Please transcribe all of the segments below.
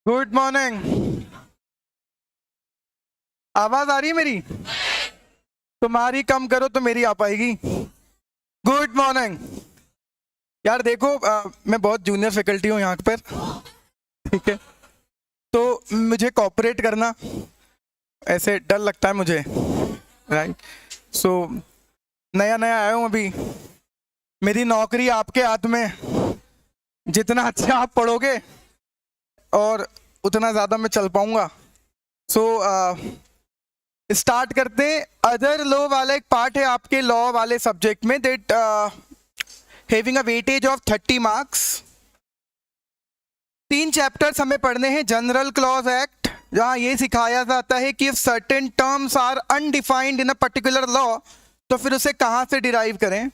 Good morning. आवाज आ रही है मेरी? तुम्हारी कम करो तो मेरी आ पाएगी। Good morning. यार देखो, मैं बहुत जूनियर फैकल्टी हूँ यहाँ पर, ठीक है? तो मुझे कोऑपरेट करना, ऐसे डर लगता है मुझे, राइट? सो नया नया आया हूँ अभी, मेरी नौकरी आपके हाथ में। जितना अच्छा आप पढ़ोगे और उतना ज़्यादा मैं चल पाऊंगा। सो स्टार्ट करते हैं। अदर लॉ वाला एक पार्ट है आपके लॉ वाले सब्जेक्ट में, that having a weightage of 30 marks. 3 chapters हमें पढ़ने हैं। जनरल क्लॉज एक्ट, जहां ये सिखाया जाता है कि if certain terms are undefined in a particular law, तो फिर उसे कहां से डिराइव करें।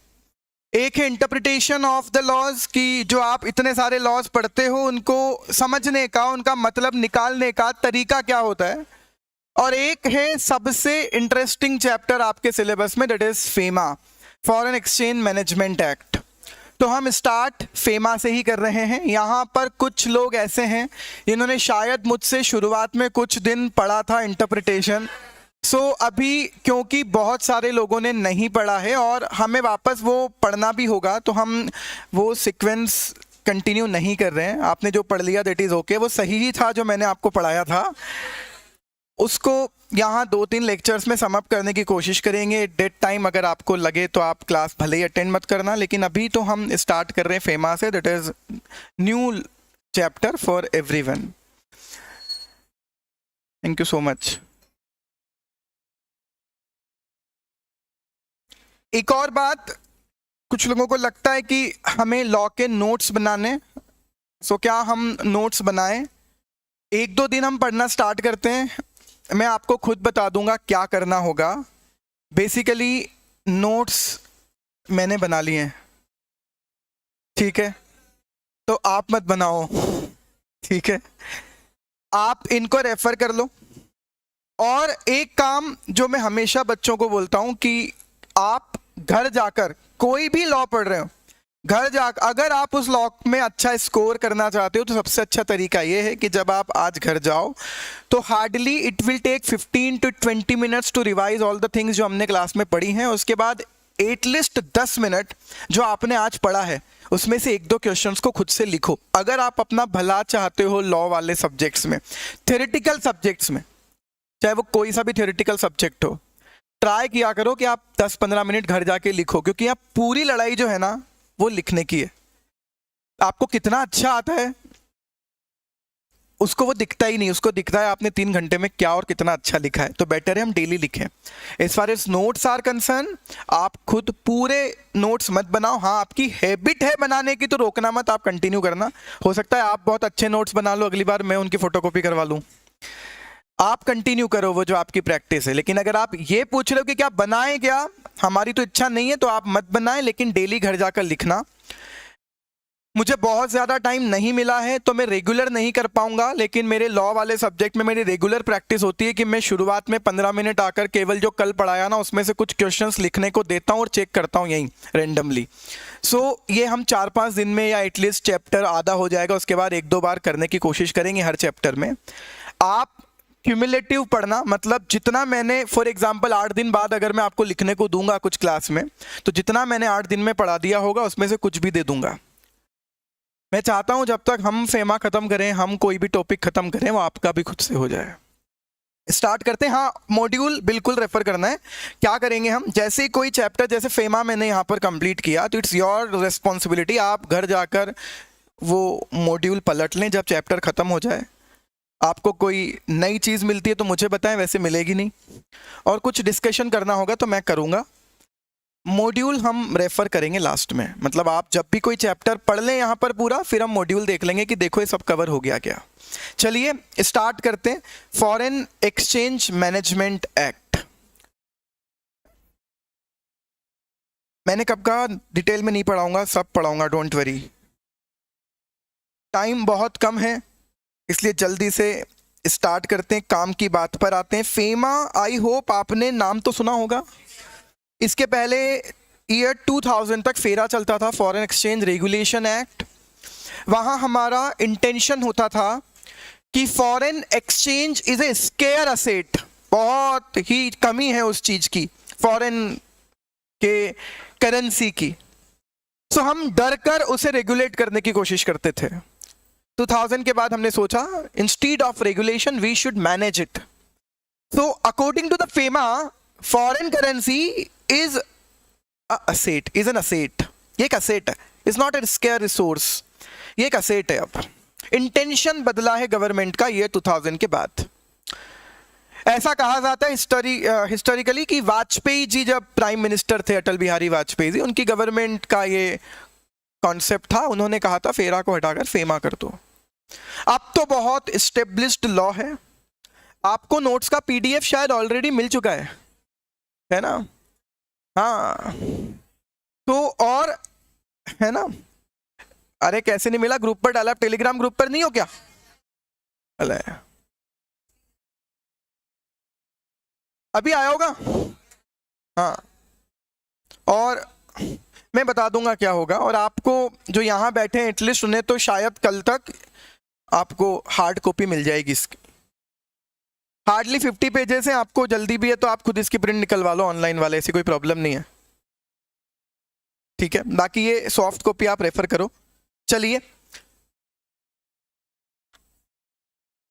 एक है इंटरप्रिटेशन ऑफ द लॉज, कि जो आप इतने सारे लॉज पढ़ते हो उनको समझने का, उनका मतलब निकालने का तरीका क्या होता है। और एक है सबसे इंटरेस्टिंग चैप्टर आपके सिलेबस में, that is FEMA, foreign exchange management act. तो हम स्टार्ट फेमा से ही कर रहे हैं। यहाँ पर कुछ लोग ऐसे हैं जिन्होंने शायद मुझसे शुरुआत में कुछ दिन पढ़ा था इंटरप्रिटेशन। सो अभी क्योंकि बहुत सारे लोगों ने नहीं पढ़ा है और हमें वापस वो पढ़ना भी होगा, तो हम वो सीक्वेंस कंटिन्यू नहीं कर रहे हैं। आपने जो पढ़ लिया दैट इज़ ओके, वो सही ही था जो मैंने आपको पढ़ाया था। उसको यहाँ 2-3 लेक्चर्स में समअप करने की कोशिश करेंगे। डेट टाइम अगर आपको लगे तो आप क्लास भले ही अटेंड मत करना, लेकिन अभी तो हम स्टार्ट कर रहे हैं फेमा से, that is new chapter for everyone. Thank you so much. एक और बात, कुछ लोगों को लगता है कि हमें लॉ के नोट्स बनाने, सो क्या हम नोट्स बनाएं? 1-2 दिन हम पढ़ना स्टार्ट करते हैं, मैं आपको खुद बता दूंगा क्या करना होगा। बेसिकली नोट्स मैंने बना लिए हैं, ठीक है? तो आप मत बनाओ, ठीक है? आप इनको रेफर कर लो। और एक काम जो मैं हमेशा बच्चों को बोलता हूं कि आप घर जाकर कोई भी लॉ पढ़ रहे हो, घर जाकर अगर आप उस लॉ में अच्छा स्कोर करना चाहते हो, तो सबसे अच्छा तरीका ये है कि जब आप आज घर जाओ तो hardly it will take 15 to 20 minutes to revise all the things जो हमने क्लास में पढ़ी हैं। उसके बाद एटलीस्ट 10 मिनट जो आपने आज पढ़ा है उसमें से 1-2 क्वेश्चंस को खुद से लिखो। अगर आप अपना भला चाहते हो लॉ वाले सब्जेक्ट्स में, थ्योरेटिकल सब्जेक्ट्स में, चाहे वो कोई सा भी थ्योरेटिकल सब्जेक्ट हो, ट्राई किया करो कि आप 10-15 मिनट घर जाके लिखो, क्योंकि आप पूरी लड़ाई जो है ना वो लिखने की है। आपको कितना अच्छा आता है उसको वो दिखता ही नहीं, उसको दिखता है आपने 3 घंटे में क्या और कितना अच्छा लिखा है। तो बेटर है हम डेली लिखें। As far as notes are concern, आप खुद पूरे नोट्स मत बनाओ। हाँ, आपकी हैबिट है बनाने की तो रोकना मत, आप कंटिन्यू करना। हो सकता है आप बहुत अच्छे नोट्स बना लो, अगली बार मैं उनकी फोटोकॉपी करवा लूँ। आप कंटिन्यू करो वो जो आपकी प्रैक्टिस है। लेकिन अगर आप ये पूछ रहे हो कि क्या बनाएं, क्या हमारी तो इच्छा नहीं है, तो आप मत बनाएं, लेकिन डेली घर जाकर लिखना। मुझे बहुत ज़्यादा टाइम नहीं मिला है तो मैं रेगुलर नहीं कर पाऊंगा, लेकिन मेरे लॉ वाले सब्जेक्ट में मेरी रेगुलर प्रैक्टिस होती है कि मैं शुरुआत में 15 मिनट आकर केवल जो कल पढ़ाया ना उसमें से कुछ क्वेश्चंस लिखने को देता हूं और चेक करता हूं यहीं रैंडमली। सो ये हम 4-5 दिन में या एटलीस्ट चैप्टर आधा हो जाएगा, उसके बाद 1-2 बार करने की कोशिश करेंगे हर चैप्टर में। आप क्यूमुलेटिव पढ़ना, मतलब जितना मैंने, फॉर एग्जांपल 8 दिन बाद अगर मैं आपको लिखने को दूंगा कुछ क्लास में, तो जितना मैंने 8 दिन में पढ़ा दिया होगा उसमें से कुछ भी दे दूंगा। मैं चाहता हूं जब तक हम फेमा खत्म करें, हम कोई भी टॉपिक खत्म करें, वो आपका भी खुद से हो जाए। स्टार्ट करते हैं। हाँ, मॉड्यूल बिल्कुल रेफर करना है। क्या करेंगे हम, जैसे कोई चैप्टर, जैसे फेमा मैंने यहाँ पर कंप्लीट किया, तो इट्स योर रिस्पॉन्सिबिलिटी, आप घर जाकर वो मॉड्यूल पलट लें जब चैप्टर खत्म हो जाए। आपको कोई नई चीज़ मिलती है तो मुझे बताएं, वैसे मिलेगी नहीं। और कुछ डिस्कशन करना होगा तो मैं करूँगा। मॉड्यूल हम रेफर करेंगे लास्ट में, मतलब आप जब भी कोई चैप्टर पढ़ लें यहाँ पर पूरा, फिर हम मॉड्यूल देख लेंगे कि देखो ये सब कवर हो गया क्या। चलिए स्टार्ट करते हैं। फॉरेन एक्सचेंज मैनेजमेंट एक्ट, मैंने कब कहा डिटेल में नहीं पढ़ाऊंगा, सब पढ़ाऊंगा, डोंट वरी। टाइम बहुत कम है इसलिए जल्दी से स्टार्ट करते हैं, काम की बात पर आते हैं। फेमा, आई होप आपने नाम तो सुना होगा। इसके पहले ईयर 2000 तक फेरा चलता था, फॉरेन एक्सचेंज रेगुलेशन एक्ट। वहाँ हमारा इंटेंशन होता था कि foreign exchange is a square asset, बहुत ही कमी है उस चीज की, फॉरेन के करेंसी की। सो हम डर कर उसे रेगुलेट करने की कोशिश करते थे। 2000 के बाद हमने सोचा instead of regulation we should manage it. So according to the FEMA, foreign currency is asset, is an asset. ये एक असेट है, is not a scarce resource, ये एक असेट है। अब इंटेंशन बदला है गवर्नमेंट का ये 2000 के बाद। ऐसा कहा जाता है हिस्टोरिकली कि वाजपेयी जी जब प्राइम मिनिस्टर थे, अटल बिहारी वाजपेयी जी, उनकी गवर्नमेंट का ये कॉन्सेप्ट था, उन्होंने कहा था फेरा को हटाकर फेमा कर दो। अब तो बहुत एस्टेब्लिश्ड लॉ है, आपको नोट्स का पीडीएफ शायद ऑलरेडी मिल चुका है ना? हाँ, तो और है ना, अरे कैसे नहीं मिला? ग्रुप पर डाला, टेलीग्राम ग्रुप पर नहीं हो क्या? अरे अभी आया होगा। हाँ, और मैं बता दूंगा क्या होगा, और आपको जो यहाँ बैठे हैं एटलीस्ट उन्हें तो शायद कल तक आपको हार्ड कॉपी मिल जाएगी इसकी। हार्डली 50 पेजेस हैं, आपको जल्दी भी है तो आप खुद इसकी प्रिंट निकलवा लो ऑनलाइन वाले, ऐसी कोई प्रॉब्लम नहीं है, ठीक है? बाकी ये सॉफ्ट कॉपी आप रेफर करो। चलिए,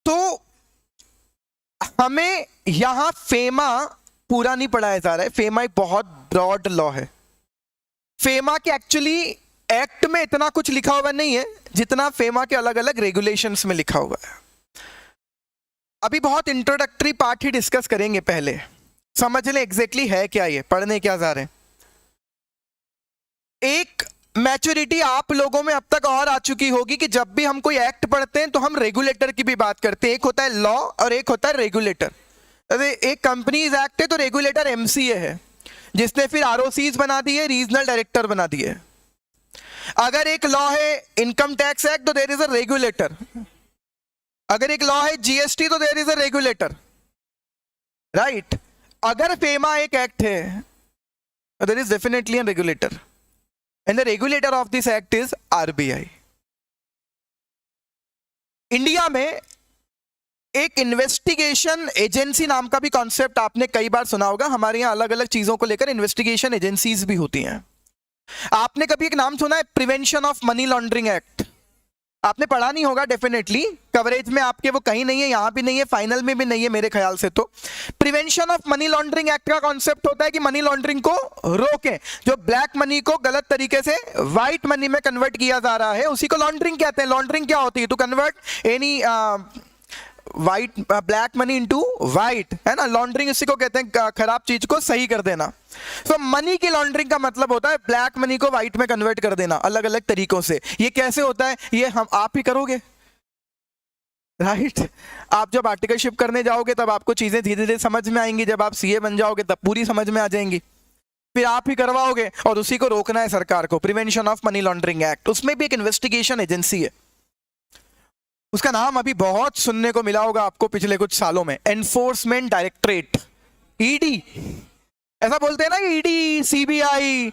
तो हमें यहां फेमा पूरा नहीं पढ़ाया जा रहा है। फेमा एक बहुत ब्रॉड लॉ है। फेमा के एक्चुअली एक्ट में इतना कुछ लिखा हुआ नहीं है जितना फेमा के अलग अलग रेगुलेशंस में लिखा हुआ है। अभी बहुत इंट्रोडक्टरी पार्ट ही डिस्कस करेंगे, पहले समझ लें एग्जैक्टली है क्या, ये पढ़ने क्या जा रहे हैं। एक मैच्योरिटी आप लोगों में अब तक और आ चुकी होगी कि जब भी हम कोई एक्ट पढ़ते हैं तो हम रेगुलेटर की भी बात करते हैं। एक होता है लॉ और एक होता है रेगुलेटर। एक कंपनीज एक्ट है तो रेगुलेटर एमसीए है, जिसने फिर आरओसीज बना दिए, रीजनल डायरेक्टर बना दिए। अगर एक लॉ है इनकम टैक्स एक्ट तो देयर इज अ रेगुलेटर। अगर एक लॉ है जीएसटी तो there is a regulator, right? अगर फेमा एक एक्ट है there is definitely a regulator, and the regulator of this act is RBI. India में एक इन्वेस्टिगेशन एजेंसी नाम का भी कॉन्सेप्ट आपने कई बार सुना होगा। हमारे यहाँ अलग अलग चीजों को लेकर इन्वेस्टिगेशन एजेंसीज भी होती हैं। आपने कभी एक नाम सुना है prevention of money laundering act? आपने पढ़ा नहीं होगा डेफिनेटली, कवरेज में आपके वो कहीं नहीं है, यहां भी नहीं है, फाइनल में भी नहीं है मेरे ख्याल से। तो prevention of money laundering act का कॉन्सेप्ट होता है कि मनी लॉन्ड्रिंग को रोकें। जो ब्लैक मनी को गलत तरीके से व्हाइट मनी में कन्वर्ट किया जा रहा है उसी को लॉन्ड्रिंग कहते हैं। लॉन्ड्रिंग क्या होती है? To convert any white black money into white, है ना? लॉन्ड्रिंग इसी को कहते हैं, खराब चीज को सही कर देना। तो मनी की लॉन्ड्रिंग का मतलब होता है ब्लैक मनी को व्हाइट में कन्वर्ट कर देना अलग अलग तरीकों से। ये कैसे होता है? ये हम आप ही करोगे, राइट? आप जब आर्टिकलशिप करने जाओगे तब आपको चीजें धीरे धीरे समझ में आएंगी, जब आप सीए बन जाओगे तब पूरी समझ में आ जाएंगी, फिर आप ही करवाओगे, और उसी को रोकना है सरकार को। Prevention of money laundering act, उसमें भी एक इन्वेस्टिगेशन एजेंसी है। उसका नाम अभी बहुत सुनने को मिला होगा आपको पिछले कुछ सालों में, एनफोर्समेंट डायरेक्टरेट, ईडी। ऐसा बोलते हैं ना कि ईडी सीबीआई,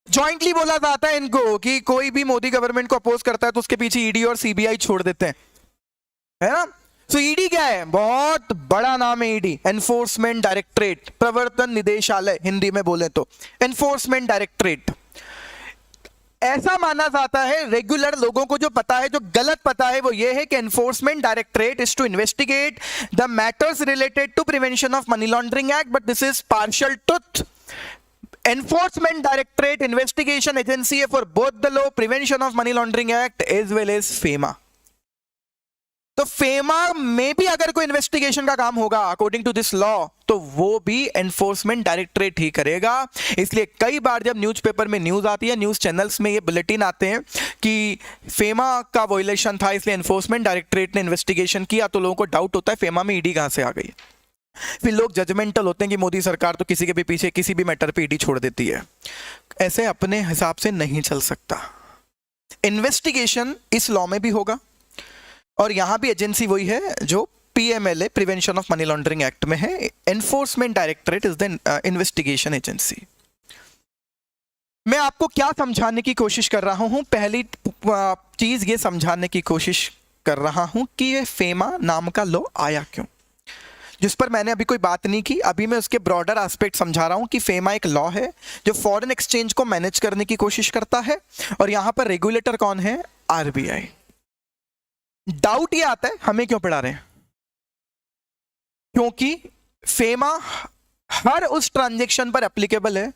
जॉइंटली बोला जाता है इनको कि कोई भी मोदी गवर्नमेंट को अपोज करता है तो उसके पीछे ईडी और सीबीआई छोड़ देते हैं, है ना? सो ईडी क्या है? बहुत बड़ा नाम है ईडी, एनफोर्समेंट डायरेक्टरेट, प्रवर्तन निदेशालय हिंदी में बोले तो, एनफोर्समेंट डायरेक्टरेट। ऐसा माना जाता है, रेगुलर लोगों को जो पता है, जो गलत पता है वो ये है कि enforcement directorate is to investigate the matters related to prevention of money laundering act, but this is partial truth. Enforcement directorate investigation agency है for both the law, prevention of money laundering act as well as FEMA. तो FEMA में भी अगर कोई investigation का काम होगा according to this law तो वो भी एनफोर्समेंट डायरेक्टरेट ही करेगा। इसलिए कई बार जब न्यूज़पेपर में न्यूज़ आती है, न्यूज़ चैनल्स में ये बुलेटिन आते हैं कि फेमा का वॉयलेशन था इसलिए एनफोर्समेंट डायरेक्टरेट ने इन्वेस्टिगेशन किया, तो लोगों को डाउट होता है फेमा में ईडी कहां से आ गई। फिर लोग जजमेंटल होते हैं कि मोदी सरकार तो किसी के भी पीछे किसी भी मैटर पे ईडी छोड़ देती है। ऐसे अपने हिसाब से नहीं चल सकता। इन्वेस्टिगेशन इस लॉ में भी होगा और यहां भी एजेंसी वही है जो PMLA, prevention of money laundering act में है। Enforcement directorate is the investigation agency. मैं आपको क्या समझाने की कोशिश कर रहा हूं? पहली चीज ये समझाने की कोशिश कर रहा हूं कि ये फेमा नाम का लॉ आया क्यों, जिस पर मैंने अभी कोई बात नहीं की। अभी मैं उसके ब्रॉडर एस्पेक्ट समझा रहा हूं कि फेमा एक लॉ है जो फॉरेन एक्सचेंज को मैनेज करने की कोशिश करता है, और यहां पर रेगुलेटर कौन है? आरबीआई। डाउट ये आता है हमें क्यों पढ़ा रहे हैं, क्योंकि फेमा हर उस ट्रांजेक्शन पर एप्लीकेबल है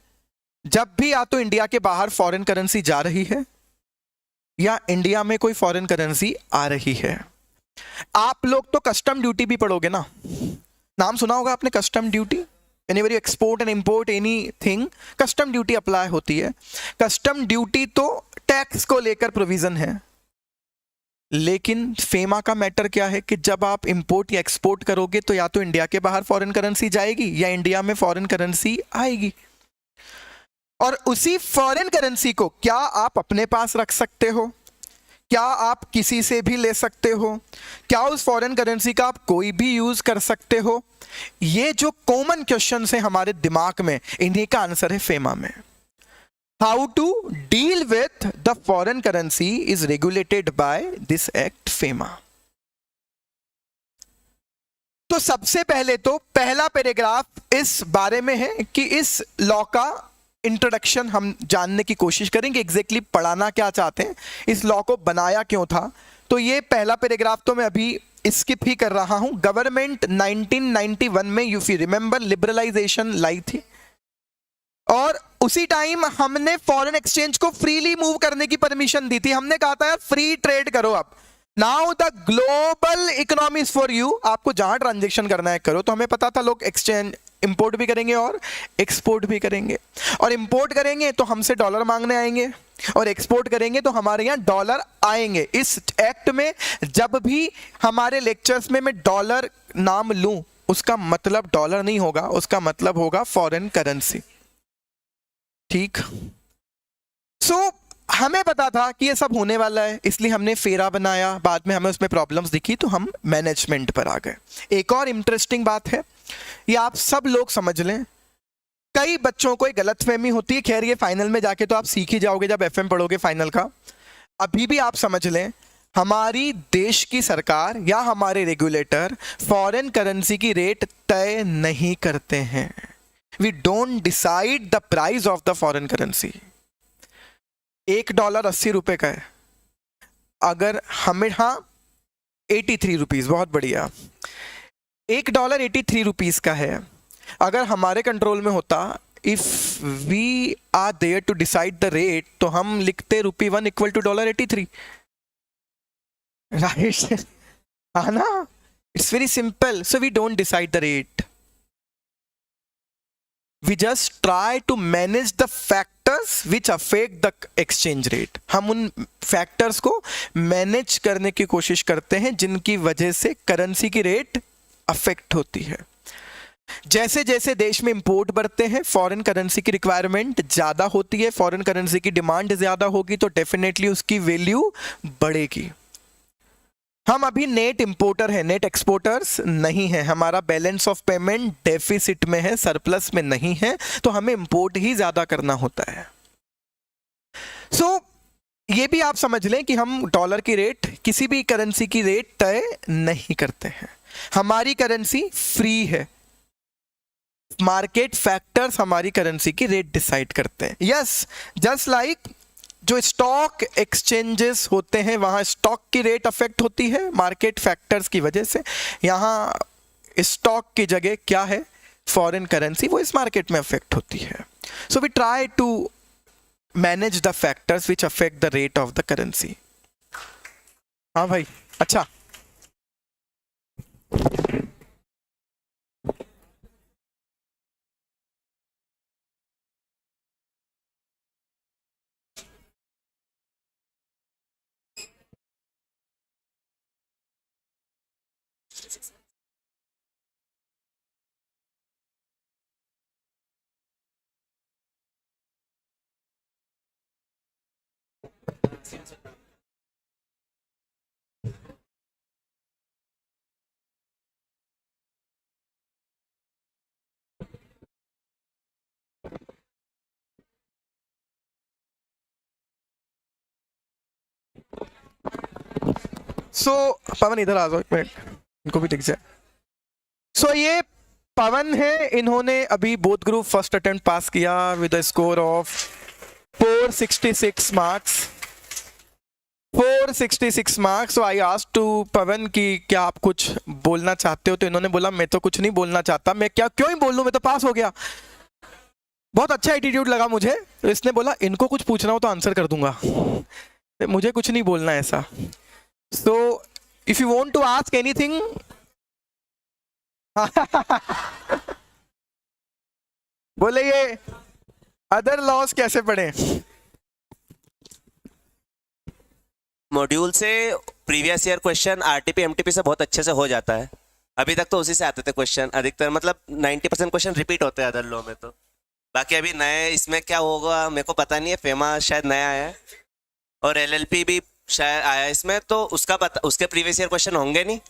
जब भी या तो इंडिया के बाहर फॉरेन करेंसी जा रही है या इंडिया में कोई फॉरेन करेंसी आ रही है। आप लोग तो कस्टम ड्यूटी भी पढ़ोगे ना, नाम सुना होगा आपने custom duty. Whenever you export and import anything, custom duty apply होती है। कस्टम ड्यूटी तो टैक्स को लेकर प्रोविजन है, लेकिन फेमा का मैटर क्या है कि जब आप इंपोर्ट या एक्सपोर्ट करोगे तो या तो इंडिया के बाहर फॉरेन करेंसी जाएगी या इंडिया में फॉरेन करेंसी आएगी, और उसी फॉरेन करेंसी को क्या आप अपने पास रख सकते हो, क्या आप किसी से भी ले सकते हो, क्या उस फॉरेन करेंसी का आप कोई भी यूज कर सकते हो? ये जो कॉमन क्वेश्चन है हमारे दिमाग में, इन्हीं का आंसर है फेमा में। How to deal with the foreign currency is regulated by this act FEMA. तो सबसे पहले तो पहला पैराग्राफ इस बारे में है कि इस लॉ का इंट्रोडक्शन हम जानने की कोशिश करेंगे, एग्जैक्टली पढ़ाना क्या चाहते हैं, इस लॉ को बनाया क्यों था। तो ये पहला पैराग्राफ तो मैं अभी स्किप ही कर रहा हूं। गवर्नमेंट 1991 में, यू रिमेंबर, लिबरलाइजेशन लाई थी, और उसी टाइम हमने फॉरेन एक्सचेंज को फ्रीली मूव करने की परमिशन दी थी। हमने कहा था यार फ्री ट्रेड करो, अब now the global economy is for you, आपको जहां ट्रांजेक्शन करना है करो। तो हमें पता था लोग एक्सचेंज इंपोर्ट भी करेंगे और एक्सपोर्ट भी करेंगे, और इंपोर्ट करेंगे तो हमसे डॉलर मांगने आएंगे, और एक्सपोर्ट करेंगे तो हमारे यहाँ डॉलर आएंगे। इस एक्ट में जब भी हमारे लेक्चर्स में मैं डॉलर नाम लूं, उसका मतलब डॉलर नहीं होगा, उसका मतलब होगा फॉरेन करेंसी, ठीक। सो हमें पता था कि ये सब होने वाला है, इसलिए हमने फेरा बनाया। बाद में हमें उसमें प्रॉब्लम्स दिखी तो हम मैनेजमेंट पर आ गए। एक और इंटरेस्टिंग बात है, ये आप सब लोग समझ लें, कई बच्चों को एक गलतफहमी होती है, खैर ये फाइनल में जाके तो आप सीख ही जाओगे जब एफएम पढ़ोगे फाइनल का। अभी भी आप समझ लें, हमारी देश की सरकार या हमारे रेगुलेटर फॉरेन करेंसी की रेट तय नहीं करते हैं। We don't decide the price of the foreign currency. $1 80 रुपए का है, अगर हमें, हाँ 83 रुपीज, बहुत बढ़िया, $1 83 रुपीज का है। अगर हमारे कंट्रोल में होता, if we are there to decide the rate, तो हम लिखते ₹1 इक्वल टू $83, राइट? हाँ ना, it's very simple. So we don't decide the rate, we just try to manage the factors which affect the exchange rate। हम उन factors को manage करने की कोशिश करते हैं जिनकी वजह से करेंसी की रेट अफेक्ट होती है। जैसे जैसे देश में इंपोर्ट बढ़ते हैं, फॉरेन करेंसी की रिक्वायरमेंट ज़्यादा होती है, फॉरेन करेंसी की डिमांड ज़्यादा होगी, तो डेफिनेटली उसकी वैल्यू बढ़ेगी। हम अभी नेट इंपोर्टर है, नेट एक्सपोर्टर्स नहीं है, हमारा बैलेंस ऑफ पेमेंट डेफिसिट में है, सरप्लस में नहीं है, तो हमें इंपोर्ट ही ज्यादा करना होता है। सो ये भी आप समझ लें कि हम डॉलर की रेट, किसी भी करेंसी की रेट तय नहीं करते हैं, हमारी करेंसी फ्री है, मार्केट फैक्टर्स हमारी करेंसी की रेट डिसाइड करते हैं। यस, जस्ट लाइक जो स्टॉक एक्सचेंजेस होते हैं वहाँ स्टॉक की रेट अफेक्ट होती है मार्केट फैक्टर्स की वजह से, यहाँ स्टॉक की जगह क्या है, फॉरेन करेंसी, वो इस मार्केट में अफेक्ट होती है। So we try to manage the factors which affect the rate of the currency. हाँ भाई, अच्छा, सो पवन इधर आ जाओ एक मिनट, इनको भी दिख जाए। सो ये पवन है, इन्होंने अभी both group first attempt pass किया with a score of 466 marks. 466 marks. So I asked to Pawan कि क्या आप कुछ बोलना चाहते हो, तो इन्होंने बोला मैं तो कुछ नहीं बोलना चाहता, मैं क्या क्यों ही बोल लूं, मैं तो पास हो गया। बहुत अच्छा एटीट्यूड लगा मुझे। तो इसने बोला इनको कुछ पूछना हो तो आंसर कर दूंगा, मुझे कुछ नहीं बोलना ऐसा। So if you want to ask anything बोले ये अदर लॉस कैसे पढ़े? मॉड्यूल से previous year question RTP MTP से बहुत अच्छे से हो जाता है। अभी तक तो उसी से आते थे क्वेश्चन अधिकतर, मतलब 90% क्वेश्चन रिपीट होते हैं अदर लॉ में। तो बाकी अभी नए इसमें क्या होगा मेरे को पता नहीं है। फेमा शायद नया है और एलएलपी भी शायद आया इसमें, तो उसका पता, उसके प्रीवियस ईयर क्वेश्चन होंगे नहीं।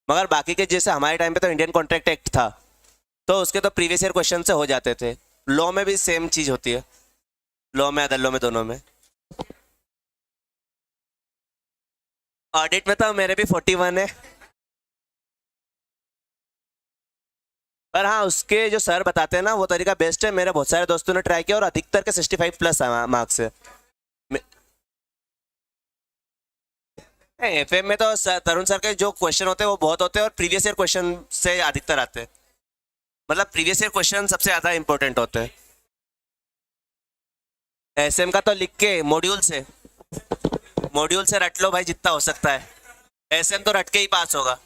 मगर बाकी के जैसे हमारे टाइम पे तो इंडियन कॉन्ट्रैक्ट एक्ट था, तो उसके तो प्रीवियस ईयर क्वेश्चन से हो जाते थे। लॉ में भी सेम चीज़ होती है, लॉ में अदर लॉ में दोनों में। ऑडिट में तो मेरे भी 41 है, पर हाँ उसके जो सर बताते हैं ना वो तरीका बेस्ट है। मेरे बहुत सारे दोस्तों ने ट्राई किया और अधिकतर के 65+ मार्क्स है। एफएम में तो तरुण सर के जो क्वेश्चन होते हैं वो बहुत होते हैं और प्रीवियस ईयर क्वेश्चन से अधिकतर आते हैं। मतलब प्रीवियस ईयर क्वेश्चन सबसे ज़्यादा इंपॉर्टेंट होते हैं। एसएम का तो लिख के मॉड्यूल से रट लो भाई जितना हो सकता है। एसएम तो रट के ही पास होगा।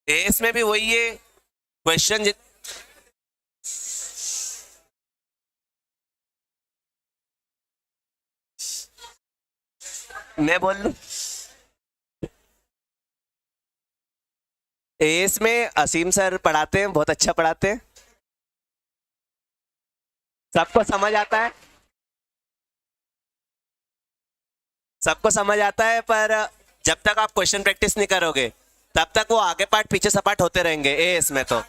एस में भी वही है क्वेश्चन मैं बोल लूं। एस में असीम सर पढ़ाते हैं, बहुत अच्छा पढ़ाते हैं, सबको समझ आता है, सबको समझ आता है। पर जब तक आप क्वेश्चन प्रैक्टिस नहीं करोगे तब तक वो आगे पार्ट पीछे सपाट होते रहेंगे। एएस में तो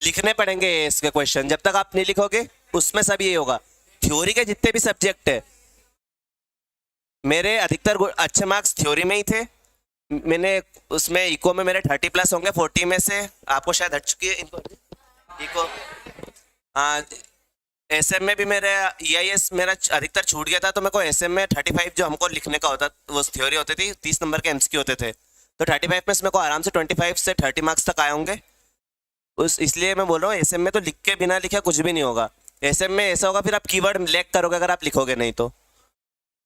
लिखने पड़ेंगे एएस के क्वेश्चन, जब तक आप नहीं लिखोगे उसमें सब ये होगा। थ्योरी के जितने भी सब्जेक्ट है मेरे अधिकतर अच्छे मार्क्स थ्योरी में ही थे। मैंने उसमें इको में मेरे 30+ होंगे 40 में से, आपको शायद हट चुकी है इनको इको। हाँ एसएम में भी मेरे ईआईएस मेरा अधिकतर छूट गया था, तो मेरे को एसएम में 35 जो हमको लिखने का होता वो थ्योरी होती थी, 30 नंबर के एमसीक्यू होते थे, तो 35 में से मेरे को आराम से 25 से 30 मार्क्स तक आए होंगे। इसलिए मैं बोल रहा हूँ एसएम में तो लिख के बिना लिखे कुछ भी नहीं होगा। एसएम में ऐसा होगा फिर आप कीवर्ड लैक करोगे अगर आप लिखोगे नहीं तो।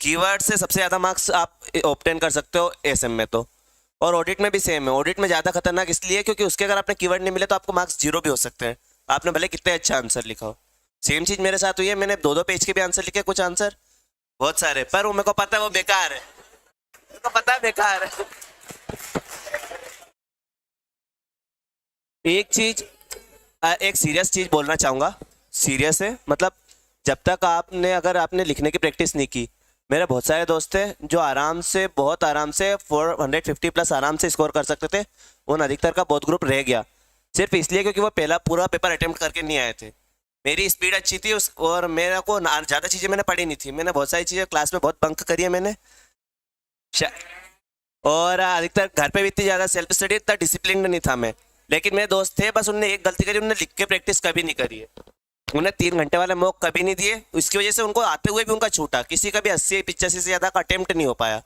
कीवर्ड से सबसे ज़्यादा मार्क्स आप ऑब्टेन कर सकते हो एसएम में तो। और ऑडिट में भी सेम है। ऑडिट में ज़्यादा खतरनाक इसलिए क्योंकि उसके अगर आपने कीवर्ड नहीं मिले तो आपको मार्क्स 0 भी हो सकते हैं, आपने भले कितने अच्छा आंसर लिखा हो। सेम चीज़ मेरे साथ हुई है, मैंने 2-2 पेज के भी आंसर लिखे, कुछ आंसर बहुत सारे, पर वो मेरे को पता है वो बेकार है, मेरे को पता है बेकार है। एक सीरियस चीज़ बोलना चाहूँगा, सीरियस है, मतलब जब तक अगर आपने लिखने की प्रैक्टिस नहीं की, मेरे बहुत सारे दोस्त थे जो आराम से बहुत आराम से 450+ आराम से स्कोर कर सकते थे। उन अधिकतर का बहुत ग्रुप रह गया सिर्फ इसलिए क्योंकि वो पहला पूरा पेपर अटेम्प्ट करके नहीं आए थे। मेरी स्पीड अच्छी थी और मेरे को ज़्यादा चीज़ें मैंने पढ़ी नहीं थी। मैंने बहुत सारी चीज़ें क्लास में बहुत बंक करी है मैंने, और अधिकतर घर पे भी इतनी ज़्यादा सेल्फ स्टडी इतना डिसिप्लिन नहीं था मैं। लेकिन मेरे दोस्त थे, बस उनने एक गलती करी, उन्होंने लिख के प्रैक्टिस कभी नहीं करी है। उन्हें 3 घंटे वाले मॉक कभी नहीं दिए, इसकी वजह से उनको आते हुए भी उनका छूटा। किसी का भी 80-85 से ज़्यादा का अटेम्प्ट नहीं हो पाया,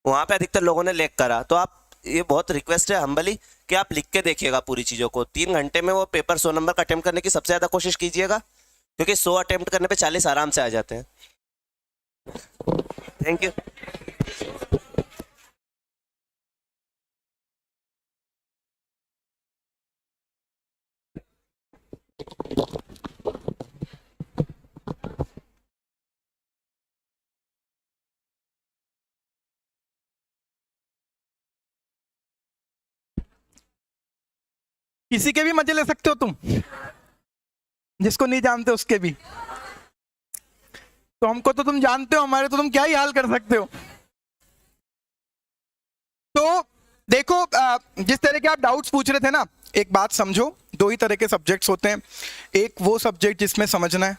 वहाँ पे अधिकतर लोगों ने लैग करा। तो आप ये बहुत रिक्वेस्ट है हम्बली कि आप लिख के देखिएगा पूरी चीज़ों को। 3 घंटे में वो पेपर 100 नंबर का अटेम्प्ट करने की सबसे ज़्यादा कोशिश कीजिएगा, क्योंकि 100 अटेम्प्ट करने पे 40 आराम से आ जाते हैं। Thank you. किसी के भी मजे ले सकते हो तुम, जिसको नहीं जानते उसके भी। तो हमको तो तुम जानते हो, हमारे तो तुम क्या ही हाल कर सकते हो। तो देखो जिस तरह के आप डाउट्स पूछ रहे थे ना, एक बात समझो, 2 ही तरह के सब्जेक्ट्स होते हैं। एक वो सब्जेक्ट जिसमें समझना है,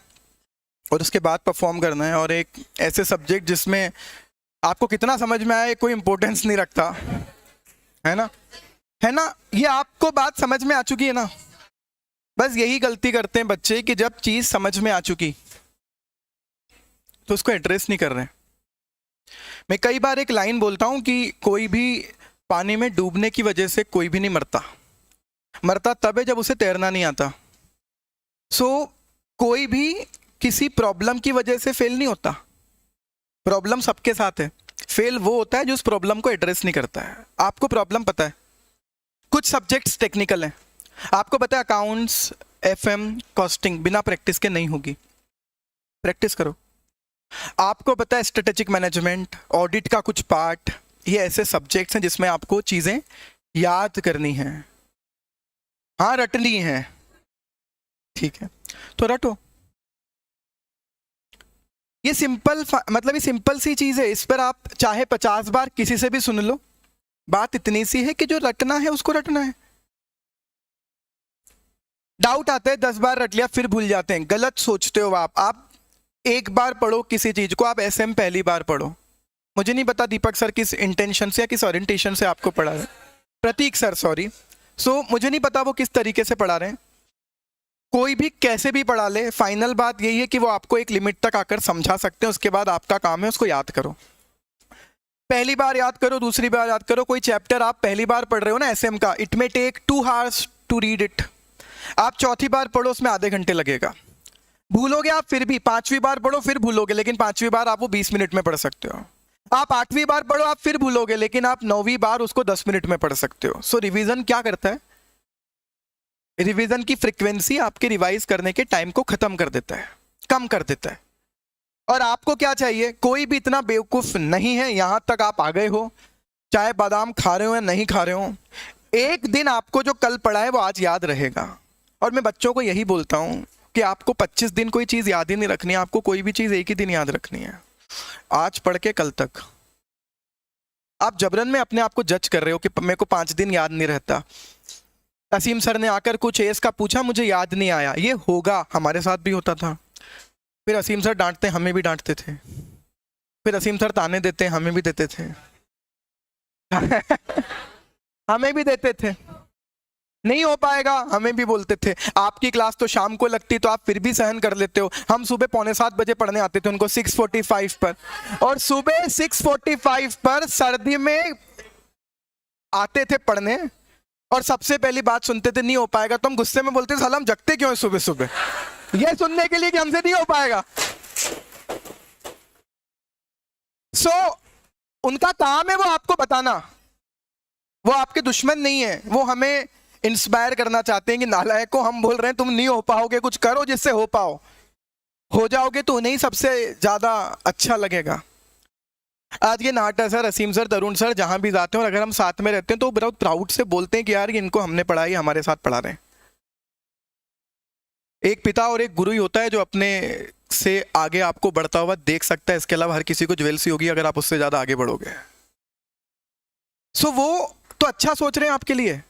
और उसके बाद परफॉर्म करना है। और एक ऐसे सब्जेक्ट जिसमें आपको कितना समझ में आए कोई इम्पोर्टेंस नहीं रखता, है ना, है ना। ये आपको बात समझ में आ चुकी है ना। बस यही गलती करते हैं बच्चे कि जब चीज़ समझ में आ चुकी तो उसको एड्रेस नहीं कर रहे। मैं कई बार एक लाइन बोलता हूँ कि कोई भी पानी में डूबने की वजह से कोई भी नहीं मरता, मरता तब है जब उसे तैरना नहीं आता। सो कोई भी किसी प्रॉब्लम की वजह से फेल नहीं होता। प्रॉब्लम सबके साथ है, फेल वो होता है जो उस प्रॉब्लम को एड्रेस नहीं करता है। आपको प्रॉब्लम पता है, कुछ सब्जेक्ट्स टेक्निकल हैं, आपको पता है अकाउंट्स, एफएम, कॉस्टिंग बिना प्रैक्टिस के नहीं होगी, प्रैक्टिस करो। आपको पता है स्ट्रेटेजिक मैनेजमेंट, ऑडिट का कुछ पार्ट, ये ऐसे सब्जेक्ट्स हैं जिसमें आपको चीज़ें याद करनी हैं, हाँ रटनी है, ठीक है, तो रटो। ये सिंपल मतलब ये सिंपल सी चीज़ है, इस पर आप चाहे 50 बार किसी से भी सुन लो, बात इतनी सी है कि जो रटना है उसको रटना है। डाउट आता है 10 बार रट लिया फिर भूल जाते हैं, गलत सोचते हो आप एक बार पढ़ो किसी चीज को, आप एसएम पहली बार पढ़ो। मुझे नहीं पता दीपक सर किस इंटेंशन से या किस ओरिएंटेशन से आपको पढ़ा रहे हैं, प्रतीक सर सॉरी। सो मुझे नहीं पता वो किस तरीके से पढ़ा रहे हैं, कोई भी कैसे भी पढ़ा ले, फाइनल बात यही है कि वो आपको एक लिमिट तक आकर समझा सकते हैं, उसके बाद आपका काम है उसको याद करो। पहली बार याद करो, दूसरी बार याद करो। कोई चैप्टर आप पहली बार पढ़ रहे हो ना एसएम का, it may take 2 hours to read it, आप चौथी बार पढ़ो उसमें आधे घंटे लगेगा। भूलोगे आप फिर भी, 5वीं बार पढ़ो फिर भूलोगे, लेकिन 5वीं बार आप वो 20 मिनट में पढ़ सकते हो। आप 8वीं बार पढ़ो आप फिर भूलोगे, लेकिन आप 9वीं बार उसको 10 मिनट में पढ़ सकते हो। सो रिवीजन क्या करता है, रिवीजन की फ्रीक्वेंसी आपके रिवाइज करने के टाइम को खत्म कर देता है, कम कर देता है। और आपको क्या चाहिए, कोई भी इतना बेवकूफ नहीं है, यहां तक आप आ गए हो, चाहे बादाम खा रहे हो या नहीं खा रहे हो, एक दिन आपको जो कल पढ़ा है वो आज याद रहेगा। और मैं बच्चों को यही बोलता हूं कि आपको 25 दिन कोई चीज़ याद ही नहीं रखनी है, आपको कोई भी चीज़ एक ही दिन याद रखनी है, आज पढ़ के कल तक। आप जबरन में अपने आप को जज कर रहे हो कि मेरे को 5 दिन याद नहीं रहता। असीम सर ने आकर कुछ एस का पूछा, मुझे याद नहीं आया, ये होगा, हमारे साथ भी होता था। फिर असीम सर डांटते, हमें भी डांटते थे, फिर असीम सर ताने देते, हमें भी देते थे हमें भी देते थे, नहीं हो पाएगा हमें भी बोलते थे। आपकी क्लास तो शाम को लगती तो आप फिर भी सहन कर लेते हो, हम सुबह 6:45 बजे पढ़ने आते थे उनको 6:45 पर, और सुबह 6:45 पर सर्दी में आते थे पढ़ने, और सबसे पहली बात सुनते थे नहीं हो पाएगा, तो हम गुस्से में बोलते थे साला हम जगते क्यों है सुबह सुबह, ये सुनने के लिए कि हमसे नहीं हो पाएगा। सो उनका काम है वो आपको बताना, वो आपके दुश्मन नहीं है, वो हमें इंस्पायर करना चाहते हैं कि नालायक को हम बोल रहे हैं तुम नहीं हो पाओगे, कुछ करो जिससे हो पाओ, हो जाओगे तो उन्हें ही सबसे ज्यादा अच्छा लगेगा। आज ये नाटा सर, असीम सर, तरुण सर जहां भी जाते हैं और अगर हम साथ में रहते हैं तो बहुत प्राउड से बोलते हैं कि यार इनको हमने पढ़ाई, हमारे साथ पढ़ा रहे हैं। एक पिता और एक गुरु ही होता है जो अपने से आगे आपको बढ़ता हुआ देख सकता है, इसके अलावा हर किसी को ज्वेलसी होगी अगर आप उससे ज्यादा आगे बढ़ोगे। सो वो तो अच्छा सोच रहे हैं आपके लिए,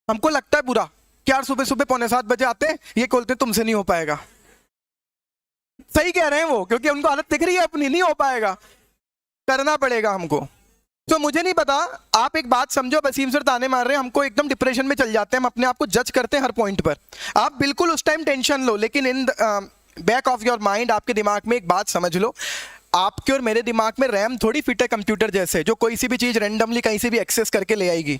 हमको लगता है बुरा कि यार सुबह सुबह 6:45 बजे आते हैं, ये बोलते तुमसे नहीं हो पाएगा। सही कह रहे हैं वो, क्योंकि उनको आदत दिख रही है अपनी, नहीं हो पाएगा, करना पड़ेगा हमको। तो मुझे नहीं पता, आप एक बात समझो, वसीम सर ताने मार रहे हैं, हमको एकदम डिप्रेशन में चल जाते हैं, हम अपने आप को जज करते हैं हर पॉइंट पर। आप बिल्कुल उस टाइम टेंशन लो, लेकिन in back of your mind आपके दिमाग में एक बात समझ लो, आपके और मेरे दिमाग में रैम थोड़ी फिट है कंप्यूटर जैसे, जो कोई सी भी चीज रैंडमली कहीं से भी एक्सेस करके ले आएगी।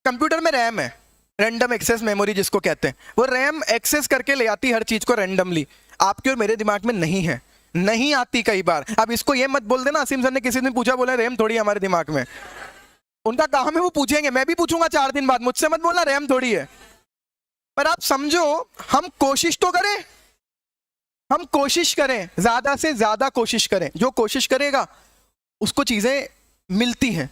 कंप्यूटर में रैम है, रैंडम एक्सेस मेमोरी जिसको कहते हैं, वो रैम एक्सेस करके ले आती हर चीज को रैंडमली। आपके और मेरे दिमाग में नहीं है, नहीं आती कई बार। अब इसको ये मत बोल देना असीम सर ने किसी दिन पूछा, बोला रैम थोड़ी है हमारे दिमाग में, उनका काम है वो पूछेंगे, मैं भी पूछूंगा 4 दिन बाद, मुझसे मत बोलना रैम थोड़ी है। पर आप समझो, हम कोशिश तो करें, हम कोशिश करें, ज्यादा से ज्यादा कोशिश करें, जो कोशिश करेगा उसको चीजें मिलती हैं।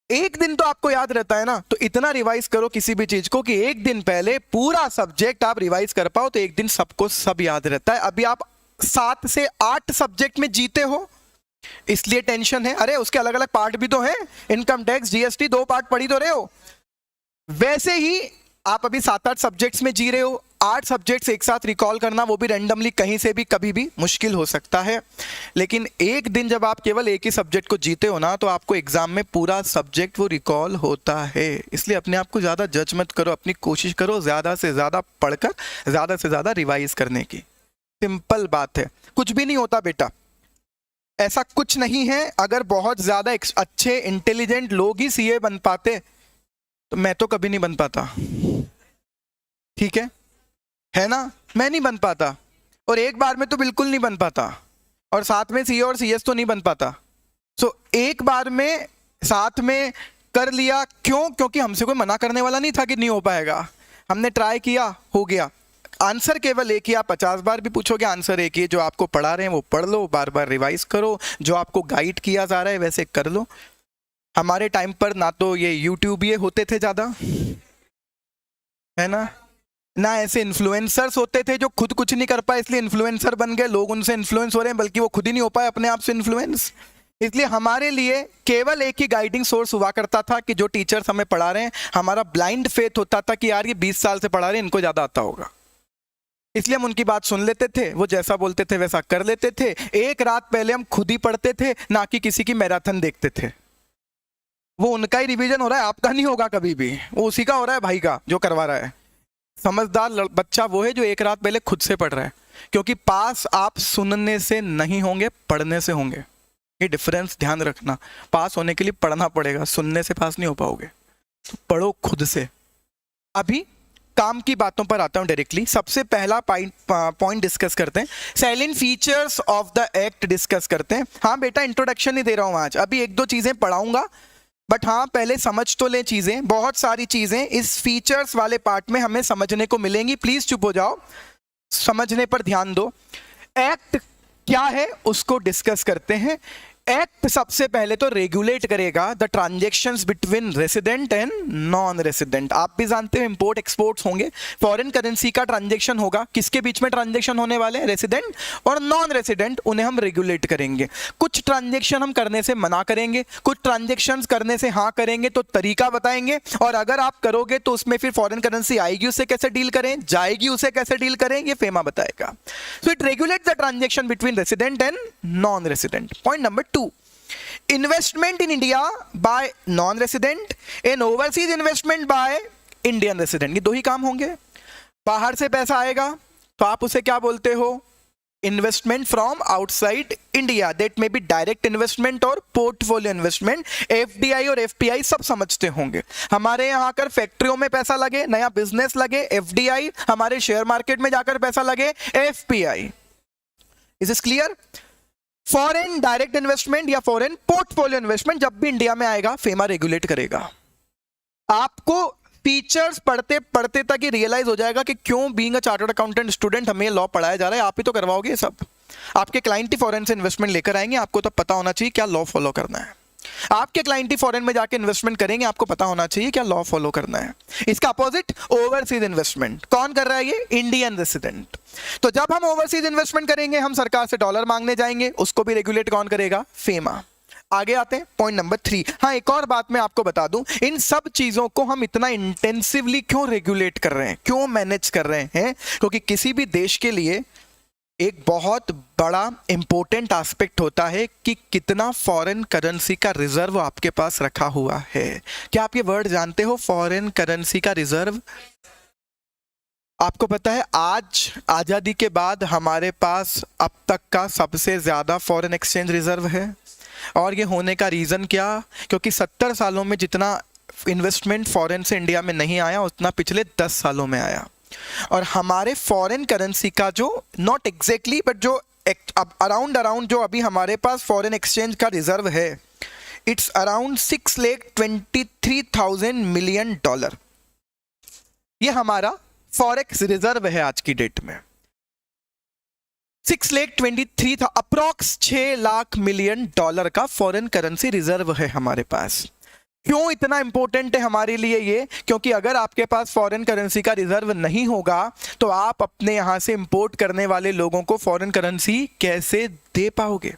एक दिन तो आपको याद रहता है ना, तो इतना रिवाइज करो किसी भी चीज को कि एक दिन पहले पूरा सब्जेक्ट आप रिवाइज कर पाओ, तो एक दिन सबको सब याद रहता है। अभी आप 7 से 8 सब्जेक्ट में जीते हो, इसलिए टेंशन है। अरे उसके अलग अलग पार्ट भी तो हैं, इनकम टैक्स, जीएसटी, 2 पार्ट पढ़ी तो रहे हो। वैसे ही आप अभी 7-8 सब्जेक्ट्स में जी रहे हो, 8 सब्जेक्ट्स एक साथ रिकॉल करना, वो भी रैंडमली कहीं से भी कभी भी मुश्किल हो सकता है। लेकिन एक दिन जब आप केवल एक ही सब्जेक्ट को जीते हो ना, तो आपको एग्जाम में पूरा सब्जेक्ट वो रिकॉल होता है। इसलिए अपने आप को ज़्यादा जज मत करो, अपनी कोशिश करो ज़्यादा से ज़्यादा पढ़कर ज़्यादा से ज़्यादा रिवाइज करने की। सिंपल बात है, कुछ भी नहीं होता बेटा, ऐसा कुछ नहीं है। अगर बहुत ज़्यादा अच्छे इंटेलिजेंट लोग ही सीए बन पाते तो मैं तो कभी नहीं बन पाता, ठीक है ना? मैं नहीं बन पाता, और एक बार में तो बिल्कुल नहीं बन पाता, और साथ में सीए और सीएस तो नहीं बन पाता। सो एक बार में साथ में कर लिया, क्यों? क्योंकि हमसे कोई मना करने वाला नहीं था कि नहीं हो पाएगा। हमने ट्राई किया, हो गया। आंसर केवल एक ही, आप 50 बार भी पूछोगे आंसर एक ही। जो आपको पढ़ा रहे हैं वो पढ़ लो, बार बार रिवाइज करो, जो आपको गाइड किया जा रहा है वैसे कर लो। हमारे टाइम पर ना तो ये यूट्यूब ये होते थे ज़्यादा, है ना ऐसे इन्फ्लुएंसर्स होते थे जो खुद कुछ नहीं कर पाए इसलिए इन्फ्लुएंसर बन गए, लोग उनसे इन्फ्लुएंस हो रहे हैं, बल्कि वो खुद ही नहीं हो पाए अपने आप से इन्फ्लुएंस। इसलिए हमारे लिए केवल एक ही गाइडिंग सोर्स हुआ करता था कि जो टीचर्स हमें पढ़ा रहे हैं, हमारा ब्लाइंड फेथ होता था कि यार ये 20 साल से पढ़ा रहे हैं, इनको ज़्यादा आता होगा। इसलिए हम उनकी बात सुन लेते थे, वो जैसा बोलते थे वैसा कर लेते थे। एक रात पहले हम खुद ही पढ़ते थे, ना कि किसी की मैराथन देखते थे। वो उनका ही रिवीजन हो रहा है, आपका नहीं होगा कभी भी, वो उसी का हो रहा है, भाई का जो करवा रहा है। समझदार बच्चा वो है जो एक रात पहले खुद से पढ़ रहा है, क्योंकि पास आप सुनने से नहीं होंगे, पढ़ने से होंगे। ये डिफरेंस ध्यान रखना। पास होने के लिए पढ़ना पड़ेगा, सुनने से पास नहीं हो पाओगे। तो पढ़ो खुद से। अभी काम की बातों पर आता हूं डायरेक्टली। सबसे पहला पॉइंट डिस्कस करते हैं, salient features of the act discuss करते हैं। हाँ बेटा, इंट्रोडक्शन ही दे रहा हूं आज, अभी एक दो चीजें पढ़ाऊंगा, बट हाँ पहले समझ तो ले चीजें। बहुत सारी चीजें इस फीचर्स वाले पार्ट में हमें समझने को मिलेंगी। प्लीज चुप हो जाओ, समझने पर ध्यान दो। एक्ट क्या है उसको डिस्कस करते हैं। एक्ट सबसे पहले तो रेगुलेट करेगा the transactions between resident and non resident. आप भी जानते हो इंपोर्ट एक्सपोर्ट्स होंगे, फॉरेन करेंसी का ट्रांजैक्शन होगा। किसके बीच में ट्रांजैक्शन होने वाले हैं? रेसिडेंट और नॉन रेसिडेंट, उन्हें हम रेगुलेट करेंगे। कुछ ट्रांजैक्शन हम करने से मना करेंगे, कुछ ट्रांजैक्शंस करने से हाँ करेंगे, तो तरीका बताएंगे। और अगर आप करोगे तो उसमें फिर फॉरेन करेंसी आएगी, उससे कैसे डील करें, जाएगी उसे कैसे डील करें, ये फेमा बताएगा। So it regulate the transaction between resident and non resident. Point number 2, investment in India by non-resident and overseas investment by Indian resident। ये दो ही काम होंगे। बाहर से पैसा आएगा तो आप उसे क्या बोलते हो? Investment from outside India. That may be direct investment और पोर्टफोलियो इन्वेस्टमेंट। एफडीआई और एफपीआई सब समझते होंगे। हमारे यहाँ आकर फैक्ट्रियों में पैसा लगे, नया बिजनेस लगे, एफडीआई। हमारे शेयर मार्केट में जाकर पैसा लगे, FPI. Is this clear? Foreign direct investment या फॉरेन पोर्टफोलियो इन्वेस्टमेंट जब भी इंडिया में आएगा, फेमा रेगुलेट करेगा। आपको फीचर्स पढ़ते पढ़ते तक ही रियलाइज हो जाएगा कि क्यों being a chartered accountant student हमें लॉ पढ़ाया जा रहा है। आप ही तो करवाओगे ये सब। आपके क्लाइंट ही फॉरेन से इन्वेस्टमेंट लेकर आएंगे, आपको तो पता होना चाहिए क्या लॉ फॉलो करना है। आपके क्लाइंट ही फॉरेन में जाके इन्वेस्टमेंट करेंगे, आपको पता होना चाहिए क्या लॉ फॉलो करना है। इसका अपोजिट ओवरसीज इन्वेस्टमेंट। कौन कर रहा है ये? Indian resident. तो जब हम ओवरसीज इन्वेस्टमेंट करेंगे, हम सरकार से डॉलर मांगने जाएंगे, उसको भी रेगुलेट कौन करेगा? फेमा। आगे आते हैं पॉइंट नंबर 3। हाँ, एक और बात मैं आपको बता दूं, इन सब चीजों को हम इतना इंटेंसिवली क्यों रेगुलेट कर रहे हैं, क्यों मैनेज कर रहे हैं? क्योंकि किसी भी देश के लिए एक बहुत बड़ा इंपॉर्टेंट एस्पेक्ट होता है कि कितना फॉरेन करेंसी का रिजर्व आपके पास रखा हुआ है। क्या आप ये वर्ड जानते हो, फॉरेन करेंसी का रिजर्व? आपको पता है आज आजादी के बाद हमारे पास अब तक का सबसे ज्यादा फॉरेन एक्सचेंज रिजर्व है। और ये होने का रीजन क्या? क्योंकि 70 सालों में जितना इन्वेस्टमेंट फॉरेन से इंडिया में नहीं आया, उतना पिछले 10 सालों में आया। और हमारे फॉरेन करेंसी का जो नॉट एग्जैक्टली बट जो अराउंड जो अभी हमारे पास फॉरेन एक्सचेंज का रिजर्व है, इट्स अराउंड 6,23,000 मिलियन डॉलर। ये हमारा फॉरेक्स रिजर्व है आज की डेट में। 6,23,000 था, अप्रॉक्स 6 लाख मिलियन डॉलर का फॉरेन करेंसी रिजर्व है हमारे पास। क्यों इतना इंपॉर्टेंट है हमारे लिए ये? क्योंकि अगर आपके पास फॉरेन करेंसी का रिजर्व नहीं होगा तो आप अपने यहां से इंपोर्ट करने वाले लोगों को फॉरेन करेंसी कैसे दे पाओगे?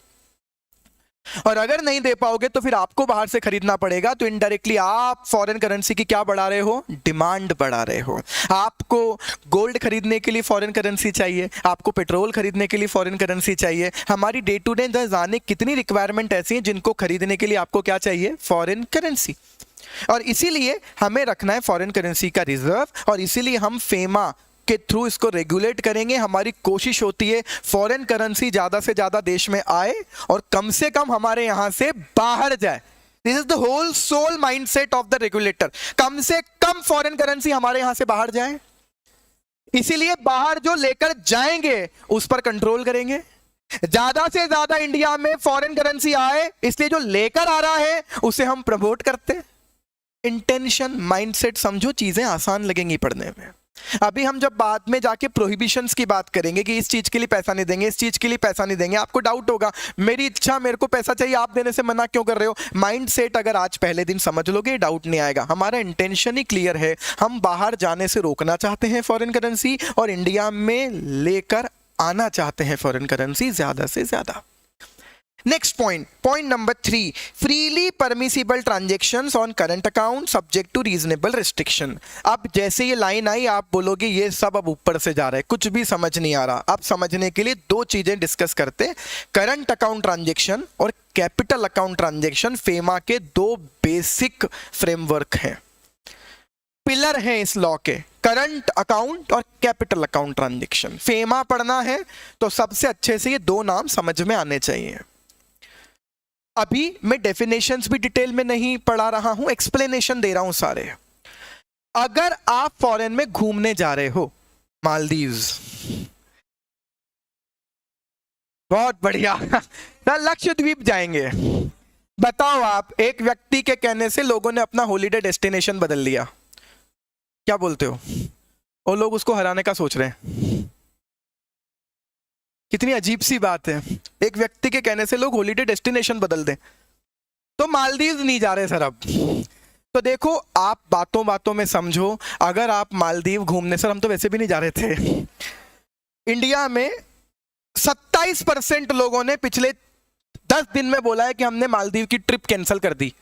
और अगर नहीं दे पाओगे तो फिर आपको बाहर से खरीदना पड़ेगा। तो इनडायरेक्टली आप फॉरेन करेंसी की क्या बढ़ा रहे हो? डिमांड बढ़ा रहे हो। आपको गोल्ड खरीदने के लिए फॉरेन करेंसी चाहिए, आपको पेट्रोल खरीदने के लिए फॉरेन करेंसी चाहिए। हमारी डे टू डे जाने कितनी रिक्वायरमेंट ऐसी हैं जिनको खरीदने के लिए आपको क्या चाहिए? Foreign currency. और इसीलिए हमें रखना है फॉरेन करेंसी का रिजर्व, और इसीलिए हम फेमा के थ्रू इसको रेगुलेट करेंगे। हमारी कोशिश होती है फॉरेन करेंसी ज्यादा से ज्यादा देश में आए और कम से कम हमारे यहां से बाहर जाए। This is the whole sole mindset of the regulator. कम से कम फॉरेन करेंसी हमारे यहां से बाहर जाए, इसीलिए बाहर जो लेकर जाएंगे उस पर कंट्रोल करेंगे। ज्यादा से ज्यादा इंडिया में फॉरेन करेंसी आए, इसलिए जो लेकर आ रहा है उसे हम प्रमोट करते हैं। इंटेंशन, माइंडसेट समझो, चीजें आसान लगेंगी पढ़ने में। अभी हम जब बाद में जाके प्रोहिबिशंस की बात करेंगे कि इस चीज के लिए पैसा नहीं देंगे, इस चीज के लिए पैसा नहीं देंगे, आपको डाउट होगा मेरी इच्छा, मेरे को पैसा चाहिए, आप देने से मना क्यों कर रहे हो? माइंडसेट अगर आज पहले दिन समझ लोगे, डाउट नहीं आएगा। हमारा इंटेंशन ही क्लियर है, हम बाहर जाने से रोकना चाहते हैं फॉरेन करेंसी, और इंडिया में लेकर आना चाहते हैं फॉरेन करेंसी ज्यादा से ज्यादा। Next point number 3, freely permissible transactions on current account subject to reasonable restriction. अब जैसे ये लाइन आई आप बोलोगे ये सब अब ऊपर से जा रहा है, कुछ भी समझ नहीं आ रहा। अब समझने के लिए दो चीजें डिस्कस करते हैं, करंट अकाउंट ट्रांजैक्शन और कैपिटल अकाउंट ट्रांजैक्शन। फेमा के दो बेसिक फ्रेमवर्क हैं, पिलर हैं इस लॉ के, करंट अकाउंट और कैपिटल अकाउंट ट्रांजैक्शन। फेमा पढ़ना है तो सबसे अच्छे से ये दो नाम समझ में आने चाहिए। अभी मैं डेफिनेशंस भी डिटेल में नहीं पढ़ा रहा हूं, एक्सप्लेनेशन दे रहा हूं सारे। अगर आप फॉरेन में घूमने जा रहे हो, मालदीव्स, बहुत बढ़िया, लक्षद्वीप जाएंगे, बताओ आप, एक व्यक्ति के कहने से लोगों ने अपना हॉलिडे डेस्टिनेशन बदल लिया, क्या बोलते हो? और लोग उसको हराने का सोच रहे हैं। कितनी अजीब सी बात है, एक व्यक्ति के कहने से लोग हॉलिडे डेस्टिनेशन बदल दें। तो मालदीव नहीं जा रहे सर अब। तो देखो, आप बातों बातों में समझो, अगर आप मालदीव घूमने, सर हम तो वैसे भी नहीं जा रहे थे, इंडिया में 27% लोगों ने पिछले 10 दिन में बोला है कि हमने मालदीव की ट्रिप कैंसिल कर दी,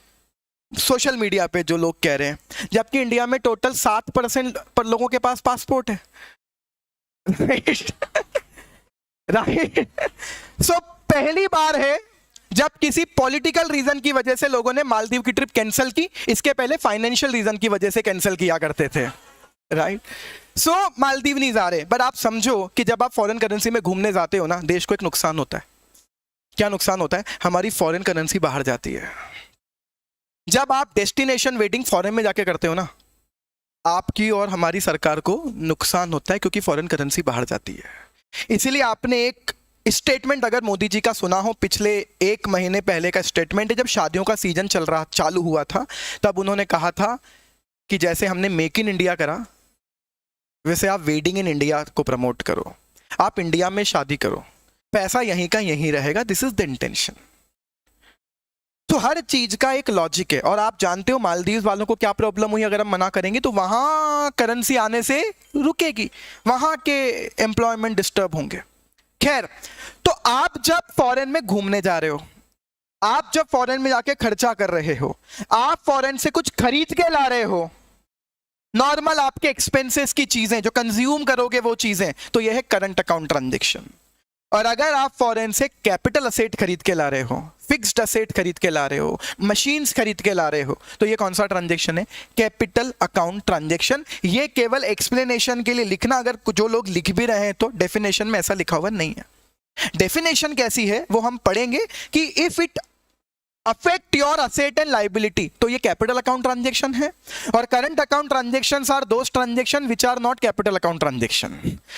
सोशल मीडिया पे जो लोग कह रहे हैं, जबकि इंडिया में टोटल 7% पर लोगों के पास पासपोर्ट है। राइट। सो पहली बार है जब किसी पॉलिटिकल रीजन की वजह से लोगों ने मालदीव की ट्रिप कैंसिल की। इसके पहले फाइनेंशियल रीजन की वजह से कैंसिल किया करते थे, राइट। सो मालदीव नहीं जा रहे, बट आप समझो कि जब आप फॉरेन करेंसी में घूमने जाते हो ना, देश को एक नुकसान होता है। क्या नुकसान होता है? हमारी फॉरेन करेंसी बाहर जाती है। जब आप डेस्टिनेशन वेडिंग फॉरेन में जाके करते हो ना, आपकी और हमारी सरकार को नुकसान होता है, क्योंकि फॉरेन करेंसी बाहर जाती है। इसीलिए आपने एक स्टेटमेंट अगर मोदी जी का सुना हो, पिछले 1 महीने पहले का स्टेटमेंट है, जब शादियों का सीजन चालू हुआ था, तब उन्होंने कहा था कि जैसे हमने मेक इन इंडिया करा, वैसे आप वेडिंग इन इंडिया को प्रमोट करो, आप इंडिया में शादी करो, पैसा यहीं का यहीं रहेगा। This is the intention. तो हर चीज का एक लॉजिक है। और आप जानते हो मालदीव वालों को क्या प्रॉब्लम हुई, अगर हम मना करेंगे तो वहां करेंसी आने से रुकेगी, वहां के एम्प्लॉयमेंट डिस्टर्ब होंगे। खैर, तो आप जब फॉरेन में घूमने जा रहे हो, आप जब फॉरेन में जाके खर्चा कर रहे हो, आप फॉरेन से कुछ खरीद के ला रहे हो, नॉर्मल आपके एक्सपेंसेस की चीजें जो कंज्यूम करोगे वो चीजें, तो यह है करंट अकाउंट ट्रांजैक्शन। और अगर आप फॉरेन से कैपिटल असेट खरीद के ला रहे हो, फिक्स्ड असेट खरीद के ला रहे हो, मशीन्स खरीद के ला रहे हो, तो ये कौन सा ट्रांजैक्शन है? Capital account transaction. ये केवल एक्सप्लेनेशन के लिए लिखना, अगर जो लोग लिख भी रहे हैं तो डेफिनेशन में ऐसा लिखा हुआ नहीं है। डेफिनेशन कैसी है वो हम पढ़ेंगे कि if it affect your asset and liability, तो ये कैपिटल अकाउंट ट्रांजैक्शन है। और current account transactions are those transaction which are not capital account transaction.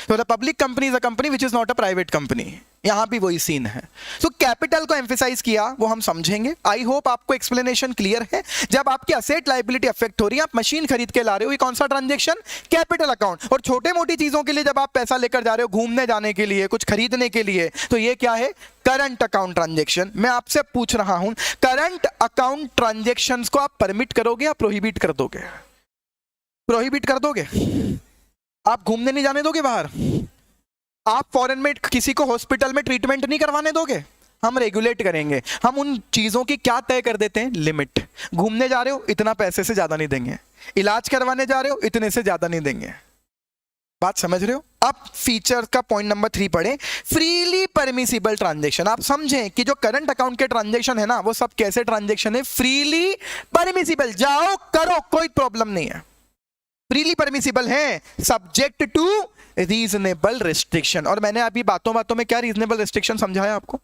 तो the public company is a company which is not a private company. यहां भी वही scene है। तो कैपिटल को एम्फेसाइज किया, वो हम समझेंगे। आई होप आपको एक्सप्लेनेशन क्लियर है। जब आपकी असेट लाइबिलिटी अफेक्ट हो रही है, आप मशीन खरीद के ला रहे हो, ये कौन सा ट्रांजैक्शन? Capital account. और छोटे मोटी चीजों के लिए जब आप पैसा लेकर जा रहे हो, घूमने जाने के लिए, कुछ खरीदने के लिए, तो ये क्या है? Current account transaction. मैं आपसे पूछ रहा हूं, करंट अकाउंट ट्रांजैक्शंस को आप परमिट करोगे या प्रोहिबिट कर दोगे? प्रोहिबिट कर दोगे? आप घूमने नहीं जाने दोगे बाहर? आप फॉरेन में किसी को हॉस्पिटल में ट्रीटमेंट नहीं करवाने दोगे? हम रेगुलेट करेंगे। हम उन चीजों की क्या तय कर देते हैं? लिमिट। घूमने जा रहे हो, इतना पैसे से ज्यादा नहीं देंगे। इलाज करवाने जा रहे हो, इतने से ज्यादा नहीं देंगे। बात समझ रहे हो? अब फीचर का पॉइंट नंबर 3 पढ़े, फ्रीली परमिसिबल ट्रांजेक्शन। आप समझें कि जो करंट अकाउंट के ट्रांजेक्शन है ना, वो सब कैसे ट्रांजेक्शन है? फ्रीली परमिसिबल, जाओ करो, कोई प्रॉब्लम नहीं है, फ्रीली परमिसिबल है, सब्जेक्ट टू रीजनेबल रिस्ट्रिक्शन। और मैंने अभी बातों बातों में क्या रीजनेबल रिस्ट्रिक्शन समझाया आपको?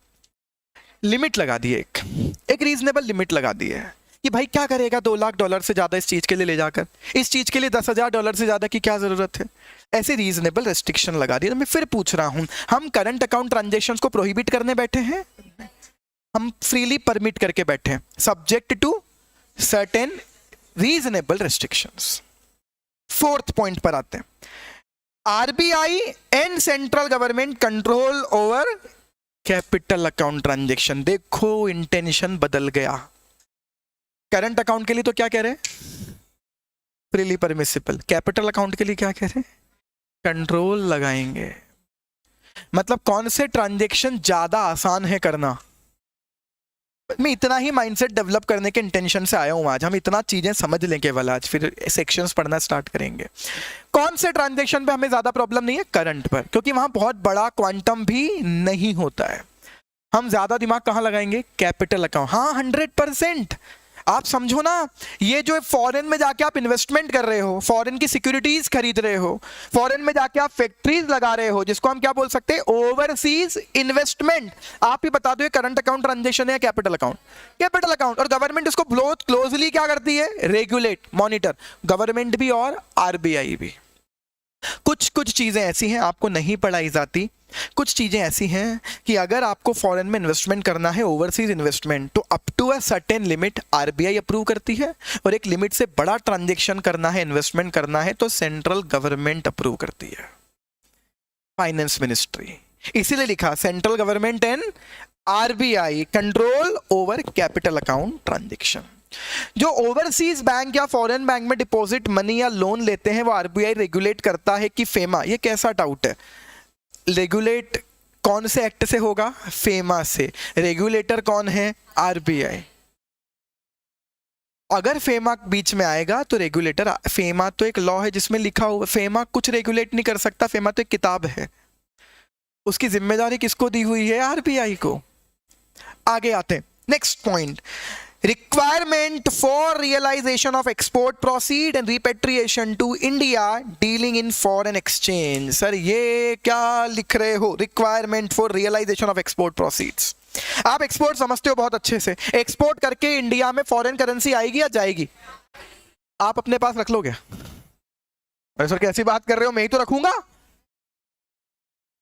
लिमिट लगा दी, एक रीजनेबल लिमिट लगा दी है कि भाई क्या करेगा $2 लाख से ज्यादा इस चीज के लिए ले जाकर, इस चीज के लिए $10,000 से ज्यादा की क्या जरूरत है? ऐसे रीजनेबल रेस्ट्रिक्शन लगा दी। तो मैं फिर पूछ रहा हूं, हम करंट अकाउंट ट्रांजेक्शंस को प्रोहिबिट करने बैठे हैं? हम फ्रीली परमिट करके बैठे हैं, subject to certain reasonable restrictions. 4th point पर आते हैं, RBI and central government control over capital account transaction. देखो इंटेंशन बदल गया। करंट अकाउंट के लिए तो क्या कह रहे हैं? Freely permissible. कैपिटल अकाउंट के लिए क्या कह रहे हैं? कंट्रोल लगाएंगे। मतलब कौन से ट्रांजेक्शन ज्यादा आसान है करना? मैं इतना ही माइंडसेट डेवलप करने के इंटेंशन से आया हूं आज। हम इतना चीजें समझ लें केवल आज, फिर सेक्शंस पढ़ना स्टार्ट करेंगे। कौन से ट्रांजेक्शन पे हमें ज्यादा प्रॉब्लम नहीं है? करंट पर, क्योंकि वहां बहुत बड़ा क्वांटम भी नहीं होता है। हम ज्यादा दिमाग कहां लगाएंगे? Capital account. हाँ 100%। आप समझो ना, ये जो फॉरेन में जाके आप इन्वेस्टमेंट कर रहे हो, फॉरेन की सिक्योरिटीज खरीद रहे हो, फॉरेन में जाके आप फैक्ट्रीज लगा रहे हो, जिसको हम क्या बोल सकते हैं? Overseas investment. आप ही बता दो ये करंट अकाउंट ट्रांजेक्शन है या कैपिटल अकाउंट? Capital account. और गवर्नमेंट इसको बहुत क्लोजली क्या करती है? Regulate, monitor. गवर्नमेंट भी और आरबीआई भी। कुछ कुछ चीजें ऐसी हैं आपको नहीं पढ़ाई जाती, कुछ चीजें ऐसी हैं कि अगर आपको फॉरेन में इन्वेस्टमेंट करना है, ओवरसीज इन्वेस्टमेंट, तो up to a certain limit RBI approve करती है, और एक लिमिट से बड़ा ट्रांजैक्शन करना है, इन्वेस्टमेंट करना है, तो सेंट्रल गवर्नमेंट अप्रूव करती है, फाइनेंस मिनिस्ट्री। इसीलिए लिखा central government and RBI control over capital account transaction. जो ओवरसीज बैंक या फॉरेन बैंक में डिपॉजिट मनी या लोन लेते हैं, वो आरबीआई रेगुलेट करता है कि फेमा। ये कैसा डाउट है? रेगुलेट कौन से एक्ट से होगा? फेमा से। रेगुलेटर कौन है? आरबीआई। अगर फेमा बीच में आएगा तो रेगुलेटर। फेमा तो एक लॉ है जिसमें लिखा हुआ, फेमा कुछ रेगुलेट नहीं कर सकता, फेमा तो एक किताब है, उसकी जिम्मेदारी किसको दी हुई है? आरबीआई को। आगे आते हैं, next point, requirement for realization of export proceed and repatriation to India dealing in foreign exchange। Sir ये क्या लिख रहे हो? requirement for realization of export proceeds। आप एक्सपोर्ट समझते हो बहुत अच्छे से। एक्सपोर्ट करके इंडिया में फॉरेन करेंसी आएगी या जाएगी? आप अपने पास रख लोगे? अरे सर कैसी बात कर रहे हो, मैं ही तो रखूंगा।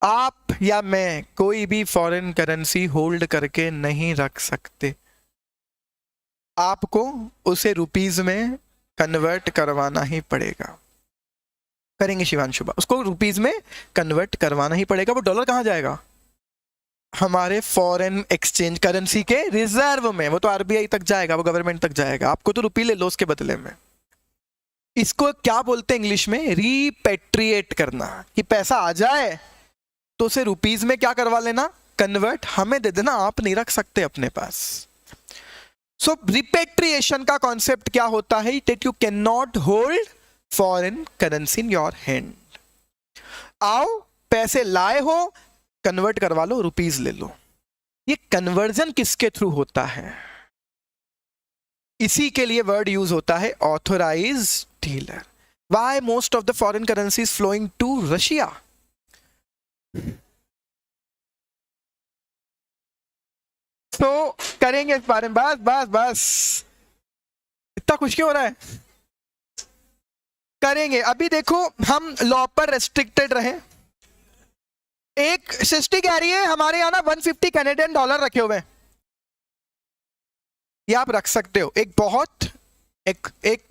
आप या मैं कोई भी फॉरेन करेंसी होल्ड करके नहीं रख सकते। आपको उसे रुपीज में कन्वर्ट करवाना ही पड़ेगा। करेंगे शिवांशु, उसको रुपीज में कन्वर्ट करवाना ही पड़ेगा। वो डॉलर कहां जाएगा? हमारे फॉरेन एक्सचेंज करेंसी के रिजर्व में। वो तो आरबीआई तक जाएगा, वो गवर्नमेंट तक जाएगा। आपको तो रुपये ले लो उसके बदले में। इसको क्या बोलते हैं इंग्लिश में? रीपेट्रिएट करना। कि पैसा आ जाए तो उसे रुपीज में क्या करवा लेना? कन्वर्ट। हमें दे देना, आप नहीं रख सकते अपने पास। सो रिपेट्रिएशन का कॉन्सेप्ट क्या होता है? That you can not hold foreign currency in your hand. आओ पैसे लाए हो, कन्वर्ट करवा लो, रुपीज ले लो। ये कन्वर्जन किसके थ्रू होता है? इसी के लिए वर्ड यूज होता है authorised dealer. Why most of the foreign currencies flowing to Russia? तो करेंगे इस बारे में। बस बस बस, इतना खुश क्यों हो रहा है? करेंगे। अभी देखो हम लॉ पर रेस्ट्रिक्टेड रहे। एक सृष्टि कह रही है हमारे यहां ना 150 कैनेडियन डॉलर रखे हुए हैं, ये आप रख सकते हो एक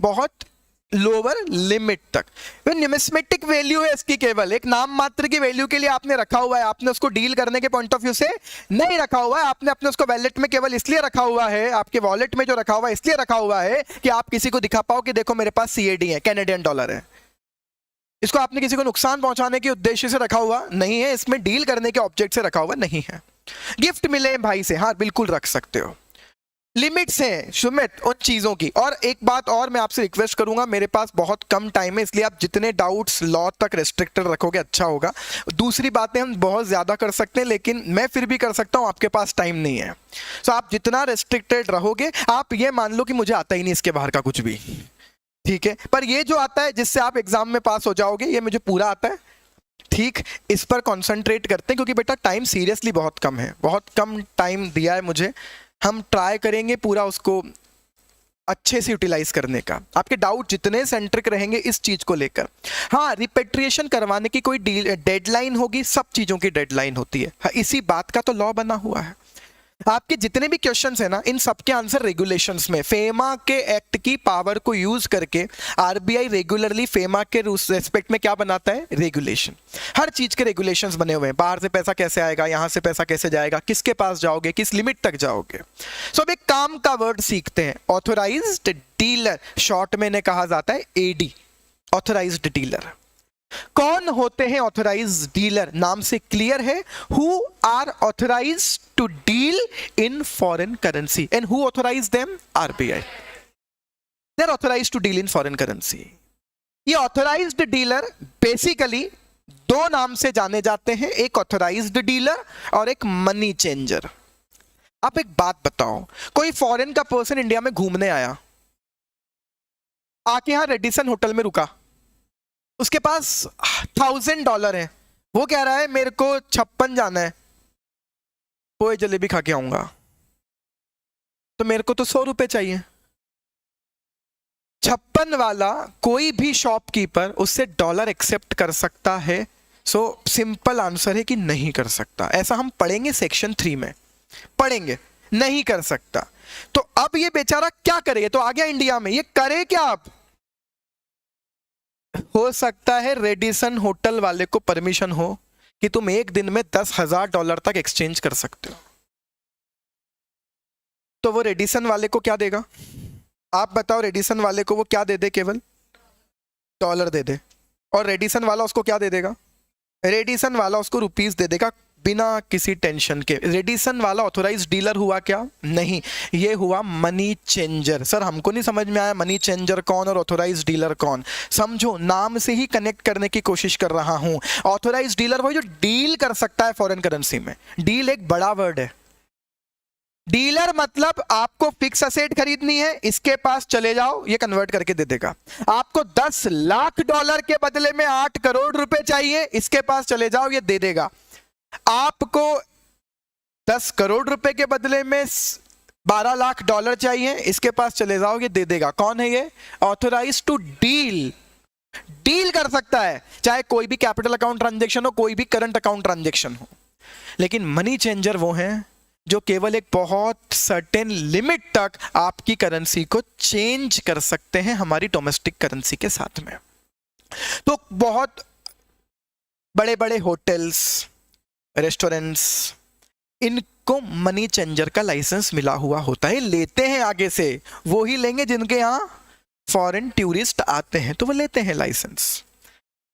बहुत लोअर लिमिट तक। न्यूमिस्मेटिक वैल्यू है इसकी, केवल एक नाम मात्र की वैल्यू के लिए आपने रखा हुआ है। आपने उसको डील करने के पॉइंट ऑफ व्यू से नहीं रखा हुआ है। आपने अपने उसको वॉलेट में केवल इसलिए रखा हुआ है, आपके वॉलेट में जो रखा हुआ है इसलिए रखा हुआ है कि आप किसी को दिखा पाओ कि देखो मेरे पास सीएडी है, कैनेडियन डॉलर है। इसको आपने किसी को नुकसान पहुंचाने के उद्देश्य से रखा हुआ नहीं है, इसमें डील करने के ऑब्जेक्ट से रखा हुआ नहीं है। गिफ्ट मिले भाई से, हाँ बिल्कुल रख सकते हो। लिमिट्स हैं सुमित उन चीज़ों की। और एक बात और मैं आपसे रिक्वेस्ट करूंगा, मेरे पास बहुत कम टाइम है, इसलिए आप जितने डाउट्स लॉ तक रेस्ट्रिक्टेड रखोगे अच्छा होगा। दूसरी बातें हम बहुत ज़्यादा कर सकते हैं, लेकिन मैं फिर भी कर सकता हूं, आपके पास टाइम नहीं है। सो आप जितना रेस्ट्रिक्टेड रहोगे, आप ये मान लो कि मुझे आता ही नहीं इसके बाहर का कुछ भी, ठीक है, पर ये जो आता है जिससे आप एग्जाम में पास हो जाओगे, ये मुझे पूरा आता है। ठीक, इस पर कॉन्सेंट्रेट करते हैं, क्योंकि बेटा टाइम सीरियसली बहुत कम है, बहुत कम टाइम दिया है मुझे। हम ट्राई करेंगे पूरा उसको अच्छे से यूटिलाइज करने का। आपके डाउट जितने सेंट्रिक रहेंगे इस चीज को लेकर। हाँ, रिपेट्रिएशन करवाने की कोई डेडलाइन होगी, सब चीजों की डेडलाइन होती है। हाँ, इसी बात का तो लॉ बना हुआ है। आपके जितने भी क्वेश्चंस है ना, इन सबके आंसर रेगुलेशंस में, फेमा के एक्ट की पावर को यूज करके आरबीआई रेगुलरली फेमा के रेस्पेक्ट में क्या बनाता है, रेगुलेशन। हर चीज के रेगुलेशंस बने हुए हैं। बाहर से पैसा कैसे आएगा, यहां से पैसा कैसे जाएगा, किसके पास जाओगे, किस लिमिट तक जाओगे। सो अब एक काम का वर्ड सीखते हैं, ऑथोराइज्ड डीलर, शॉर्ट में इन्हें कहा जाता है एडी, ऑथोराइज्ड डीलर। कौन होते हैं ऑथोराइज्ड डीलर, नाम से क्लियर है, who are authorised to deal in foreign currency and who authorise them, RBI. They are authorised to deal in foreign currency. ये ऑथोराइज्ड डीलर बेसिकली दो नाम से जाने जाते हैं, एक ऑथोराइज्ड डीलर और एक मनी चेंजर। आप एक बात बताओ, कोई फॉरेन का पर्सन इंडिया में घूमने आया, आके यहां रेडिसन होटल में रुका, उसके पास $1000 है, वो कह रहा है मेरे को 56 जाना है, पोए जलेबी खा के आऊंगा, तो मेरे को तो 100 रुपए चाहिए। 56 वाला कोई भी शॉपकीपर उससे डॉलर एक्सेप्ट कर सकता है? सो सिंपल आंसर है कि नहीं कर सकता। ऐसा हम पढ़ेंगे सेक्शन 3 में, पढ़ेंगे, नहीं कर सकता। तो अब ये बेचारा क्या करे, ये तो आ गया इंडिया में, ये करे क्या? अब हो सकता है रेडिसन होटल वाले को परमिशन हो कि तुम एक दिन में $10,000 तक एक्सचेंज कर सकते हो। तो वो रेडिसन वाले को क्या देगा, आप बताओ? रेडिसन वाले को वो क्या दे दे? केवल डॉलर दे दे। और रेडिसन वाला उसको क्या दे देगा? रेडिसन वाला उसको रुपीस दे देगा, बिना किसी टेंशन के। रेडिसन वाला ऑथोराइज्ड डीलर हुआ क्या? नहीं, ये हुआ मनी चेंजर। सर हमको नहीं समझ में आया मनी चेंजर कौन और ऑथोराइज्ड डीलर कौन। समझो, नाम से ही कनेक्ट करने की कोशिश कर रहा हूं। ऑथोराइज्ड डीलर वो जो डील कर सकता है फॉरेन करेंसी में। डील एक बड़ा वर्ड है। डीलर मतलब आपको फिक्स असेट खरीदनी है, इसके पास चले जाओ, ये कन्वर्ट करके दे देगा। आपको $10 लाख के बदले में 8 करोड़ रुपए चाहिए, इसके पास चले जाओ, ये दे देगा। आपको 10 करोड़ रुपए के बदले में $12 लाख चाहिए, इसके पास चले जाओ, ये दे देगा। कौन है ये? Authorised to deal. डील कर सकता है, चाहे कोई भी कैपिटल अकाउंट ट्रांजैक्शन हो, कोई भी करंट अकाउंट ट्रांजैक्शन हो। लेकिन मनी चेंजर वो हैं जो केवल एक बहुत सर्टेन लिमिट तक आपकी करेंसी को चेंज कर सकते हैं हमारी डोमेस्टिक करेंसी के साथ में। तो बहुत बड़े बड़े होटल्स, रेस्टोरेंट्स, इनको मनी चेंजर का लाइसेंस मिला हुआ होता है। लेते हैं आगे से वो ही लेंगे जिनके यहाँ फॉरेन टूरिस्ट आते हैं, तो वो लेते हैं लाइसेंस।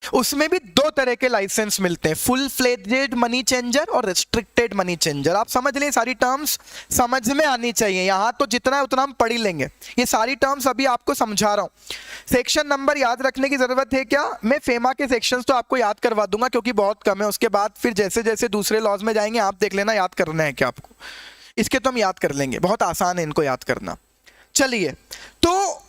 उसमें भी 2 तरह के लाइसेंस मिलते हैं, फुल फ्लेजेड मनी चेंजर और रेस्ट्रिक्टेड मनी चेंजर। आप समझ लें, सारी टर्म्स समझ में आनी चाहिए। यहां तो जितना है उतना हम पढ़ ही लेंगे, ये सारी टर्म्स अभी आपको समझा रहा हूं। सेक्शन नंबर याद रखने की जरूरत है क्या? मैं फेमा के सेक्शंस तो आपको याद करवा दूंगा क्योंकि बहुत कम है। उसके बाद फिर जैसे जैसे दूसरे लॉज में जाएंगे आप देख लेना याद करना है क्या आपको। इसके तो हम याद कर लेंगे, बहुत आसान है इनको याद करना। चलिए, तो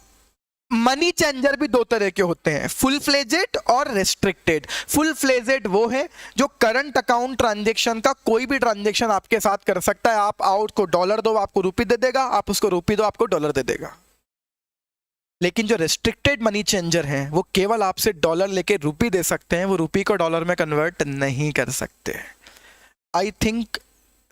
मनी चेंजर भी 2 तरह के होते हैं, फुल फ्लेजेड और रेस्ट्रिक्टेड। फुल फ्लेजेड वो है जो करंट अकाउंट ट्रांजैक्शन का कोई भी ट्रांजैक्शन आपके साथ कर सकता है। आप आओ, उसको डॉलर दो, आपको रुपी दे देगा, आप उसको रुपी दो, आपको डॉलर दे देगा। लेकिन जो रेस्ट्रिक्टेड मनी चेंजर हैं वो केवल आपसे डॉलर लेके रुपी दे सकते हैं, वो रुपी को डॉलर में कन्वर्ट नहीं कर सकते। आई थिंक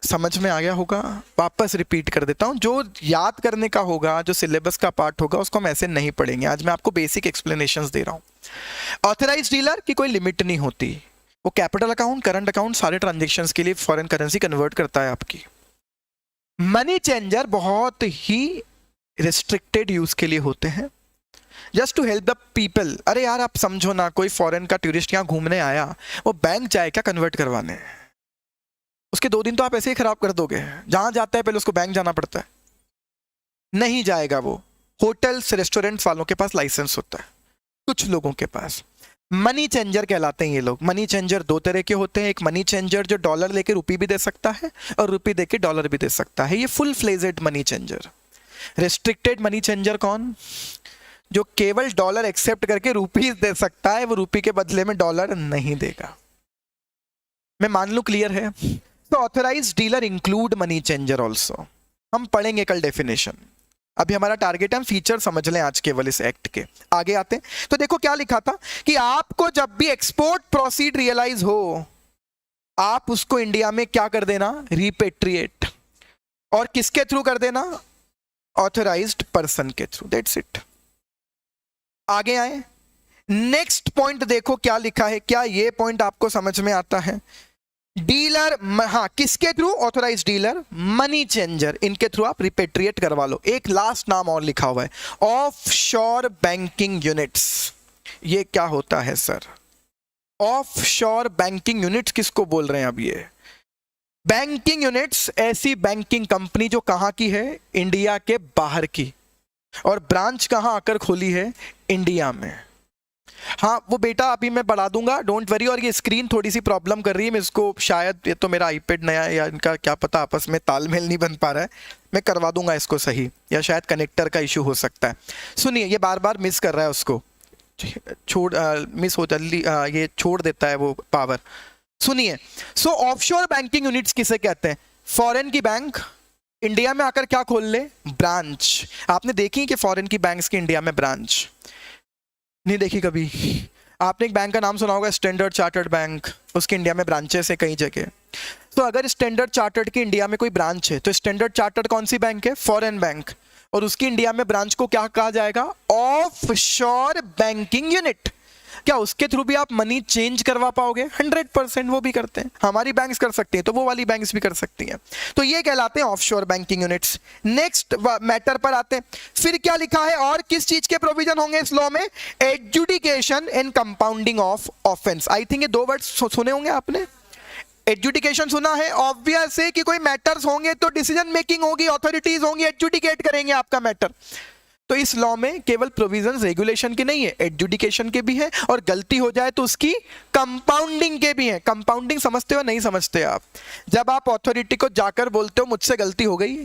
समझ में आ गया होगा। वापस रिपीट कर देता हूं, जो याद करने का होगा, जो सिलेबस का पार्ट होगा, उसको हम ऐसे नहीं पढ़ेंगे। आज मैं आपको बेसिक एक्सप्लेनेशंस दे रहा हूं। ऑथराइज्ड डीलर की कोई लिमिट नहीं होती, वो कैपिटल अकाउंट, करंट अकाउंट, सारे ट्रांजैक्शंस के लिए फॉरेन करेंसी कन्वर्ट करता है आपकी। मनी चेंजर बहुत ही रिस्ट्रिक्टेड यूज के लिए होते हैं, just to help the people. अरे यार आप समझो ना, कोई फॉरेन का टूरिस्ट यहाँ घूमने आया, वो बैंक जाए क्या कन्वर्ट करवाने? उसके 2 दिन तो आप ऐसे ही खराब कर दोगे। जहां जाता है पहले उसको बैंक जाना पड़ता है, नहीं जाएगा वो। होटल्स रेस्टोरेंट्स वालों के पास लाइसेंस होता है, कुछ लोगों के पास। मनी चेंजर कहलाते हैं ये लोग। मनी चेंजर 2 तरह के होते हैं, एक मनी चेंजर जो डॉलर लेके रुपी भी दे सकता है और रुपी देके डॉलर भी दे सकता है, ये full fledged money changer. Restricted money changer कौन? जो केवल डॉलर एक्सेप्ट करके रुपीज दे सकता है, वो रुपी के बदले में डॉलर नहीं देगा। मैं मान लूं क्लियर है? तो authorised dealer include money changer also. हम पढ़ेंगे कल डेफिनेशन, अभी हमारा टारगेट है हम फीचर समझ लें आज केवल इस एक्ट के। आगे आते हैं तो देखो क्या लिखा था कि आपको जब भी एक्सपोर्ट प्रोसीड रियलाइज हो, आप उसको इंडिया में क्या कर देना? रिपेट्रिएट। और किसके थ्रू कर देना? ऑथराइज्ड पर्सन के थ्रू। That's it. आगे आए, नेक्स्ट पॉइंट देखो क्या लिखा है। क्या ये पॉइंट आपको समझ में आता है? डीलर, हाँ, किसके through? Authorised dealer, money changer, इनके थ्रू आप रिपेट्रिएट करवा लो। एक लास्ट नाम और लिखा हुआ है, ऑफशोर बैंकिंग यूनिट्स। ये क्या होता है सर? ऑफशोर बैंकिंग यूनिट्स किसको बोल रहे हैं? अब ये बैंकिंग यूनिट्स ऐसी बैंकिंग कंपनी जो कहां की है? इंडिया के बाहर की, और ब्रांच कहां आकर खोली है? इंडिया में। हाँ वो बेटा अभी मैं बढ़ा दूंगा, डोंट वरी। और ये स्क्रीन थोड़ी सी प्रॉब्लम कर रही है, मैं इसको शायद, ये तो मेरा आईपैड नया है या इनका क्या पता आपस में तालमेल नहीं बन पा रहा है, मैं करवा दूंगा इसको सही, या शायद कनेक्टर का इशू हो सकता है। सुनिए, ये बार बार मिस कर रहा है, उसको छोड़ मिस हो जल्दी ये छोड़ देता है वो पावर। सुनिए, सो ऑफशोर बैंकिंग यूनिट्स किसे कहते हैं? फॉरेन की बैंक इंडिया में आकर क्या खोल ले? ब्रांच। आपने देखी कि फॉरेन की बैंक्स की इंडिया में ब्रांच नहीं देखी कभी? आपने एक बैंक का नाम सुना होगा, स्टैंडर्ड चार्टर्ड बैंक, उसकी इंडिया में ब्रांचेस है कई जगह। तो अगर स्टैंडर्ड चार्टर्ड की इंडिया में कोई ब्रांच है, तो स्टैंडर्ड चार्टर्ड कौन सी बैंक है? Foreign bank. और उसकी इंडिया में ब्रांच को क्या कहा जाएगा? Offshore banking unit. क्या उसके थ्रू भी आप मनी चेंज करवा पाओगे? 100% वो भी करते हैं, हमारी बैंक्स कर सकती हैं तो वो वाली बैंक्स भी कर सकती हैं। तो ये कहलाते हैं offshore banking units. Next matter पर आते हैं, फिर क्या लिखा है और किस चीज के प्रोविजन होंगे इस लॉ में? Adjudication and compounding of offence. I think ये 2 वर्ड सुने होंगे आपने। एडजुडिकेशन सुना है, ऑब्वियस है कि कोई मैटर्स होंगे तो डिसीजन मेकिंग होगी, अथॉरिटीज होंगी, एडजुडिकेट करेंगे आपका मैटर। तो इस लॉ में केवल प्रोविजंस रेगुलेशन के नहीं है, एडजुडिकेशन के भी हैं, और गलती हो जाए तो उसकी कंपाउंडिंग के भी हैं। कंपाउंडिंग समझते हो नहीं समझते आप? जब आप अथॉरिटी को जाकर बोलते हो मुझसे गलती हो गई,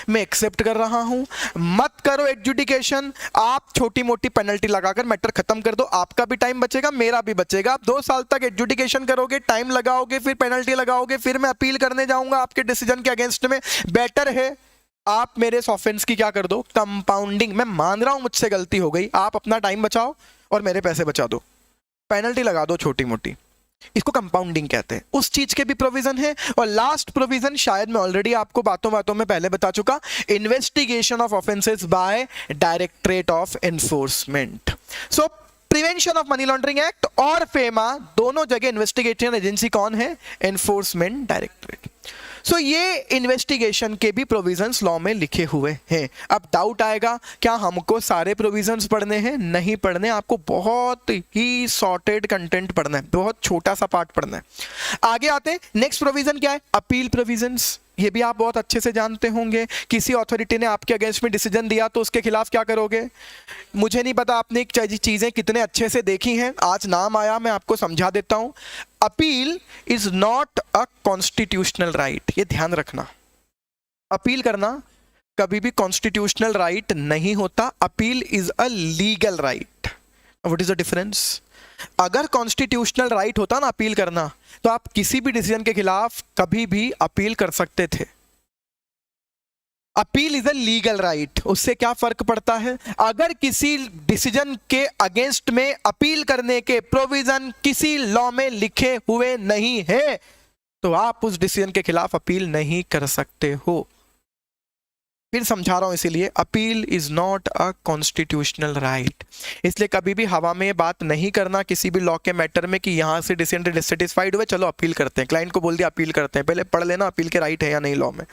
मैं एक्सेप्ट कर रहा हूं, मत करो एडजुडिकेशन, आप छोटी मोटी पेनल्टी लगाकर मैटर खत्म कर दो, आपका भी टाइम बचेगा, मेरा भी बचेगा। आप 2 साल तक एडजुडिकेशन करोगे, टाइम लगाओगे, फिर पेनल्टी लगाओगे, फिर मैं अपील करने जाऊंगा आपके डिसीजन के अगेंस्ट में। बेटर है आप मेरे इस ऑफेंस की क्या कर दो? कंपाउंडिंग। मैं मान रहा हूं मुझसे गलती हो गई, आप अपना टाइम बचाओ और मेरे पैसे बचा दो, पेनल्टी लगा दो छोटी मोटी, इसको कंपाउंडिंग कहते हैं। उस चीज के भी प्रोविजन है। और लास्ट प्रोविजन शायद मैं ऑलरेडी आपको बातों बातों में पहले बता चुका, investigation of offences by directorate of enforcement. So prevention of money laundering act और फेमा दोनों जगह इन्वेस्टिगेशन एजेंसी कौन है? Enforcement directorate. सो ये इन्वेस्टिगेशन के भी प्रोविजंस लॉ में लिखे हुए हैं। अब डाउट आएगा, क्या हमको सारे प्रोविजंस पढ़ने हैं? नहीं पढ़ने, आपको बहुत ही सॉर्टेड कंटेंट पढ़ना है, बहुत छोटा सा पार्ट पढ़ना है। आगे आते हैं, नेक्स्ट प्रोविजन क्या है? Appeal provisions. ये भी आप बहुत अच्छे से जानते होंगे। किसी अथॉरिटी ने आपके अगेंस्ट में डिसीजन दिया तो उसके खिलाफ क्या करोगे? मुझे नहीं पता आपने चीजें कितने अच्छे से देखी हैं, आज नाम आया मैं आपको समझा देता हूं। Appeal is not a constitutional right, ये ध्यान रखना। अपील करना कभी भी कॉन्स्टिट्यूशनल राइट नहीं होता, appeal is a legal right. What is the difference? अगर कॉन्स्टिट्यूशनल राइट होता ना अपील करना, तो आप किसी भी डिसीजन के खिलाफ कभी भी अपील कर सकते थे। Appeal is a legal right. उससे क्या फर्क पड़ता है? अगर किसी डिसीजन के अगेंस्ट में अपील करने के प्रोविजन किसी लॉ में लिखे हुए नहीं है, तो आप उस डिसीजन के खिलाफ अपील नहीं कर सकते हो। फिर समझा रहा हूं, इसीलिए appeal is not a constitutional right. इसलिए कभी भी हवा में ये बात नहीं करना किसी भी लॉ के मैटर में कि यहां से डिसीजन डिससेटिस्फाइड हुए, चलो अपील करते हैं। क्लाइंट को बोल दिया अपील करते हैं, पहले पढ़ लेना अपील के राइट है या नहीं लॉ में।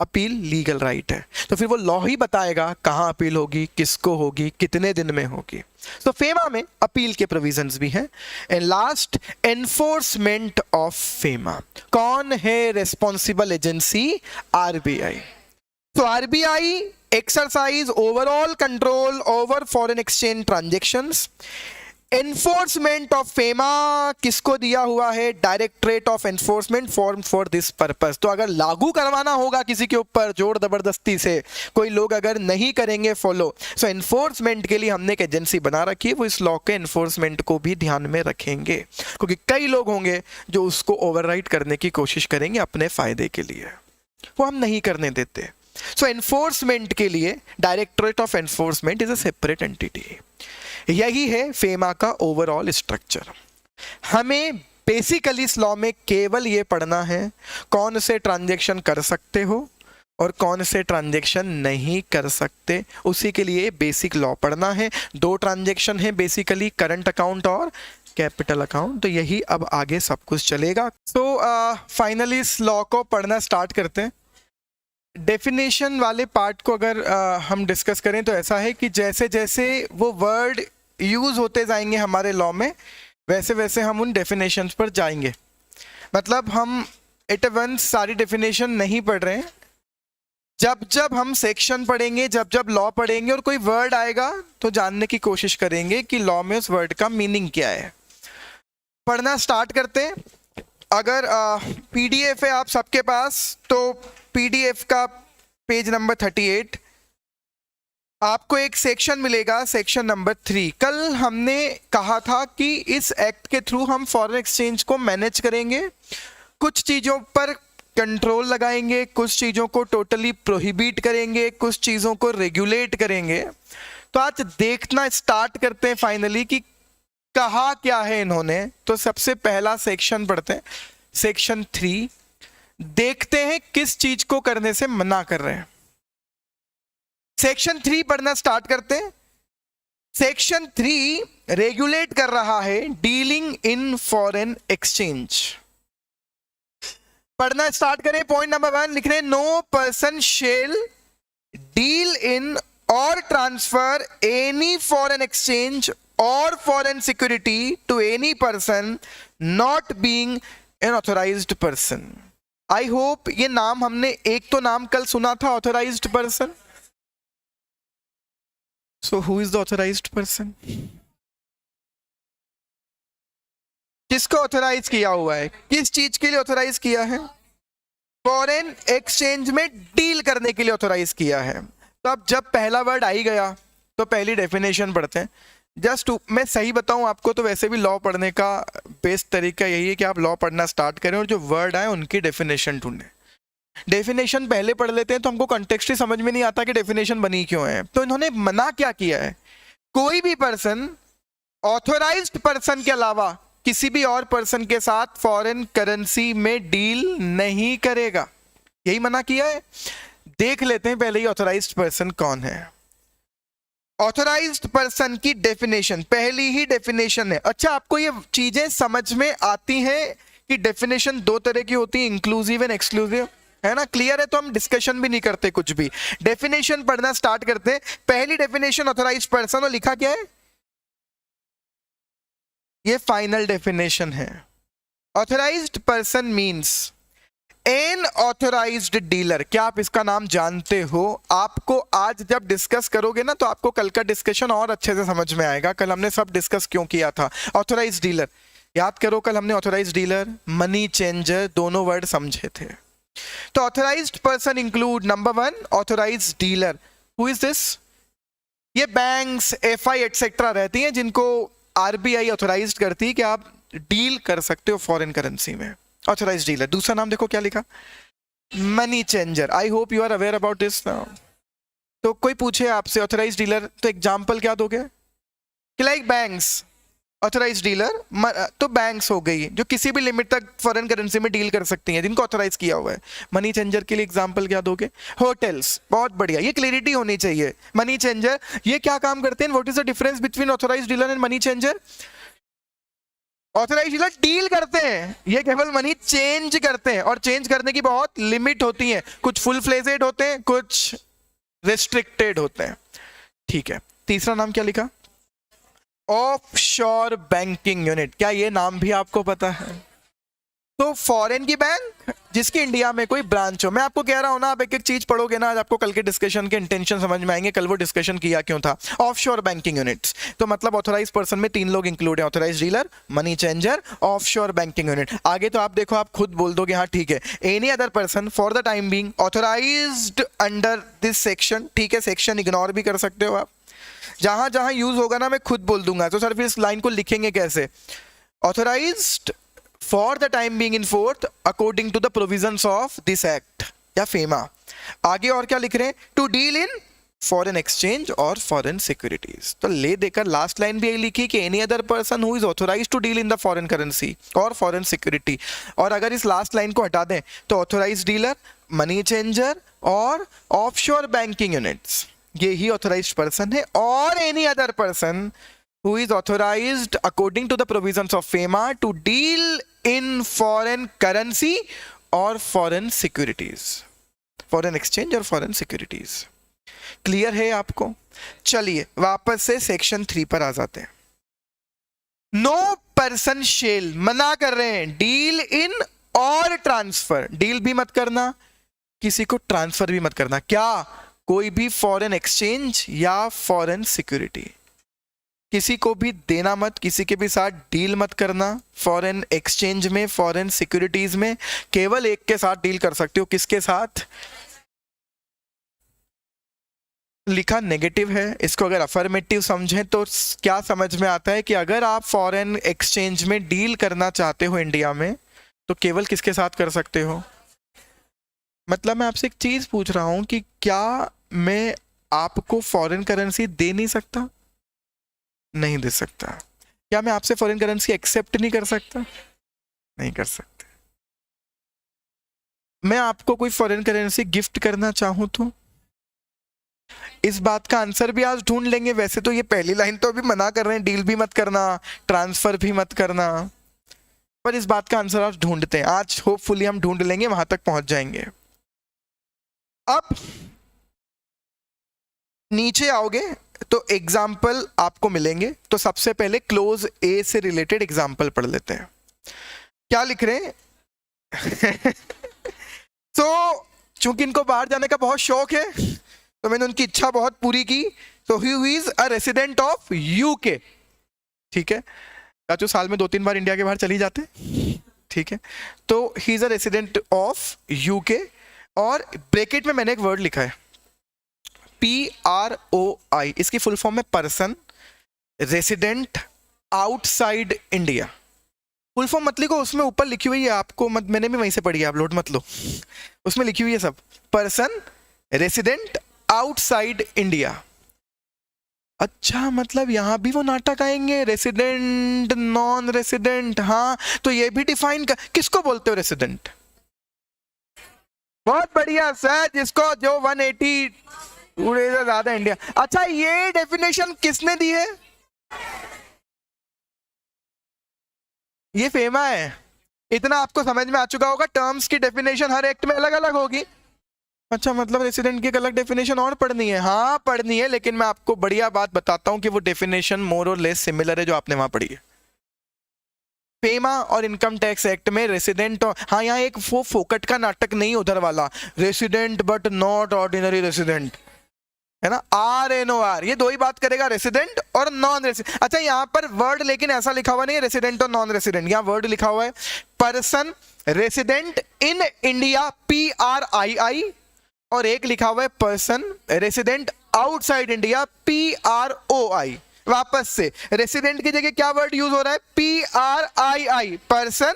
अपील लीगल राइट है। तो फिर वो लॉ ही बताएगा कहाँ अपील होगी, किसको होगी, कितने दिन में होगी। तो फेमा में अपील के प्रोविजंस भी हैं। And last, enforcement of FEMA. कौन है रेस्पॉन्सिबल एजेंसी? आरबीआई। तो RBI exercise overall control over foreign exchange transactions. Enforcement of FEMA किसको दिया हुआ है? Directorate of enforcement form for this purpose. तो अगर लागू करवाना होगा किसी के ऊपर जोर जबरदस्ती से, कोई लोग अगर नहीं करेंगे फॉलो, सो एनफोर्समेंट के लिए हमने एक एजेंसी बना रखी है, वो इस लॉ के एनफोर्समेंट को भी ध्यान में रखेंगे, क्योंकि कई लोग होंगे जो उसको ओवरराइड करने की कोशिश करेंगे अपने फायदे के लिए, वो हम नहीं करने देते। सो एनफोर्समेंट के लिए directorate of enforcement is a separate entity. यही है फेमा का ओवरऑल स्ट्रक्चर। हमें बेसिकली इस लॉ में केवल ये पढ़ना है कौन से ट्रांजैक्शन कर सकते हो और कौन से ट्रांजैक्शन नहीं कर सकते। उसी के लिए बेसिक लॉ पढ़ना है। 2 ट्रांजैक्शन है बेसिकली, करंट अकाउंट और कैपिटल अकाउंट। तो यही अब आगे सब कुछ चलेगा। तो फाइनली इस लॉ को पढ़ना स्टार्ट करते हैं। डेफिनेशन वाले पार्ट को अगर हम डिस्कस करें तो ऐसा है कि जैसे जैसे वो वर्ड यूज़ होते जाएंगे हमारे लॉ में, वैसे वैसे हम उन डेफिनेशंस पर जाएंगे। मतलब हम एट वंस सारी डेफिनेशन नहीं पढ़ रहे हैं। जब जब हम सेक्शन पढ़ेंगे, जब जब लॉ पढ़ेंगे और कोई वर्ड आएगा तो जानने की कोशिश करेंगे कि लॉ में उस वर्ड का मीनिंग क्या है। पढ़ना स्टार्ट करते हैं। अगर पीडीएफ है आप सबके पास, तो पीडीएफ का पेज नंबर 38, आपको एक सेक्शन मिलेगा, सेक्शन नंबर 3। कल हमने कहा था कि इस एक्ट के थ्रू हम फॉरेन एक्सचेंज को मैनेज करेंगे, कुछ चीज़ों पर कंट्रोल लगाएंगे, कुछ चीज़ों को टोटली प्रोहिबिट करेंगे, कुछ चीज़ों को रेगुलेट करेंगे। तो आज देखना स्टार्ट करते हैं फाइनली कि कहा क्या है इन्होंने। तो सबसे पहला सेक्शन पढ़ते हैं, सेक्शन 3। देखते हैं किस चीज को करने से मना कर रहे हैं। सेक्शन 3 पढ़ना स्टार्ट करते हैं। सेक्शन 3 रेगुलेट कर रहा है डीलिंग इन फॉरेन एक्सचेंज। पढ़ना स्टार्ट करें। पॉइंट नंबर 1 लिख रहे हैं, no person shall deal in और ट्रांसफर एनी फॉरेन एक्सचेंज और foreign security to any person not being an authorised person. I hope ये नाम हमने एक तो नाम कल सुना था, authorised person. So who is the authorised person? किसको ऑथोराइज किया हुआ है? किस चीज के लिए ऑथोराइज किया है? फॉरेन एक्सचेंज में डील करने के लिए ऑथोराइज किया है। तो अब जब पहला वर्ड आ ही गया तो पहली डेफिनेशन पढ़ते हैं। जस्ट मैं सही बताऊं आपको तो वैसे भी लॉ पढ़ने का बेस्ट तरीका यही है कि आप लॉ पढ़ना स्टार्ट करें और जो वर्ड आए उनकी डेफिनेशन ढूंढें। डेफिनेशन पहले पढ़ लेते हैं तो हमको कॉन्टेक्स्ट ही समझ में नहीं आता कि डेफिनेशन बनी क्यों है। तो इन्होंने मना क्या किया है? कोई भी पर्सन ऑथोराइज्ड पर्सन के अलावा किसी भी और पर्सन के साथ फॉरेन करेंसी में डील नहीं करेगा, यही मना किया है। देख लेते हैं पहले ही ऑथोराइज्ड पर्सन कौन है। ऑथोराइज्ड पर्सन की डेफिनेशन, पहली ही डेफिनेशन है। अच्छा, आपको ये चीजें समझ में आती हैं कि डेफिनेशन 2 तरह की होती है, इंक्लूसिव एंड एक्सक्लूसिव, है ना? क्लियर है? तो हम डिस्कशन भी नहीं करते कुछ भी, डेफिनेशन पढ़ना स्टार्ट करते हैं। पहली डेफिनेशन ऑथोराइज्ड पर्सन, और लिखा क्या है? ये फाइनल डेफिनेशन है। Authorised person means an authorised dealer. क्या आप इसका नाम जानते हो? आपको आज जब डिस्कस करोगे ना तो आपको कल का डिस्कशन और अच्छे से समझ में आएगा। कल हमने सब डिस्कस क्यों किया था। ऑथोराइज्ड डीलर याद करो, कल हमने ऑथोराइज्ड डीलर, मनी चेंजर दोनों वर्ड समझे थे। तो authorised person include number 1 authorised dealer. Who is this? ये बैंक्स, एफआई एटसेट्रा रहती हैं जिनको आरबीआई ऑथोराइज्ड करती है कि आप डील कर सकते हो फॉरेन करेंसी में। Authorised dealer. दूसरा नाम देखो क्या लिखा, money changer. I hope you are aware about this now. तो कोई पूछे आपसे ऑथोराइज्ड डीलर तो एग्जांपल क्या दोगे? कि लाइक बैंक्स, ऑथोराइज्ड डीलर तो बैंक्स हो गई जो किसी भी लिमिट तक फॉरेन करेंसी में डील कर सकती हैं, जिनको ऑथोराइज किया हुआ है। मनी चेंजर के लिए एग्जांपल क्या दोगे? होटल्स। बहुत बढ़िया, ये क्लियरिटी होनी चाहिए। मनी चेंजर ये क्या काम करते हैं? What is the difference between authorised dealer and money changer? Authorise dealer deal करते हैं, ये केवल मनी चेंज करते हैं, और चेंज करने की बहुत लिमिट होती है, कुछ फुल फ्लेजेड होते हैं, कुछ रिस्ट्रिक्टेड होते हैं। ठीक है, तीसरा नाम क्या लिखा? Offshore banking unit. क्या ये नाम भी आपको पता है? तो फॉरेन की बैंक जिसकी इंडिया में कोई ब्रांच हो। मैं आपको कह रहा हूं ना, आप एक एक चीज पढ़ोगे ना, आज आपको कल के डिस्कशन के इंटेंशन समझ में आएंगे, कल वो डिस्कशन किया क्यों था। ऑफशोर बैंकिंग यूनिट्स, तो मतलब ऑथराइज पर्सन में 3 लोग इंक्लूड है, authorise dealer, money changer, offshore banking unit. आगे तो आप देखो, आप खुद बोल दोगे हाँ ठीक है, any other person for the time being authorised under this section. ठीक है, सेक्शन इग्नोर भी कर सकते हो आप, जहां जहां यूज होगा ना मैं खुद बोल दूंगा। तो सर फिर इस लाइन को लिखेंगे कैसे? Authorised for the time being in force according to the provisions of this act या फेमा। आगे और क्या लिख रहे हैं? To deal in foreign exchange और फॉरेन सिक्योरिटीज। तो ले देकर लास्ट लाइन भी यही लिखी कि any other person who is authorised to deal in the foreign currency और फॉरेन सिक्योरिटी। और अगर इस लास्ट लाइन को हटा दें तो ऑथराइज्ड डीलर, मनी चेंजर और ऑफशोर बैंकिंग यूनिट्स, ये ही ऑथराइज्ड पर्सन है। और any other person who is authorized according to the provisions of FEMA to deal in foreign currency or foreign securities, foreign exchange और foreign securities। Clear है आपको? चलिए वापस से सेक्शन 3 पर आ जाते हैं। नो पर्सन शेल, मना कर रहे हैं डील इन और ट्रांसफर। डील भी मत करना, किसी को ट्रांसफर भी मत करना। क्या? कोई भी फॉरेन एक्सचेंज या फॉरेन सिक्योरिटी, किसी को भी देना मत, किसी के भी साथ डील मत करना। फॉरेन एक्सचेंज में, फॉरेन सिक्योरिटीज में केवल एक के साथ डील कर सकते हो। किसके साथ? लिखा नेगेटिव है, इसको अगर अफर्मेटिव समझें तो क्या समझ में आता है कि अगर आप फॉरेन एक्सचेंज में डील करना चाहते हो इंडिया में, तो केवल किसके साथ कर सकते हो? मतलब मैं आपसे एक चीज पूछ रहा हूं कि क्या मैं आपको फॉरेन करेंसी दे नहीं सकता? नहीं दे सकता। क्या मैं आपसे फॉरेन करेंसी एक्सेप्ट नहीं कर सकता? नहीं कर सकते। मैं आपको कोई फॉरेन करेंसी गिफ्ट करना चाहूं तो? इस बात का आंसर भी आज ढूंढ लेंगे। वैसे तो ये पहली लाइन तो अभी मना कर रहे हैं, डील भी मत करना, ट्रांसफर भी मत करना, पर इस बात का आंसर आज ढूंढते हैं। आज होपफुली हम ढूंढ लेंगे, वहां तक पहुंच जाएंगे। अब नीचे आओगे तो एग्जाम्पल आपको मिलेंगे। तो सबसे पहले क्लोज ए से रिलेटेड एग्जाम्पल पढ़ लेते हैं। क्या लिख रहे हैं? तो चूंकि इनको बाहर जाने का बहुत शौक है, तो मैंने उनकी इच्छा बहुत पूरी की। तो he is a resident of UK. ठीक है, चाचू साल में 2-3 बार इंडिया के बाहर चली जाते। ठीक है, तो he is a resident of UK, और ब्रैकेट में मैंने एक वर्ड लिखा है PROI। इसकी फुल फॉर्म है person resident outside India. Full form मत लिखो, उसमें ऊपर लिखी हुई है आपको, मैंने भी वहीं से पढ़ी है, आप लोड मत लो, उसमें लिखी हुई है सब, पर्सन रेसिडेंट आउटसाइड इंडिया। अच्छा, मतलब यहां भी वो नाटक आएंगे, रेसिडेंट, नॉन रेसिडेंट। हाँ, तो ये भी डिफाइन किसको बोलते हो रेसिडेंट? बहुत बढ़िया सर, जिसको जो 180 पूरे से ज्यादा इंडिया। अच्छा, ये डेफिनेशन किसने दी है? ये फेमा है। इतना आपको समझ में आ चुका होगा, टर्म्स की डेफिनेशन हर एक्ट में अलग अलग होगी। अच्छा, मतलब रेसिडेंट की एक अलग डेफिनेशन और पढ़नी है? हाँ पढ़नी है, लेकिन मैं आपको बढ़िया बात बताता हूं कि वो डेफिनेशन मोर और लेस सिमिलर है जो आपने वहां पढ़ी है। फेमा और इनकम टैक्स एक्ट में रेसिडेंट, हाँ यहाँ एक वो फोकट का नाटक नहीं उधर वाला, resident but not ordinary resident, है ना, RNOR, ये दो ही बात करेगा, रेसिडेंट और नॉन रेसिडेंट। अच्छा, यहाँ पर वर्ड लेकिन ऐसा लिखा हुआ नहीं है रेसिडेंट और नॉन रेसिडेंट, यहाँ वर्ड लिखा हुआ है person resident in India PRII, और एक लिखा हुआ है person resident outside India PROI। वापस से, रेसिडेंट की जगह क्या वर्ड यूज हो रहा है? PRII, person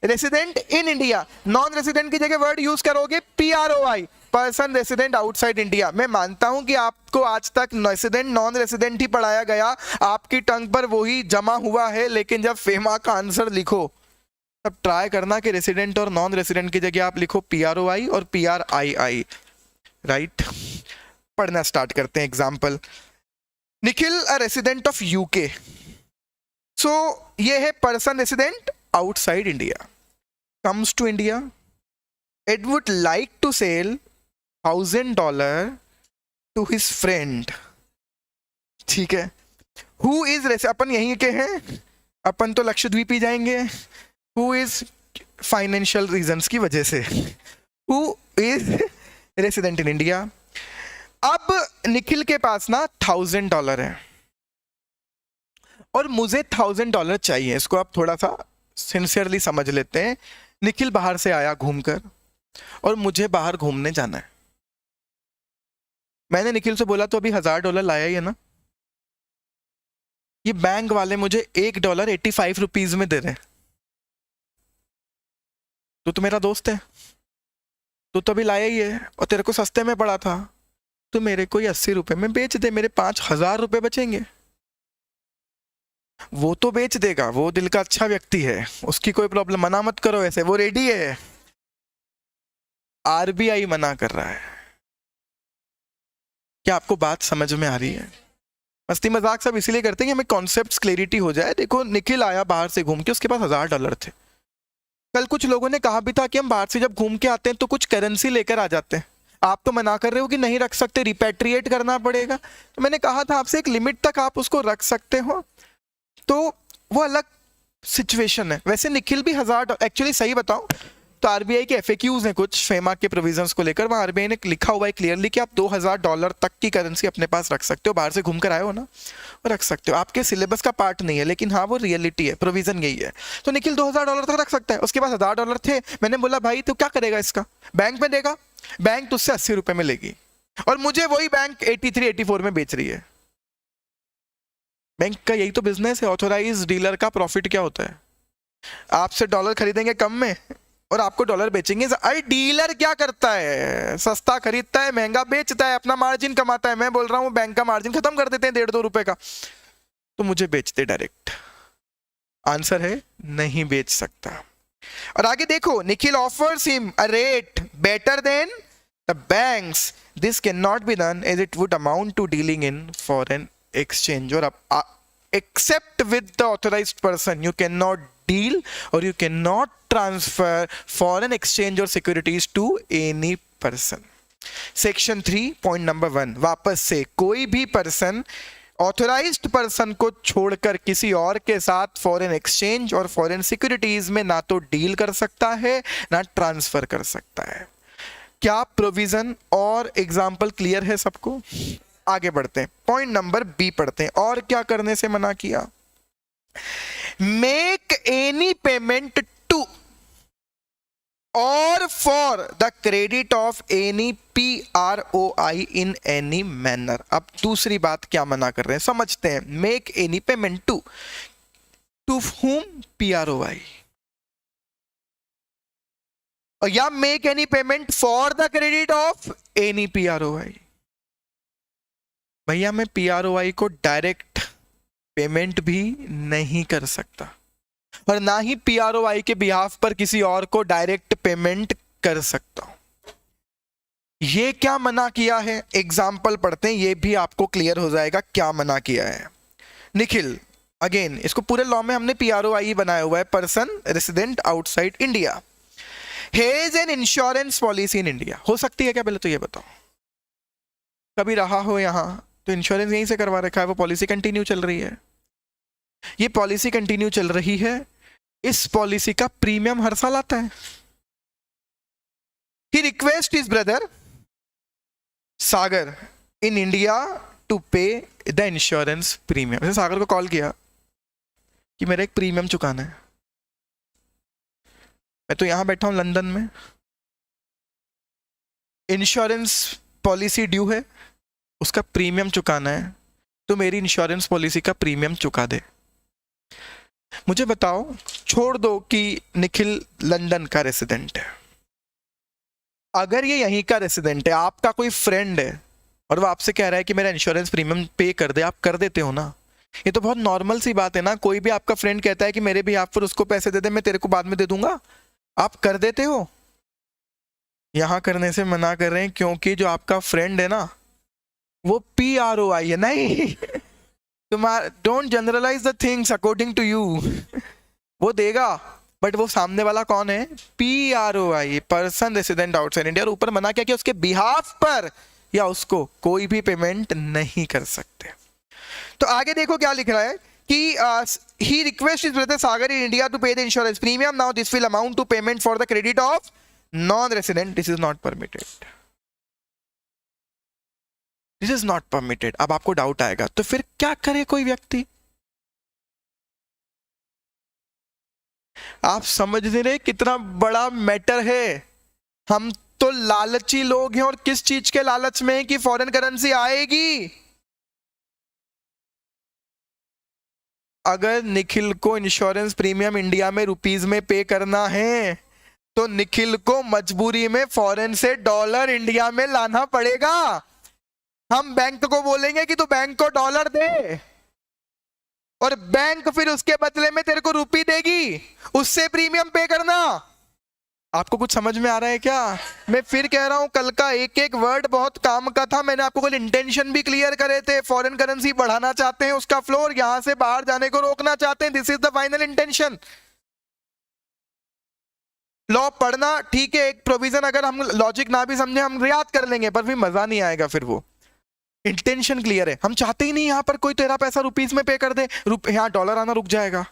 resident in India. Non resident की जगह वर्ड यूज करोगे PROI, person resident outside India. मैं मानता हूं कि आपको आज तक रेसिडेंट नॉन रेसिडेंट ही पढ़ाया गया, आपकी टंग पर वही जमा हुआ है, लेकिन जब फेमा का आंसर लिखो तब ट्राई करना कि रेसिडेंट और नॉन रेसिडेंट की जगह आप लिखो PROI और PRII। राइट, पढ़ना स्टार्ट करते हैं। Example, Nikhil a resident of UK, so ये है person resident outside India, comes to India, it would like to sell $1,000 to his friend, ठीक है, हु इज, अपन यहीं के हैं, अपन तो लक्षद्वीप ही जाएंगे, हु इज फाइनेंशियल रीजंस की वजह से, who is resident in India. अब निखिल के पास ना $1,000 है और मुझे $1,000 चाहिए। इसको आप थोड़ा सा सिंसियरली समझ लेते हैं। निखिल बाहर से आया घूमकर और मुझे बाहर घूमने जाना है। मैंने निखिल से बोला तो अभी $1,000 लाया ही है ना। ये बैंक वाले मुझे $1 85 रुपीज में दे रहे हैं। तो मेरा दोस्त है, तो अभी लाया ही है और तेरे को सस्ते में पड़ा था, तो मेरे को 80 रुपए में बेच दे, मेरे 5,000 रुपए बचेंगे। वो तो बेच देगा, वो दिल का अच्छा व्यक्ति है, उसकी कोई प्रॉब्लम, मना मत करो ऐसे, वो रेडी है। आरबीआई मना कर रहा है। क्या आपको बात समझ में आ रही है? मस्ती मजाक सब इसीलिए करते हैं कि हमें कॉन्सेप्ट्स क्लैरिटी हो जाए। देखो निखिल आया बाहर से घूम के, उसके पास $1,000 थे। कल कुछ लोगों ने कहा भी था कि हम बाहर से जब घूम के आते हैं तो कुछ करेंसी लेकर आ जाते हैं। आप तो मना कर रहे हो कि नहीं रख सकते, रिपैट्रिएट करना पड़ेगा। तो मैंने कहा था आपसे एक लिमिट तक आप उसको रख सकते हो, तो वो अलग सिचुएशन है। वैसे निखिल भी $1,000, एक्चुअली सही बताऊं तो आरबीआई के एफएक्यूज हैं कुछ फेमा के प्रोविजंस को लेकर, वहाँ आरबीआई ने लिखा हुआ है क्लियरली कि आप $2,000 तक की करेंसी अपने पास रख सकते हो। बाहर से घूम कर आए हो ना, रख सकते हो। आपके सिलेबस का पार्ट नहीं है, लेकिन हाँ वो रियलिटी है, प्रोविजन यही है। तो निखिल $2,000 तक रख सकता है। उसके पास $1,000 थे। मैंने बोला भाई तू क्या करेगा इसका, बैंक में देगा, बैंक तुझसे 80 रुपए में लेगी और मुझे वही बैंक 83 84 में बेच रही है। बैंक का यही तो बिजनेस है। ऑथोराइज डीलर का प्रॉफिट क्या होता है? आपसे डॉलर खरीदेंगे कम में और आपको डॉलर बेचेंगे। अरे डीलर क्या करता है, सस्ता खरीदता है, महंगा बेचता है, अपना मार्जिन कमाता है। मैं बोल रहा हूं बैंक का मार्जिन खत्म कर देते हैं 1.5-2 रुपए का, तो मुझे बेचते डायरेक्ट। आंसर है नहीं बेच सकता। और आगे देखो, Nikhil offers him a rate better than the banks, this can not be done as it would amount to dealing in foreign exchange, or except with the authorized person you cannot deal or you cannot transfer foreign exchange or securities to any person. Section 3 point number 1, वापस से कोई भी person authorised person को छोड़कर किसी और के साथ फॉरेन एक्सचेंज और फॉरेन सिक्योरिटीज में ना तो डील कर सकता है ना ट्रांसफर कर सकता है। क्या प्रोविजन और एग्जाम्पल क्लियर है सबको? आगे बढ़ते हैं, पॉइंट नंबर बी पढ़ते हैं। और क्या करने से मना किया? मेक एनी पेमेंट टू और for the credit of any PROI in any manner. अब दूसरी बात क्या मना कर रहे हैं समझते हैं। Make any payment to whom? PROI। और या make any payment for the credit of any PROI। भैया मैं PROI को डायरेक्ट पेमेंट भी नहीं कर सकता और ना ही PROI के बिहाफ पर किसी और को डायरेक्ट पेमेंट कर सकता हूं। ये क्या मना किया है? एग्जाम्पल पढ़ते हैं, ये भी आपको क्लियर हो जाएगा क्या मना किया है। निखिल, अगेन इसको पूरे लॉ में हमने PROI बनाया हुआ है, person resident outside India, has an insurance policy in India. हो सकती है क्या? पहले तो ये बताओ, कभी रहा हो यहां तो इंश्योरेंस यहीं से करवा रखा है, वो पॉलिसी कंटिन्यू चल रही है। ये पॉलिसी कंटिन्यू चल रही है, इस पॉलिसी का प्रीमियम हर साल आता है। He request his brother Sagar in India to pay the insurance premium. जैसे सागर को कॉल किया कि मेरा एक प्रीमियम चुकाना है, मैं तो यहां बैठा हूं लंदन में, इंश्योरेंस पॉलिसी ड्यू है, उसका प्रीमियम चुकाना है, तो मेरी इंश्योरेंस पॉलिसी का प्रीमियम चुका दे। मुझे बताओ, छोड़ दो कि निखिल लंदन का रेसिडेंट है, अगर ये यहीं का रेसिडेंट है, आपका कोई फ्रेंड है और वो आपसे कह रहा है कि मेरा इंश्योरेंस प्रीमियम पे कर दे, आप कर देते हो ना? ये तो बहुत नॉर्मल सी बात है ना। कोई भी आपका फ्रेंड कहता है कि मेरे भी आप पर उसको पैसे दे दे, मैं तेरे को बाद में दे दूंगा, आप कर देते हो। यहां करने से मना कर रहे हैं क्योंकि जो आपका फ्रेंड है ना वो PROI है। नहीं तुम्हारा don't generalise the things according to you. वो देगा, बट वो सामने वाला कौन है? PROI, person resident outside India. और ऊपर मना क्या कि उसके बिहाफ पर या उसको कोई भी पेमेंट नहीं कर सकते। तो आगे देखो क्या लिख रहा है कि he requests his brother Sagar in India to pay the insurance premium. Now this will amount to payment for the credit of non-resident. This is not permitted. This is not permitted. अब आपको doubt आएगा तो फिर क्या करे कोई व्यक्ति? आप समझ नहीं रहे कितना बड़ा मैटर है। हम तो लालची लोग हैं, और किस चीज के लालच में है कि फॉरेन करेंसी आएगी। अगर निखिल को इंश्योरेंस प्रीमियम इंडिया में रुपीस में पे करना है तो निखिल को मजबूरी में फॉरेन से डॉलर इंडिया में लाना पड़ेगा। हम बैंक को बोलेंगे कि तू बैंक को डॉलर दे, और बैंक फिर उसके बदले में तेरे को रुपी देगी, उससे प्रीमियम पे करना। आपको कुछ समझ में आ रहा है क्या? मैं फिर कह रहा हूं, कल का एक एक वर्ड बहुत काम का था। मैंने आपको कल इंटेंशन भी क्लियर करे थे। फॉरेन करेंसी बढ़ाना चाहते हैं, उसका फ्लोर यहां से बाहर जाने को रोकना चाहते हैं। This is the final intention. Law पढ़ना ठीक है, एक प्रोविजन अगर हम लॉजिक ना भी समझे हम याद कर लेंगे, पर भी मजा नहीं आएगा। फिर वो इंटेंशन क्लियर है। हम चाहते ही नहीं यहां पर कोई तेरा पैसा रुपीज में पे कर दे, यहां डॉलर आना रुक जाएगा।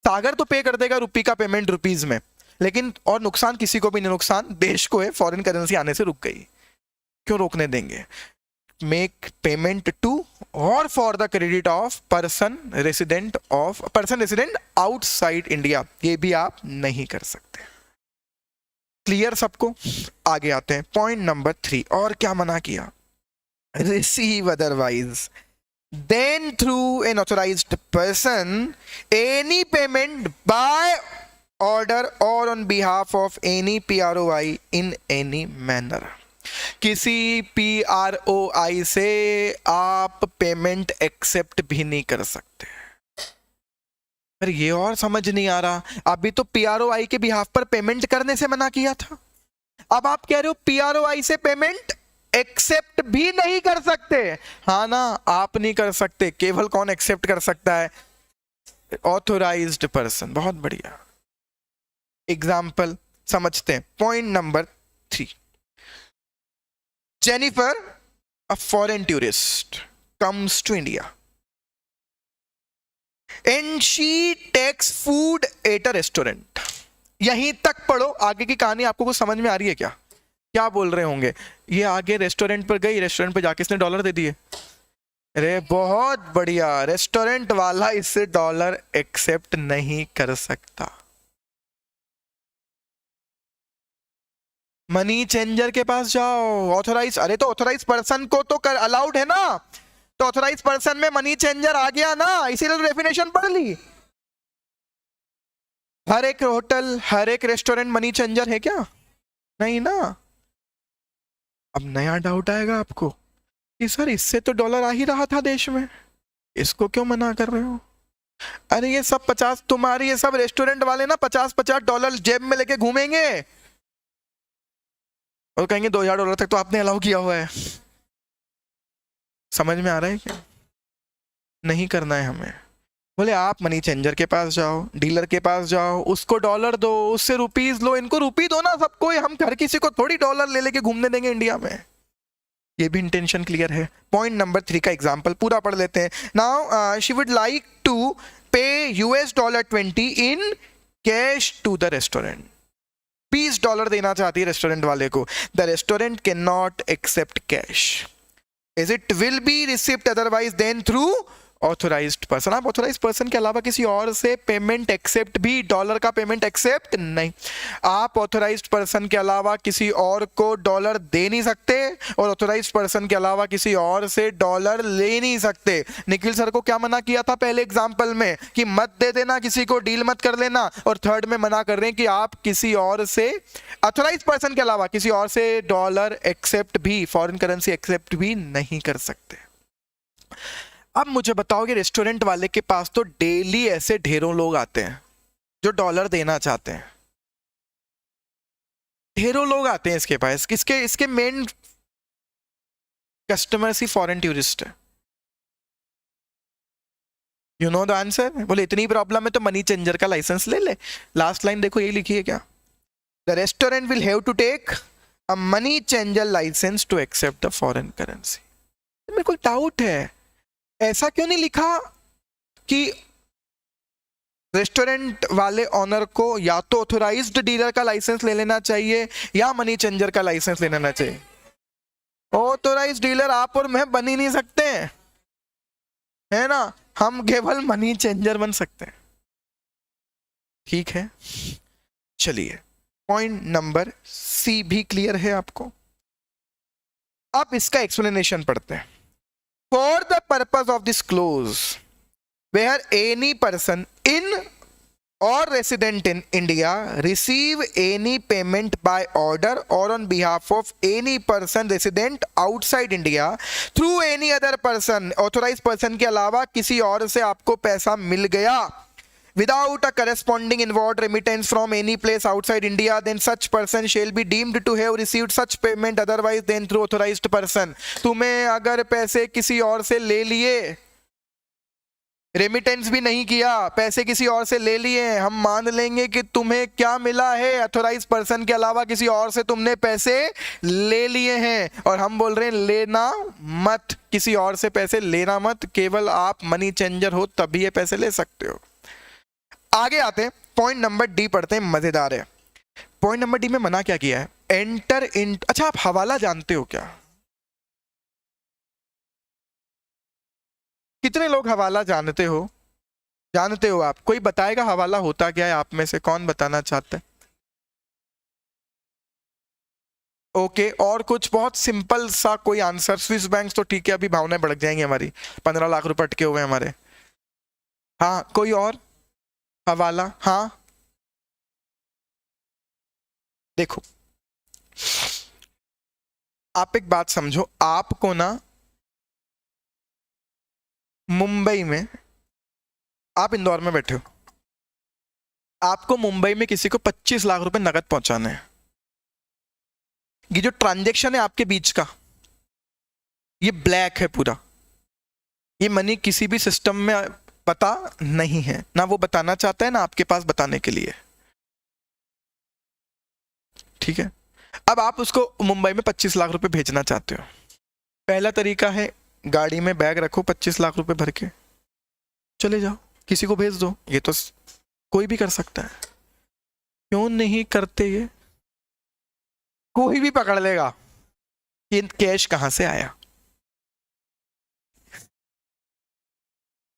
सागर तो पे कर देगा रुपी का पेमेंट रुपीज में, लेकिन और नुकसान किसी को भी नहीं, नुकसान देश को है। फॉरेन करेंसी आने से रुक गई, क्यों रोकने देंगे? मेक पेमेंट टू और for the credit of person resident outside India, ये भी आप नहीं कर सकते। क्लियर सबको? आगे आते हैं पॉइंट नंबर 3। और क्या मना किया? Receive otherwise than through an authorised person any payment by order or on behalf of any PROI in any manner। किसी PROI से आप पेमेंट एक्सेप्ट भी नहीं कर सकते। पर ये और समझ नहीं आ रहा, अभी तो PROI के बिहाफ पर पेमेंट करने से मना किया था, अब आप कह रहे हो PROI से पेमेंट एक्सेप्ट भी नहीं कर सकते। हाँ ना, आप नहीं कर सकते, केवल कौन एक्सेप्ट कर सकता है? Authorised person. बहुत बढ़िया एग्जाम्पल समझते हैं। Point number 3। Jennifer, a foreign tourist, comes to India and she takes food at a restaurant। यहीं तक पढ़ो, आगे की कहानी आपको कुछ समझ में आ रही है क्या? क्या बोल रहे होंगे? ये आगे रेस्टोरेंट पर गई, रेस्टोरेंट पर जाके इसने डॉलर दे दिए। अरे बहुत बढ़िया, रेस्टोरेंट वाला इससे डॉलर एक्सेप्ट नहीं कर सकता। मनी चेंजर के पास जाओ, ऑथोराइज, अरे तो ऑथोराइज पर्सन को तो अलाउड है ना, तो ऑथोराइज पर्सन में मनी चेंजर आ गया ना, इसीलिए तो डेफिनेशन पढ़ ली। हर एक होटल, हर एक रेस्टोरेंट मनी चेंजर है क्या? नहीं ना। अब नया डाउट आएगा आपको कि सर इससे तो डॉलर आ ही रहा था देश में, इसको क्यों मना कर रहे हो? अरे ये सब 50, तुम्हारी ये सब रेस्टोरेंट वाले ना 50-50 डॉलर जेब में लेके घूमेंगे और कहेंगे $2000 तक तो आपने अलाउ किया हुआ है। समझ में आ रहा है क्या? नहीं करना है हमें। बोले आप मनी चेंजर के पास जाओ, डीलर के पास जाओ, उसको डॉलर दो, उससे रुपीस लो, इनको रुपी दो ना सबको। हम हर किसी को थोड़ी डॉलर ले लेके घूमने देंगे इंडिया में। ये भी इंटेंशन क्लियर है। पॉइंट नंबर 3 का एग्जांपल पूरा पढ़ लेते हैं। Now she would like to pay $20 in cash to the restaurant. $20 देना चाहती है रेस्टोरेंट वाले को। The restaurant can not accept cash, is it will be receipt otherwise than through authorised person. आप ऑथोराइज्ड पर्सन के अलावा किसी और से पेमेंट एक्सेप्ट भी, डॉलर का पेमेंट एक्सेप्ट नहीं। आप ऑथोराइज्ड पर्सन के अलावा किसी और को डॉलर दे नहीं सकते, और ऑथोराइज्ड पर्सन के अलावा किसी और से डॉलर ले नहीं सकते। निखिल सर को क्या मना किया था पहले एग्जाम्पल में कि मत दे देना, किसी को डील मत कर लेना, और थर्ड में मना कर रहे हैं कि आप किसी और से, ऑथोराइज्ड पर्सन के अलावा किसी और से डॉलर एक्सेप्ट भी, फॉरेन करेंसी एक्सेप्ट भी नहीं कर सकते। अब मुझे बताओगे, रेस्टोरेंट वाले के पास तो डेली ऐसे ढेरों लोग आते हैं जो डॉलर देना चाहते हैं। ढेरों लोग आते हैं इसके पास। इसके मेन कस्टमर्स ही फॉरेन टूरिस्ट है। You know the answer. बोले इतनी प्रॉब्लम है तो मनी चेंजर का लाइसेंस ले ले। लास्ट लाइन देखो यही लिखी है क्या, the restaurant will have to take a money changer licence to accept the foreign currency. मेरे को डाउट है, ऐसा क्यों नहीं लिखा कि रेस्टोरेंट वाले ऑनर को या तो ऑथोराइज्ड डीलर का लाइसेंस ले लेना चाहिए या मनी चेंजर का लाइसेंस ले लेना चाहिए। ऑथोराइज्ड डीलर आप और मैं बन ही नहीं सकते हैं, है ना, हम केवल मनी चेंजर बन सकते हैं। ठीक है, चलिए पॉइंट नंबर सी भी क्लियर है आपको। अब इसका एक्सप्लेनेशन पढ़ते हैं। For the purpose of this close where any person in or resident in India receive any payment by order or on behalf of any person resident outside India through any other person, authorized person के अलावा किसी और से आपको पैसा मिल गया without a corresponding inward remittance from any place outside India, then such person shall be deemed to have received such payment otherwise than through authorized person। तुम्हें अगर पैसे किसी और से ले लिए, रेमिटेंस भी नहीं किया, पैसे किसी और से ले लिए, हम मान लेंगे कि तुम्हें क्या मिला है, अथोराइज पर्सन के अलावा किसी और से तुमने पैसे ले लिए हैं। और हम बोल रहे हैं लेना मत, किसी और से पैसे लेना मत, केवल आप मनी चेंजर हो तभी ये पैसे ले सकते हो। आगे आते हैं, पॉइंट नंबर डी पढ़ते हैं, मजेदार है। पॉइंट नंबर डी में मना क्या किया है, एंटर इन। अच्छा, आप हवाला जानते हो क्या? कितने लोग हवाला जानते हो? जानते हो आप? कोई बताएगा हवाला होता क्या है आप में से? कौन बताना चाहता है? ओके, और कुछ बहुत सिंपल सा कोई आंसर? स्विस बैंक तो ठीक है, अभी भावनाएं भड़क जाएंगी हमारी, 15 लाख रुपए अटके हुए हमारे। हाँ, कोई और हवाला? हाँ देखो, आप एक बात समझो, आपको ना मुंबई में, आप इंदौर में बैठे हो, आपको मुंबई में किसी को 25 लाख रुपए नगद पहुंचाने हैं। ये जो ट्रांजैक्शन है आपके बीच का, ये ब्लैक है पूरा, ये मनी किसी भी सिस्टम में पता नहीं है, ना वो बताना चाहता है ना आपके पास बताने के लिए। ठीक है, अब आप उसको मुंबई में 25 लाख रुपए भेजना चाहते हो। पहला तरीका है, गाड़ी में बैग रखो, 25 लाख रुपए भर के चले जाओ, किसी को भेज दो। ये तो कोई भी कर सकता है, क्यों नहीं करते? ये कोई भी पकड़ लेगा कि कैश कहां से आया।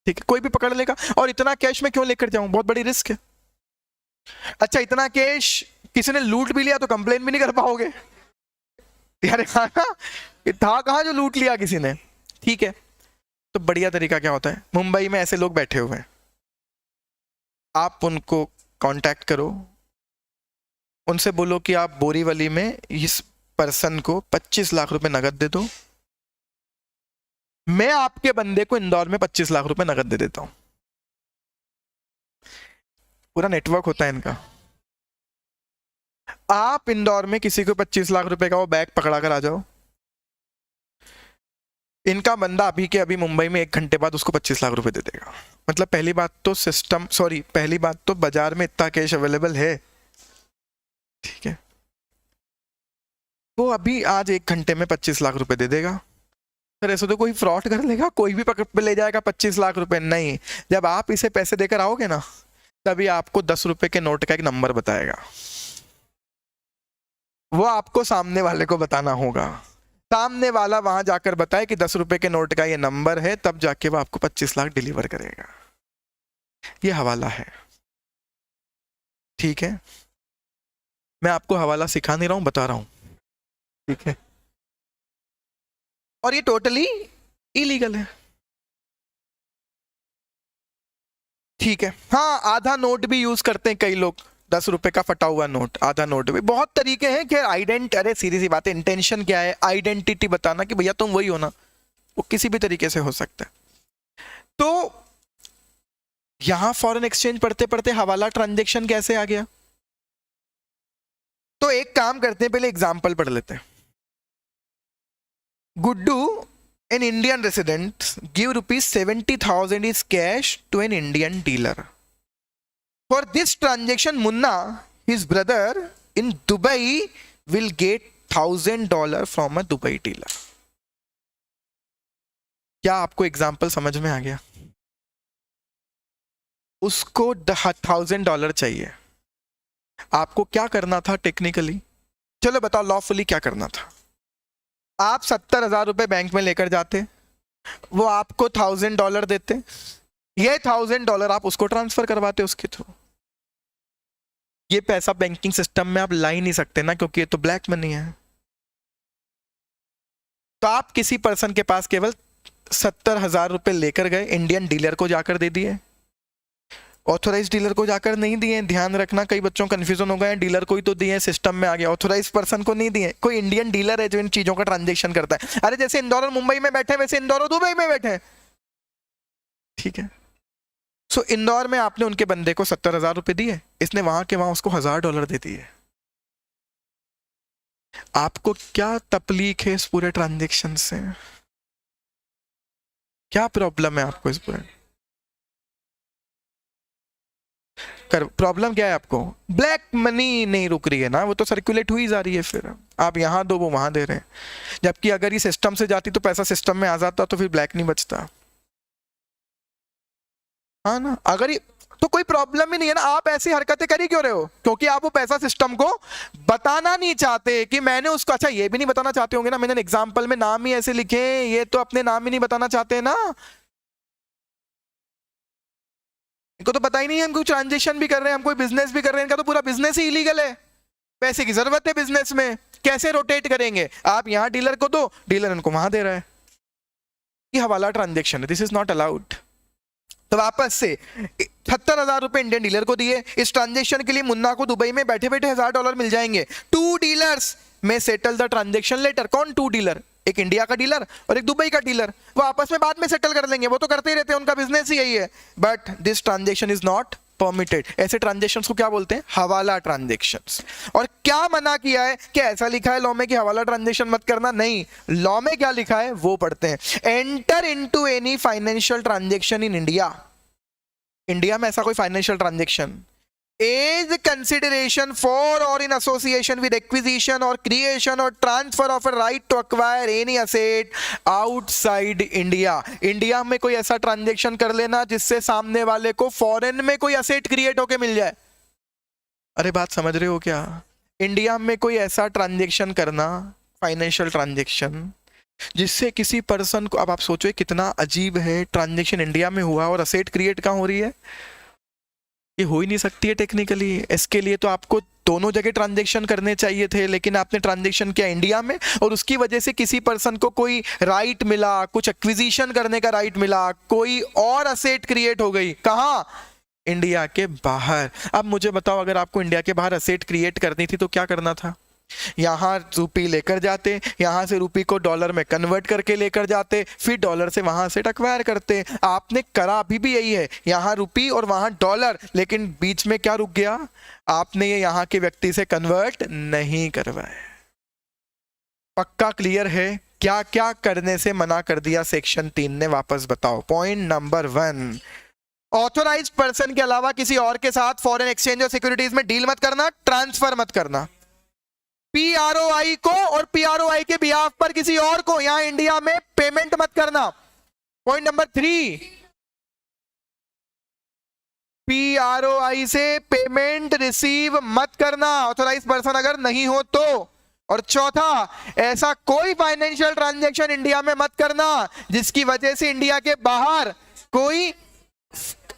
ठीक है, कोई भी पकड़ लेगा। और इतना कैश मैं क्यों लेकर जाऊं, बहुत बड़ी रिस्क है। अच्छा, इतना कैश किसी ने लूट भी लिया तो कंप्लेन भी नहीं कर पाओगे यार, था कहां जो लूट लिया किसी ने। ठीक है, तो बढ़िया तरीका क्या होता है, मुंबई में ऐसे लोग बैठे हुए हैं, आप उनको कांटेक्ट करो, उनसे बोलो कि आप बोरीवली में इस पर्सन को 25 लाख रुपए नगद दे दो, मैं आपके बंदे को इंदौर में 25 लाख रुपए नगद दे देता हूं। पूरा नेटवर्क होता है इनका। आप इंदौर में किसी को 25 लाख रुपए का वो बैग पकड़ा कर आ जाओ, इनका बंदा अभी के अभी मुंबई में 1 घंटे बाद उसको 25 लाख रुपए दे देगा। मतलब पहली बात तो सिस्टम, सॉरी, पहली बात तो बाजार में इतना कैश अवेलेबल है। ठीक है, वो अभी आज 1 घंटे में 25 लाख रुपए दे देगा। फिर ऐसे तो कोई फ्रॉड कर लेगा, कोई भी पकड़ पे ले जाएगा 25 लाख रुपए नहीं। जब आप इसे पैसे देकर आओगे ना, तभी आपको 10 रुपए के नोट का एक नंबर बताएगा, वो आपको सामने वाले को बताना होगा, सामने वाला वहां जाकर बताए कि 10 रुपए के नोट का ये नंबर है, तब जाके वो आपको 25 लाख डिलीवर करेगा। ये हवाला है। ठीक है, मैं आपको हवाला सिखा नहीं रहा हूं, बता रहा हूं। ठीक है, और ये टोटली इलीगल है। ठीक है, हाँ, आधा नोट भी यूज करते हैं कई लोग, 10 रुपए का फटा हुआ नोट, आधा नोट भी, बहुत तरीके हैं। खैर अरे सीधी सी बात है, इंटेंशन क्या है, आइडेंटिटी बताना कि भैया तुम वही हो ना, वो किसी भी तरीके से हो सकता है। तो यहां फॉरेन एक्सचेंज पढ़ते पढ़ते हवाला ट्रांजैक्शन कैसे आ गया? तो एक काम करते हैं, पहले एग्जाम्पल पढ़ लेते हैं। Guddu An Indian resident give rupees 70,000 is cash to an Indian dealer. For this transaction, Munna, his brother in Dubai, will get $1,000 from a Dubai dealer. क्या आपको एग्जाम्पल समझ में आ गया? उसको $1,000 चाहिए. आपको क्या करना था टेक्निकली? चलो बताओ लॉफुली क्या करना था. आप 70,000 रुपए बैंक में लेकर जाते, वो आपको $1,000 देते, ये $1,000 आप उसको ट्रांसफर करवाते उसके थ्रू. ये पैसा बैंकिंग सिस्टम में आप ला ही नहीं सकते ना, क्योंकि ये तो ब्लैक मनी है. तो आप किसी पर्सन के पास केवल 70,000 रुपए लेकर गए, इंडियन डीलर को जाकर दे दिए, ऑथोराइज डीलर को जाकर नहीं दिए. ध्यान रखना, कई बच्चों कंफ्यूजन हो गए, डीलर को ही तो दिए, सिस्टम में आ गया, ऑथोराइज पर्सन को नहीं दिए. कोई इंडियन डीलर है जो इन चीजों का ट्रांजेक्शन करता है. अरे जैसे इंदौर और मुंबई में बैठे वैसे इंदौर और दुबई में बैठे, ठीक है. सो इंदौर में आपने उनके बंदे को 70,000 रुपए दिए, इसने वहां के वहां उसको $1,000 दे दिए. आपको क्या तकलीफ है इस पूरे ट्रांजेक्शन से? क्या प्रॉब्लम है आपको इस पूरे? प्रॉब्लम क्या है आपको? ब्लैक मनी नहीं रुक रही है ना, वो तो सर्कुलेट हुई जा रही है. फिर आप यहां दो, वो वहां दे रहे हैं. जबकि अगर ये सिस्टम से जाती तो पैसा सिस्टम में आ जाता, तो फिर ब्लैक नहीं बचता. हाँ ना, अगर ये तो कोई प्रॉब्लम ही नहीं है ना. आप ऐसी हरकतें कर ही क्यों रहे हो? क्योंकि आप वो पैसा सिस्टम को बताना नहीं चाहते कि मैंने उसको. अच्छा, ये भी नहीं बताना चाहते होंगे ना, मैंने एग्जाम्पल में नाम ही ऐसे लिखे, ये तो अपने नाम ही नहीं बताना चाहते ना. इनको तो पता ही नहीं है हम कोई ट्रांजेक्शन भी कर रहे हैं, हम कोई बिजनेस भी कर रहे हैं. इनका तो पूरा बिजनेस ही इलीगल है. पैसे की जरूरत है बिजनेस में, कैसे रोटेट करेंगे? आप यहां डीलर को दो, डीलर इनको वहां दे रहा है. ये हवाला ट्रांजेक्शन है, दिस इज नॉट अलाउड. तो वापस से 70,000 रुपए इंडियन डीलर को दिए. इस ट्रांजेक्शन के लिए मुन्ना को दुबई में बैठे बैठे $1,000 मिल जाएंगे. 2 डीलर्स में सेटल द ट्रांजेक्शन लेटर. कौन 2 डीलर? एक इंडिया का डीलर और एक दुबई का डीलर. वो आपस में बाद में सेटल कर लेंगे, वो तो करते ही रहते हैं, उनका बिजनेस ही यही है. But this transaction is not permitted. ऐसे ट्रांजेक्शंस को क्या बोलते हैं? हवाला ट्रांजेक्शंस. और क्या मना किया है? क्या ऐसा लिखा है लॉ में कि हवाला ट्रांजेक्शन मत करना? नहीं. लॉ में क्या लिखा है वो पढ़ते हैं. Enter into any financial transaction in India. India में ऐसा कोई financial transaction is consideration for or in association with acquisition or creation or transfer of a right to acquire any asset outside India. India में कोई ऐसा transaction कर लेना जिससे सामने वाले को फॉरेन में कोई असेट क्रिएट होके मिल जाए. अरे बात समझ रहे हो क्या? इंडिया में कोई ऐसा ट्रांजेक्शन करना, फाइनेंशियल ट्रांजेक्शन, जिससे किसी पर्सन को. अब आप सोचो कितना अजीब है, ट्रांजेक्शन इंडिया में हुआ और असेट क्रिएट कहाँ हो रही है? ये हो ही नहीं सकती है टेक्निकली. इसके लिए तो आपको दोनों जगह ट्रांजैक्शन करने चाहिए थे, लेकिन आपने ट्रांजैक्शन किया इंडिया में, और उसकी वजह से किसी पर्सन को कोई राइट मिला, कुछ एक्विजिशन करने का राइट मिला, कोई और असेट क्रिएट हो गई. कहाँ? इंडिया के बाहर. अब मुझे बताओ, अगर आपको इंडिया के बाहर असेट क्रिएट करनी थी तो क्या करना था? यहां रूपी लेकर जाते, यहां से रूपी को डॉलर में कन्वर्ट करके लेकर जाते, फिर डॉलर से वहां से एक्वायर करते. आपने करा अभी भी यही है, यहां रूपी और वहां डॉलर, लेकिन बीच में क्या रुक गया? आपने ये यहां के व्यक्ति से कन्वर्ट नहीं करवाया. पक्का क्लियर है? क्या क्या करने से मना कर दिया सेक्शन 3 ने? वापस बताओ. पॉइंट नंबर 1, ऑथोराइज्ड पर्सन के अलावा किसी और के साथ फॉरेन एक्सचेंज और सिक्योरिटीज में डील मत करना, ट्रांसफर मत करना. पीआरओआई को और पीआरओआई के बिहाफ पर किसी और को यहां इंडिया में पेमेंट मत करना. पॉइंट नंबर 3, पीआरओआई से पेमेंट रिसीव मत करना, ऑथोराइज पर्सन अगर नहीं हो तो. और चौथा, ऐसा कोई फाइनेंशियल ट्रांजैक्शन इंडिया में मत करना जिसकी वजह से इंडिया के बाहर कोई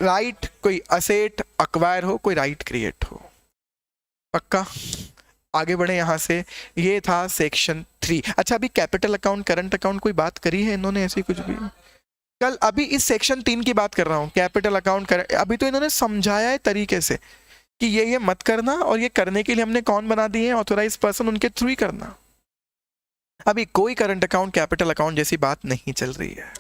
राइट, कोई असेट अक्वायर हो, कोई राइट क्रिएट हो. पक्का? आगे बढ़े यहां से. ये था सेक्शन 3. अच्छा, अभी कैपिटल अकाउंट, करंट अकाउंट कोई बात करी है इन्होंने ऐसी कुछ भी? कल अभी इस सेक्शन 3 की बात कर रहा हूं, कैपिटल अकाउंट. अभी तो इन्होंने समझाया है तरीके से कि ये मत करना, और ये करने के लिए हमने कौन बना दिए हैं? ऑथोराइज पर्सन, उनके थ्रू ही करना. अभी कोई करंट अकाउंट, कैपिटल अकाउंट जैसी बात नहीं चल रही है.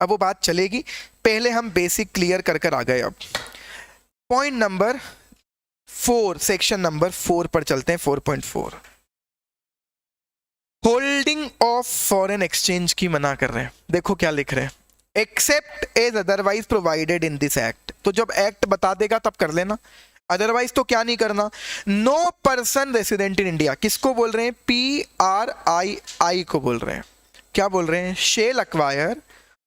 अब वो बात चलेगी, पहले हम बेसिक क्लियर कर कर आ गए. अब पॉइंट नंबर 4, सेक्शन नंबर 4 पर चलते हैं. 4.4, होल्डिंग ऑफ फॉरेन एक्सचेंज की मना कर रहे हैं। देखो क्या लिख रहे हैं, except as otherwise provided in this act. तो जब एक्ट बता देगा तब कर लेना, अदरवाइज तो क्या नहीं करना। No person resident in India, किसको बोल रहे हैं? PRII को बोल रहे हैं। क्या बोल रहे हैं? Shall acquire,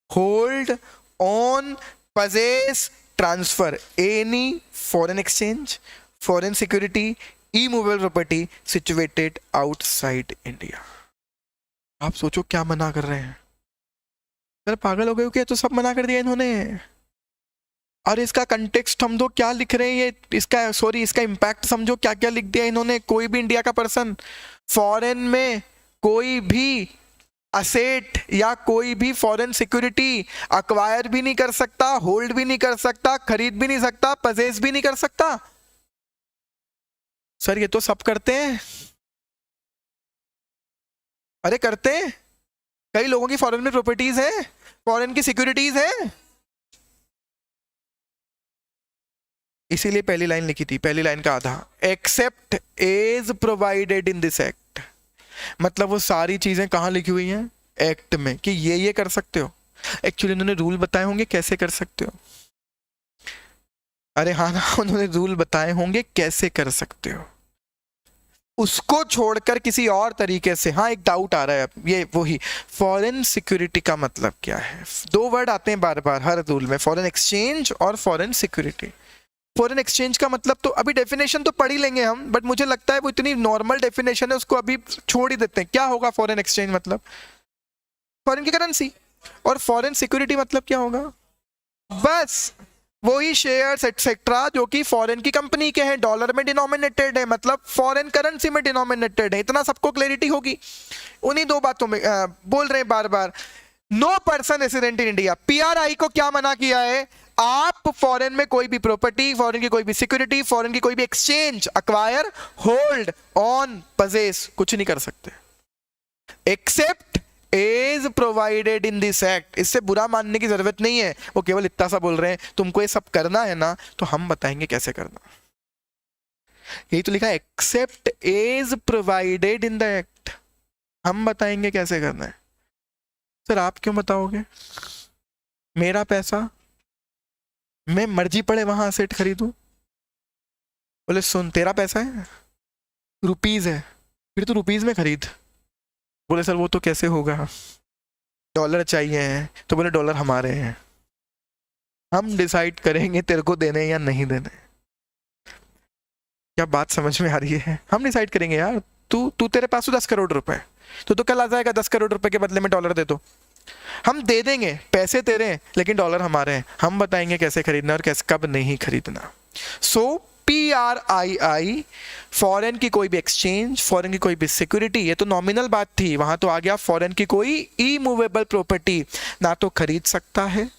hold, own, possess, transfer any foreign exchange, foreign security, immovable property situated outside India. आप सोचो क्या मना कर रहे हैं? सर पागल हो गए हो क्या? तो सब मना कर दिया इन्होंने। और इसका कंटेक्स्ट समझो क्या लिख रहे हैं ये, इसका इम्पैक्ट समझो क्या क्या लिख दिया इन्होंने। कोई भी इंडिया का पर्सन फॉरेन में कोई भी असेट या कोई भी फॉरेन सिक्योरिटी अक्वायर भी नहीं कर सकता, होल्ड भी नहीं कर सकता, खरीद भी नहीं सकता, पजेस भी नहीं कर सकता। सर ये तो सब करते हैं। अरे करते हैं, कई लोगों की फॉरेन में प्रॉपर्टीज है, फॉरेन की सिक्योरिटीज है। इसीलिए पहली लाइन लिखी थी, पहली लाइन का आधा, except as provided in this act. मतलब वो सारी चीजें कहां लिखी हुई हैं? एक्ट में, कि ये कर सकते हो। एक्चुअली उन्होंने रूल बताए होंगे कैसे कर सकते हो। अरे हाँ ना, उन्होंने रूल बताए होंगे कैसे कर सकते हो, उसको छोड़कर किसी और तरीके से। हाँ एक डाउट आ रहा है, ये वही फॉरेन सिक्योरिटी का मतलब क्या है? दो वर्ड आते हैं बार बार हर रूल में, फॉरेन एक्सचेंज और फॉरेन सिक्योरिटी। फॉरेन एक्सचेंज का मतलब तो अभी डेफिनेशन तो पढ़ ही लेंगे हम, बट मुझे लगता है वो इतनी नॉर्मल डेफिनेशन है, उसको अभी छोड़ ही देते हैं। क्या होगा फॉरेन एक्सचेंज मतलब? फॉरेन की करेंसी। और फॉरेन सिक्योरिटी मतलब क्या होगा? बस वही शेयर्स एक्सेट्रा जो कि फॉरेन की कंपनी के हैं, डॉलर में डिनोमिनेटेड है, मतलब फॉरेन करेंसी में डिनोमिनेटेड है। इतना सबको क्लैरिटी होगी। उन्हीं दो बातों में बोल रहे हैं बार बार। No person resident in India, PRI को क्या मना किया है? आप फॉरेन में कोई भी प्रॉपर्टी, फॉरेन की कोई भी सिक्योरिटी, फॉरेन की कोई भी exchange, acquire, hold, own, possess कुछ नहीं कर सकते, except as provided in this act. इससे बुरा मानने की जरूरत नहीं है, वो केवल इतना सा बोल रहे हैं तुमको ये सब करना है ना, तो हम बताएंगे कैसे करना। यही तो लिखा है, except as provided in the act, हम बताएंगे कैसे करना है। सर आप क्यों बताओगे? मेरा पैसा, मैं मर्जी पड़े वहां असेट खरीदूं? बोले सुन, तेरा पैसा है, रुपीज है, फिर तो रुपीज में खरीद। बोले सर वो तो कैसे होगा, डॉलर चाहिए हैं। तो बोले डॉलर हमारे हैं, हम डिसाइड करेंगे तेरे को देने या नहीं देने। क्या बात समझ में आ रही है? हम डिसाइड करेंगे यार। तू तेरे पास 10 करोड़ रुपए, तो कल आ जाएगा 10 करोड़ रुपए के बदले में डॉलर दे दो, हम दे देंगे, पैसे तेरे हैं लेकिन डॉलर हमारे हैं, हम बताएंगे कैसे खरीदना और कैसे कब नहीं खरीदना। सो PRII, फॉरेन की कोई भी एक्सचेंज, फॉरेन की कोई भी सिक्योरिटी, ये तो नॉमिनल बात थी, वहां तो आ गया फॉरेन की कोई इमूवेबल प्रॉपर्टी, ना तो खरीद सकता है,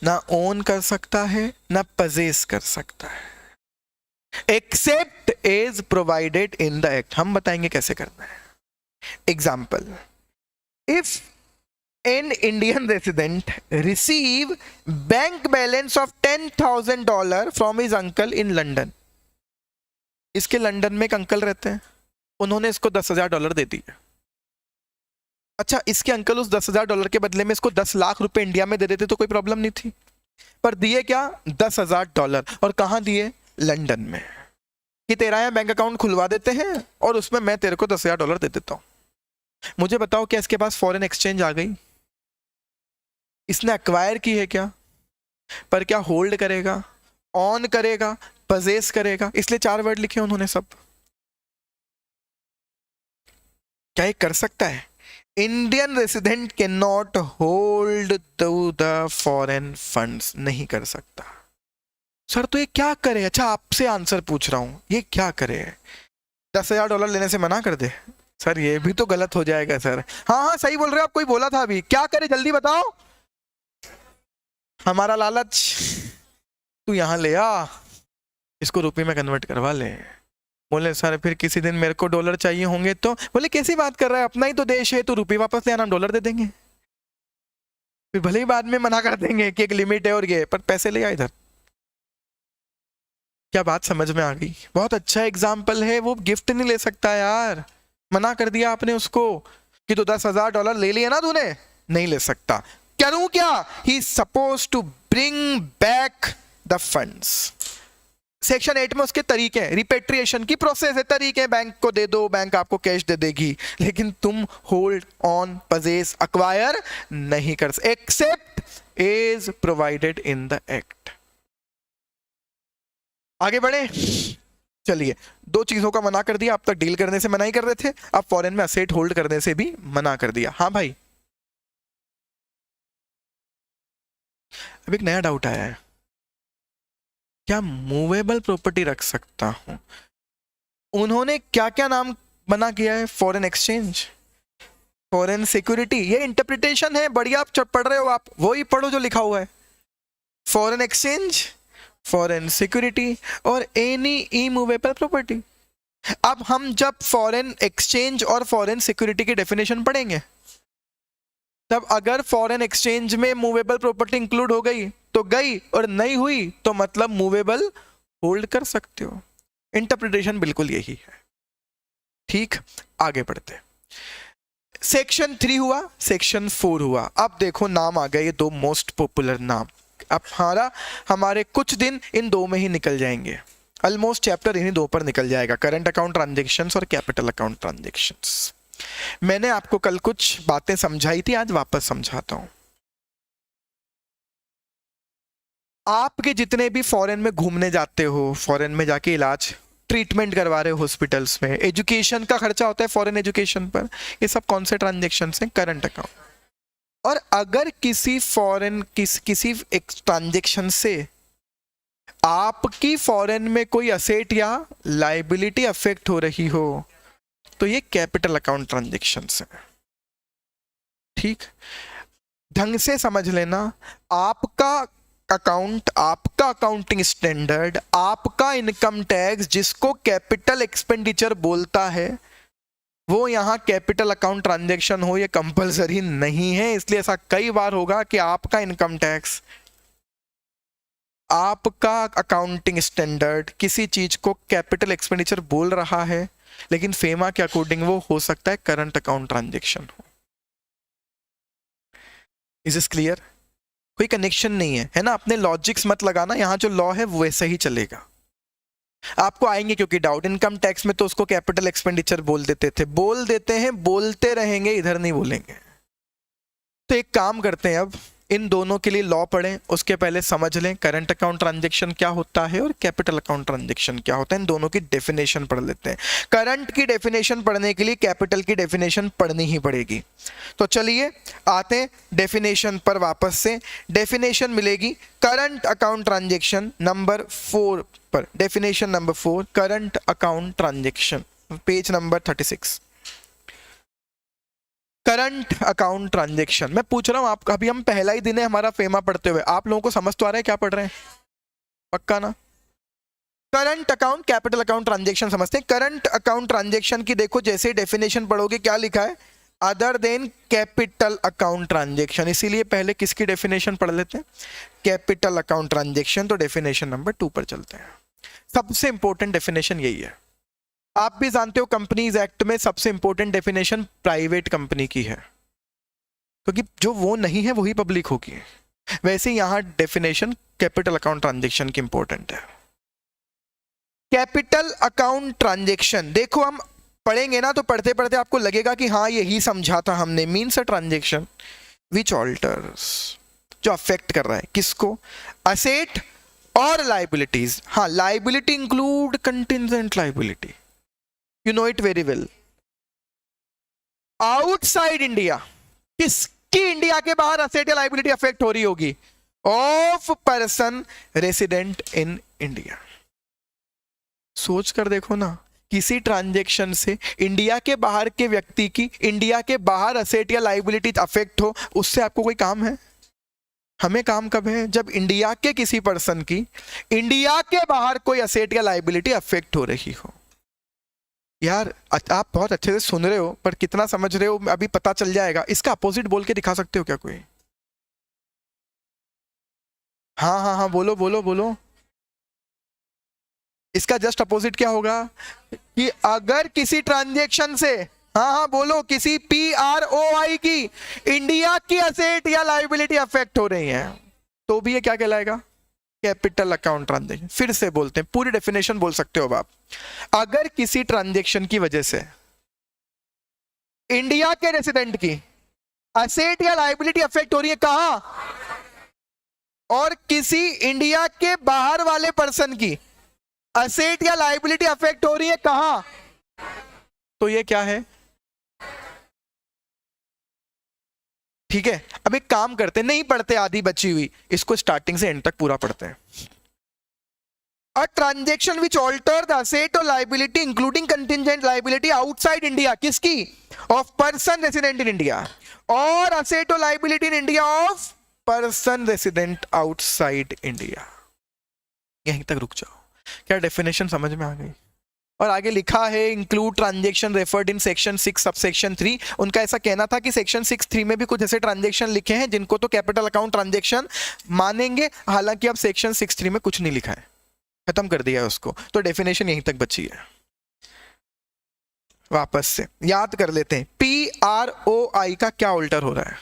ना ओन कर सकता है, ना पजेस कर सकता है, except as provided in the act. हम बताएंगे कैसे करना है। Example, if an Indian resident receive bank balance of $10,000 from his uncle in London। इसके लंदन में एक अंकल रहते हैं, उन्होंने इसको $10,000 दे दिए। अच्छा, इसके अंकल उस $10,000 के बदले में इसको 10 लाख रुपए इंडिया में दे देते तो कोई प्रॉब्लम नहीं थी, पर दिए क्या? $10,000। और कहां दिए? लंदन में। कि तेरा यहाँ बैंक अकाउंट खुलवा देते हैं और उसमें मैं तेरे को $10,000 दे देता हूं। मुझे बताओ क्या इसके पास फॉरेन एक्सचेंज आ गई? इसने अक्वायर की है क्या? पर क्या होल्ड करेगा, ऑन करेगा, पजेस करेगा? इसलिए 4 वर्ड लिखे उन्होंने सब। क्या ये कर सकता है? Indian resident can not hold the foreign funds, नहीं कर सकता। सर तो ये क्या करे? अच्छा आपसे आंसर पूछ रहा हूं, ये क्या करे? $10,000 लेने से मना कर दे? सर ये भी तो गलत हो जाएगा सर। हाँ सही बोल रहे हो आप, कोई बोला था अभी। क्या करे जल्दी बताओ? हमारा लालच, तू यहां ले आ, इसको रुपए में कन्वर्ट करवा ले। बोले सर फिर किसी दिन मेरे को डॉलर चाहिए होंगे तो? बोले कैसी बात कर रहा है, अपना ही तो देश है, तो रुपए वापस ले आना, हम डॉलर दे देंगे। फिर भले ही बाद में मना कर देंगे कि एक लिमिट है और ये, पर पैसे ले आ इधर। क्या बात समझ में आ गई? बहुत अच्छा एग्जाम्पल है। वो गिफ्ट नहीं ले सकता यार, मना कर दिया आपने उसको। कि तो $10,000 ले लिया ना तूने, नहीं ले सकता। करूं क्या? He is suppose to bring back the funds. Section 8 में उसके तरीके हैं, रिपेट्रिएशन की प्रोसेस है, तरीके हैं, बैंक को दे दो, बैंक आपको कैश दे देगी, लेकिन तुम होल्ड ऑन, पजेस, अक्वायर नहीं कर सकते except as provided in the act. आगे बढ़े, चलिए। 2 चीजों का मना कर दिया, अब तक डील करने से मना ही कर रहे थे, अब फॉरेन में असेट होल्ड करने से भी मना कर दिया। हाँ भाई, अब एक नया डाउट आया है, क्या मूवेबल प्रॉपर्टी रख सकता हूं? उन्होंने क्या क्या नाम मना किया है? फॉरेन एक्सचेंज, फॉरेन सिक्योरिटी, ये इंटरप्रिटेशन है, बढ़िया आप पढ़ रहे हो, आप वही पढ़ो जो लिखा हुआ है। फॉरेन एक्सचेंज, फॉरेन सिक्योरिटी और एनी इमूवेबल प्रॉपर्टी। अब हम जब फॉरेन एक्सचेंज और फॉरेन सिक्योरिटी की डेफिनेशन पढ़ेंगे, तब अगर फॉरेन एक्सचेंज में मूवेबल प्रॉपर्टी इंक्लूड हो गई तो गई, और नहीं हुई तो मतलब मूवेबल होल्ड कर सकते हो। इंटरप्रिटेशन बिल्कुल यही है। ठीक, आगे बढ़ते। सेक्शन 3 हुआ, सेक्शन 4 हुआ। अब देखो नाम आ गए, ये 2 मोस्ट पॉपुलर नाम। अब हमारे कुछ दिन इन 2 में ही निकल जाएंगे, ऑलमोस्ट चैप्टर इन्हीं 2 पर निकल जाएगा, करंट अकाउंट ट्रांजैक्शंस और कैपिटल अकाउंट ट्रांजैक्शंस। मैंने आपको कल कुछ बातें समझाई थी, आज वापस समझाता हूं। आपके जितने भी फॉरेन में घूमने जाते हो, फॉरेन में जाके इलाज ट्रीटमेंट करवा रहे हो हॉस्पिटल्स में, एजुकेशन का खर्चा होता है फॉरेन एजुकेशन पर, ये सब कौन से ट्रांजैक्शन हैं? Current account. और अगर किसी फॉरेन किसी ट्रांजैक्शन से आपकी फॉरेन में कोई असेट या लायबिलिटी अफेक्ट हो रही हो, तो ये कैपिटल अकाउंट ट्रांजैक्शंस है। ठीक, ढंग से समझ लेना। आपका अकाउंट, आपका अकाउंटिंग स्टैंडर्ड, आपका इनकम टैक्स जिसको कैपिटल एक्सपेंडिचर बोलता है, वो यहाँ कैपिटल अकाउंट ट्रांजैक्शन हो ये कंपलसरी नहीं है। इसलिए ऐसा कई बार होगा कि आपका इनकम टैक्स, आपका अकाउंटिंग स्टैंडर्ड किसी चीज को कैपिटल एक्सपेंडिचर बोल रहा है, लेकिन फेमा के अकॉर्डिंग वो हो सकता है करंट अकाउंट ट्रांजैक्शन हो। Is is clear? कोई कनेक्शन नहीं है, है ना? अपने लॉजिक्स मत लगाना, यहां जो लॉ है वो वैसे ही चलेगा। आपको आएंगे क्योंकि डाउट, इनकम टैक्स में तो उसको कैपिटल एक्सपेंडिचर बोल देते थे, बोल देते हैं, बोलते रहेंगे, इधर नहीं बोलेंगे। तो एक काम करते हैं, अब इन दोनों के लिए लॉ पढ़ें, उसके पहले समझ लें करंट अकाउंट ट्रांजैक्शन क्या होता है और कैपिटल अकाउंट ट्रांजैक्शन क्या होता है। इन दोनों की डेफिनेशन पढ़ लेते हैं। करंट की डेफिनेशन पढ़ने के लिए कैपिटल की डेफिनेशन पढ़नी ही पड़ेगी। तो चलिए आते हैं डेफिनेशन पर वापस से। डेफिनेशन मिलेगी करंट अकाउंट ट्रांजैक्शन नंबर 4 पर, definition number 4, current account transaction, page number 36। Current account transaction, मैं पूछ रहा हूं आप, अभी हम पहला ही दिन है हमारा फेमा पढ़ते हुए, आप लोगों को समझ तो आ रहा है क्या पढ़ रहे हैं? पक्का ना? Current account, capital account transaction समझते हैं। करंट अकाउंट ट्रांजैक्शन की देखो जैसे ही डेफिनेशन पढ़ोगे क्या लिखा है? Other than capital account transaction. इसीलिए पहले किसकी डेफिनेशन पढ़ लेते हैं? Capital account transaction. तो डेफिनेशन नंबर 2 पर चलते हैं। सबसे इंपॉर्टेंट डेफिनेशन यही है। आप भी जानते हो कंपनीज एक्ट में सबसे इंपॉर्टेंट डेफिनेशन प्राइवेट कंपनी की है, क्योंकि जो वो नहीं है वही पब्लिक होगी। वैसे यहां डेफिनेशन कैपिटल अकाउंट ट्रांजैक्शन की इंपॉर्टेंट है। कैपिटल अकाउंट ट्रांजैक्शन देखो, हम पढ़ेंगे ना तो पढ़ते पढ़ते आपको लगेगा कि हाँ यही समझा था हमने। Means a transaction which alters, जो अफेक्ट कर रहा है किसको? असेट और लाइबिलिटीज। हाँ, liability include contingent liability, you know it very well. Outside India, किसकी इंडिया के बाहर असेट या लाइबिलिटी अफेक्ट हो रही होगी? Of person resident in India. सोच कर देखो ना, किसी ट्रांजैक्शन से इंडिया के बाहर के व्यक्ति की इंडिया के बाहर असेट या लाइबिलिटी अफेक्ट हो, उससे आपको कोई काम है? हमें काम कब है? जब इंडिया के किसी पर्सन की इंडिया के बाहर कोई असेट या लाइबिलिटी अफेक्ट हो रही हो। यार आप बहुत अच्छे से सुन रहे हो, पर कितना समझ रहे हो अभी पता चल जाएगा। इसका अपोजिट बोल के दिखा सकते हो क्या कोई? हाँ हाँ हाँ, बोलो बोलो बोलो। इसका जस्ट अपोजिट क्या होगा? कि अगर किसी ट्रांजैक्शन से हाँ हाँ बोलो, किसी PROI की इंडिया की असेट या लायबिलिटी अफेक्ट हो रही है तो भी ये क्या कहलाएगा? Capital account transaction. फिर से बोलते हैं, पूरी डेफिनेशन बोल सकते हो अब आप। अगर किसी ट्रांजेक्शन की वजह से इंडिया के रेसिडेंट की असेट या लायबिलिटी अफेक्ट हो रही है, कहां? और किसी इंडिया के बाहर वाले पर्सन की असेट या लायबिलिटी अफेक्ट हो रही है, कहां? तो ये क्या है? ठीक है, अब एक काम करते हैं, नहीं पढ़ते आधी बची हुई, इसको स्टार्टिंग से एंड तक पूरा पढ़ते हैं। A transaction which alter the asset और liability including contingent liability outside India, किसकी? Of person resident in India, और असेट और liability in India of person resident outside India. यहीं तक रुक जाओ। क्या डेफिनेशन समझ में आ गई? और आगे लिखा है include transaction referred in section 6 subsection 3। उनका ऐसा कहना था कि सेक्शन 6(3) में भी कुछ ऐसे ट्रांजेक्शन लिखे हैं जिनको तो कैपिटल अकाउंट ट्रांजेक्शन मानेंगे, हालांकि अब सेक्शन 6(3) में कुछ नहीं लिखा है, खत्म कर दिया है उसको, तो डेफिनेशन यहीं तक बची है। वापस से याद कर लेते हैं, PROI का क्या ऑल्टर हो रहा है?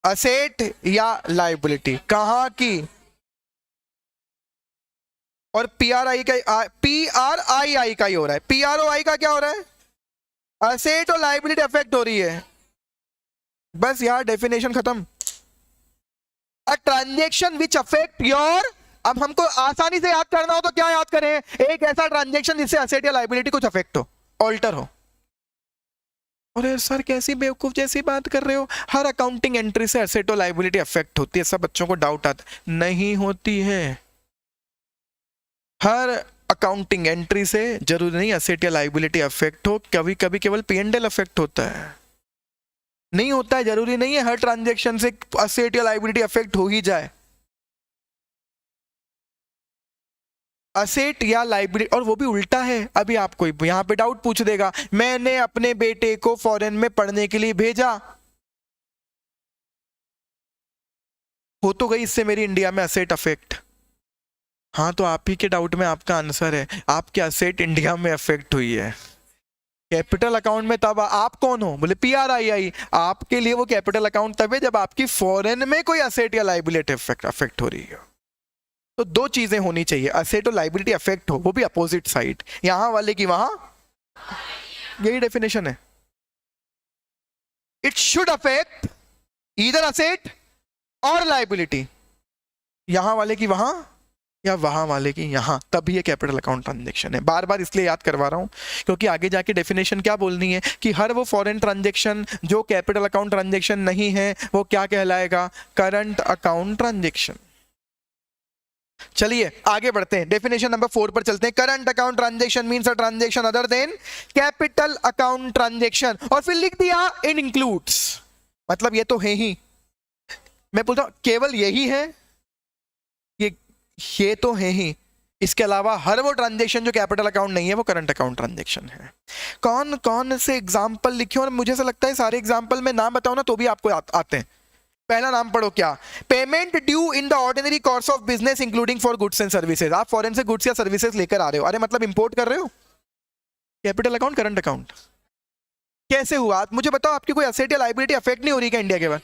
असेट या लायबिलिटी, कहां की? और PRI का ही हो रहा है। PROI का क्या हो रहा है? असेट और लायबिलिटी अफेक्ट हो रही है। बस यार डेफिनेशन खत्म। अ ट्रांजेक्शन विच अफेक्ट योर, अब हमको आसानी से याद करना हो तो क्या याद करें? एक ऐसा ट्रांजेक्शन जिससे असेट या लायबिलिटी कुछ अफेक्ट हो, ऑल्टर हो। अरे सर कैसी बेवकूफ जैसी बात कर रहे हो, हर अकाउंटिंग एंट्री से असेट और लायबिलिटी अफेक्ट होती है, सब बच्चों को डाउट आता है। नहीं होती है। हर अकाउंटिंग एंट्री से जरूरी नहीं असेट या लायबिलिटी अफेक्ट हो, कभी कभी केवल P&L अफेक्ट होता है, नहीं होता है, जरूरी नहीं है हर ट्रांजैक्शन से असेट या लायबिलिटी अफेक्ट हो ही जाए। असेट या लायबिलिटी, और वो भी उल्टा है। अभी आपको यहां पे डाउट पूछ देगा, मैंने अपने बेटे को फॉरेन में पढ़ने के लिए भेजा, हो तो गई इससे मेरी इंडिया में असेट अफेक्ट। हाँ तो आप ही के डाउट में आपका आंसर है, आपकी असेट इंडिया में अफेक्ट हुई है। कैपिटल अकाउंट में तब आप कौन हो? बोले PRII। आपके लिए वो कैपिटल अकाउंट तब है जब आपकी फॉरेन में कोई असेट या लायबिलिटी अफेक्ट हो रही है। तो दो चीजें होनी चाहिए, असेट और लायबिलिटी अफेक्ट हो, वो भी अपोजिट साइड, यहां वाले की वहां। यही डेफिनेशन है। It should affect either asset और लायबिलिटी, यहां वाले की वहां या वहां वाले की यहां, तभी ये कैपिटल अकाउंट ट्रांजेक्शन है। बार बार इसलिए याद करवा रहा हूं क्योंकि आगे जाके डेफिनेशन क्या बोलनी है कि हर वो फॉरेन ट्रांजेक्शन जो कैपिटल अकाउंट ट्रांजेक्शन नहीं है वो क्या कहलाएगा? Current account transaction. चलिए आगे बढ़ते हैं, डेफिनेशन नंबर 4 पर चलते हैं। Current account transaction means a transaction other than capital account transaction, और फिर लिख दिया इन इंक्लूड्स, मतलब ये तो है ही, मैं बोलता हूं केवल यही है, ये तो है ही, इसके अलावा हर वो ट्रांजेक्शन जो कैपिटल अकाउंट नहीं है वो करंट अकाउंट ट्रांजेक्शन है। कौन कौन से एग्जांपल लिखे, और मुझे ऐसा लगता है सारे एग्जांपल में नाम बताऊं ना तो भी आपको आते हैं। पहला नाम पढ़ो, क्या? Payment due in the ordinary course of business including for goods and services. आप फॉरेन से गुड्स या सर्विसेज लेकर आ रहे हो, अरे मतलब इंपोर्ट कर रहे हो, कैपिटल अकाउंट करंट अकाउंट। कैसे हुआ? आप मुझे बताओ, आपकी कोई असेट या लायबिलिटी अफेक्ट नहीं हो रही क्या इंडिया के बाद?